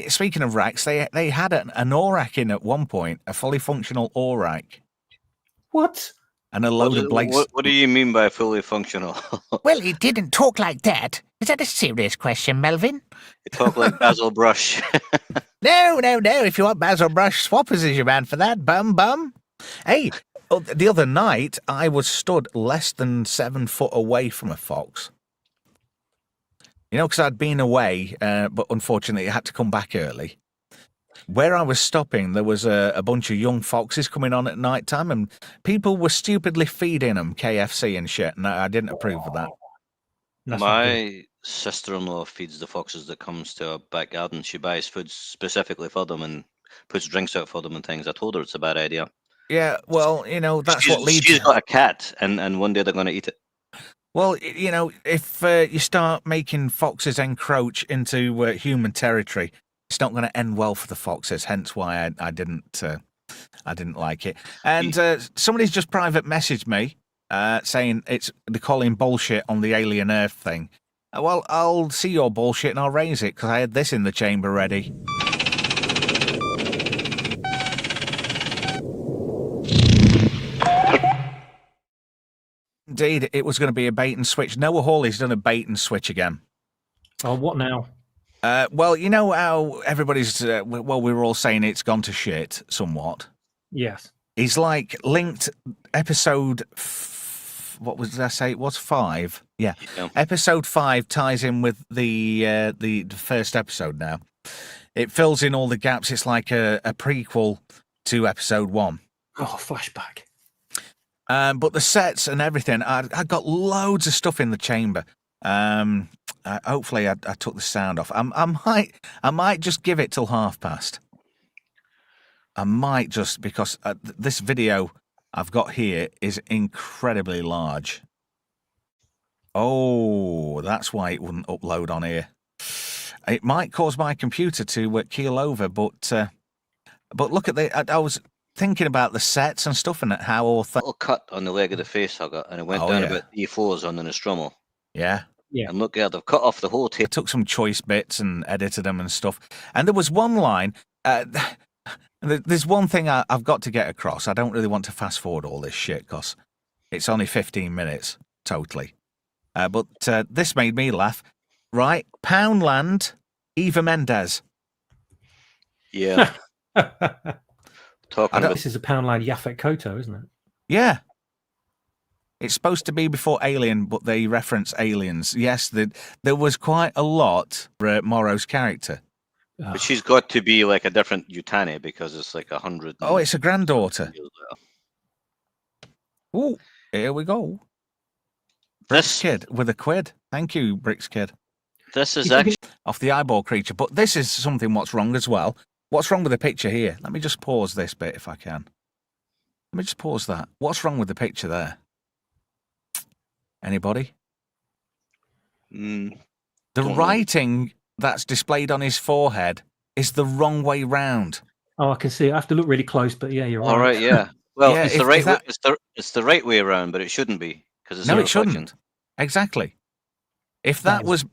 speaking of racks, they had an ore-rack in at one point, a fully functional ore-rack. What? And a load of Blake's. What do you mean by fully functional? Well, he didn't talk like that. Is that a serious question, Melvin? You talk like Basil Brush. No. If you want Basil Brush, Swappers is your man for that, bum. Hey, the other night, I was stood less than 7 foot away from a fox. You know, because I'd been away, but unfortunately I had to come back early. Where I was stopping, there was a bunch of young foxes coming on at night time, and people were stupidly feeding them KFC and shit, and I didn't approve of that. My sister-in-law feeds the foxes that comes to our back garden. She buys food specifically for them and puts drinks out for them and things. I told her it's a bad idea. Yeah, well, you know, that's what leads... She's got a cat, and one day they're going to eat it. Well, you know, if you start making foxes encroach into human territory, it's not going to end well for the foxes. Hence why I didn't like it. And somebody's just private messaged me saying they're calling bullshit on the Alien Earth thing. Well, I'll see your bullshit and I'll raise it because I had this in the chamber ready. Indeed, it was going to be a bait and switch. Noah Hawley's done a bait and switch again. Oh, what now? Well, you know how everybody's, we were all saying it's gone to shit somewhat. Yes. He's like linked episode, what was I say? It was 5. Yeah. Episode 5 ties in with the first episode now. It fills in all the gaps. It's like a prequel to episode 1. Oh, flashback. But the sets and everything, I got loads of stuff in the chamber. Hopefully, I took the sound off. I might just give it till past. I might just, because this video I've got here is incredibly large. Oh, that's why it wouldn't upload on here. It might cause my computer to keel over, but look at I was thinking about the sets and stuff and how authentic. Little cut on the leg of the face I got, and it went down about 3/4 on the Nostromo. Yeah. Yeah. And look here, they've cut off the whole tape. I took some choice bits and edited them and stuff. And there was one line. There's one thing I've got to get across. I don't really want to fast forward all this shit because it's only 15 minutes totally. But this made me laugh. Right, Poundland, Eva Mendes. Yeah. Talking about This is a Poundland Yaphet Koto, isn't it? Yeah. It's supposed to be before Alien, but they reference aliens. Yes, there was quite a lot for Morrow's character. But she's got to be like a different Yutani because it's like 100. Oh, it's a granddaughter. Oh, here we go. Bricks Kid with a quid. Thank you, Bricks Kid. This is actually off the eyeball creature, but this is something what's wrong as well. What's wrong with the picture here? Let me just pause this bit if I can. Let me just pause that. What's wrong with the picture there? Anybody? The writing that's displayed on his forehead is the wrong way round. Oh, I can see it. I have to look really close, but yeah, you're right. all right. Yeah. Well, Yeah, it's if the right. that- It's the right way around, but it shouldn't be because it's No, a it reflection. shouldn't. Exactly. If that was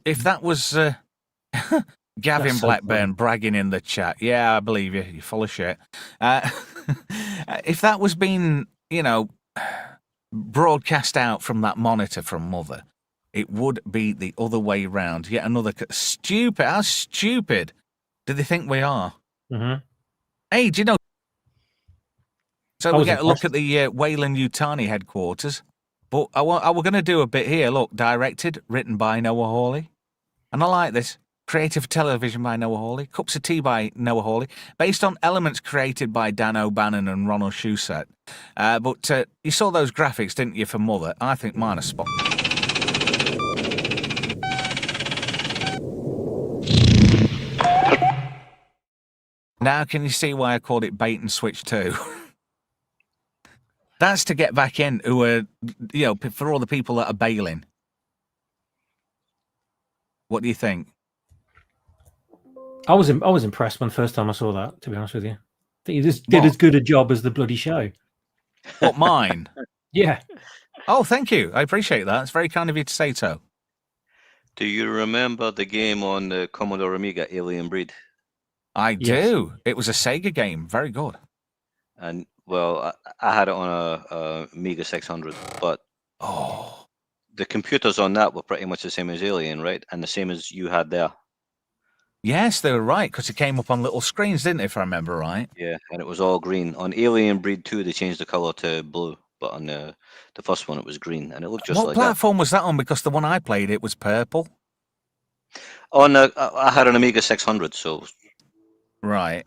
Gavin That's so Blackburn funny. bragging in the chat, yeah, I believe you. You're full of shit. If that was being, broadcast out from that monitor from Mother, it would be the other way round. Yet another stupid. How stupid do they think we are? Mm-hmm. Hey, do you know? So I we was get a look impressed. at the Wayland Yutani headquarters. But we're going to do a bit here. Look, directed, written by Noah Hawley. And I like this. Creative television by Noah Hawley. Cups of Tea by Noah Hawley. Based on elements created by Dan O'Bannon and Ronald Shusett. But you saw those graphics, didn't you, for Mother? I think mine are spot. Now can you see why I called it Bait and Switch 2? That's to get back in who are, for all the people that are bailing. What do you think? I was impressed when the first time I saw that, to be honest with you. I think you just did as good a job as the bloody show. What, mine? Yeah. Oh, thank you. I appreciate that. It's very kind of you to say so. Do you remember the game on the Commodore Amiga, Alien Breed? I do. It was a Sega game. Very good. And well, I had it on a Amiga 600, but the computers on that were pretty much the same as Alien, right? And the same as you had there. Yes, they were right, because it came up on little screens, didn't it, if I remember right? Yeah, and it was all green. On Alien Breed 2, they changed the color to blue, but on the first one, it was green, and it looked just What like platform was that on? Because the one I played, it was purple. that. I had an Amiga 600, so Right.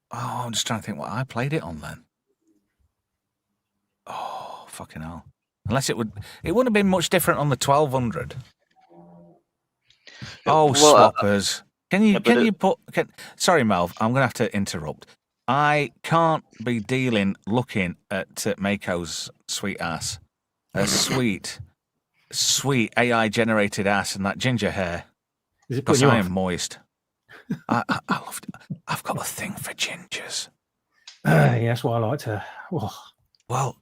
Oh, I'm just trying to think what I played it on then. Oh, fucking hell. Unless it wouldn't have been much different on the 1200. Oh, well, swappers. Sorry, Melv, I'm going to have to interrupt. I can't be looking at Mako's sweet ass. Her sweet AI-generated ass and that ginger hair. Is it Because putting you I off? am moist. I've got a thing for gingers. Yeah, that's what I like to. Oh. Well,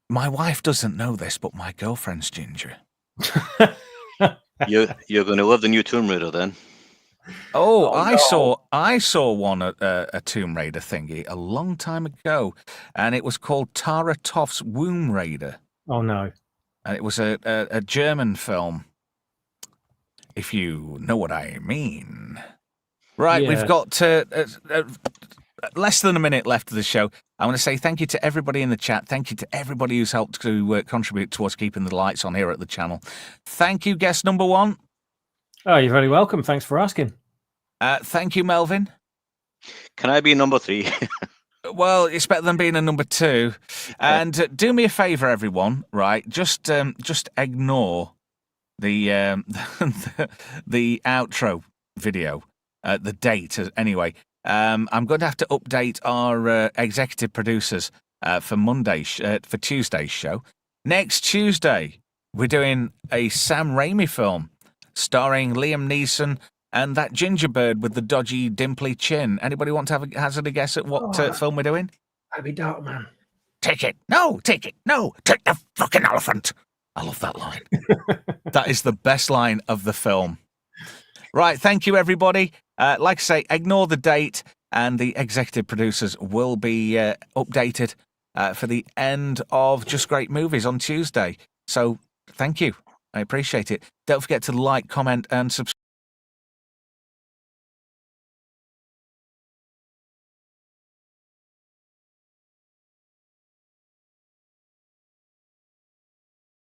my wife doesn't know this, but my girlfriend's ginger. you're going to love the new Tomb Raider then. Oh, I saw one at a Tomb Raider thingy a long time ago, and it was called Tara Toff's Womb Raider. Oh no! And it was a German film, if you know what I mean. Right, we've got less than a minute left of the show. I want to say thank you to everybody in the chat. Thank you to everybody who's helped to contribute towards keeping the lights on here at the channel. Thank you, guest number 1. Oh, you're very welcome. Thanks for asking. Thank you, Melvin. Can I be number 3? Well, it's better than being a number 2. And do me a favour, everyone. Right, just ignore the the outro video, the date anyway. I'm going to have to update our executive producers for for Tuesday's show. Next Tuesday, we're doing a Sam Raimi film starring Liam Neeson and that ginger bird with the dodgy, dimply chin. Anybody want to have a hazard a guess at what film we're doing? That'd be Dark Man. Take it. No, take it. No, take the fucking elephant. I love that line. That is the best line of the film. Right, thank you, everybody. Like I say, ignore the date, and the executive producers will be updated for the end of Just Great Movies on Tuesday. So, thank you. I appreciate it. Don't forget to like, comment, and subscribe.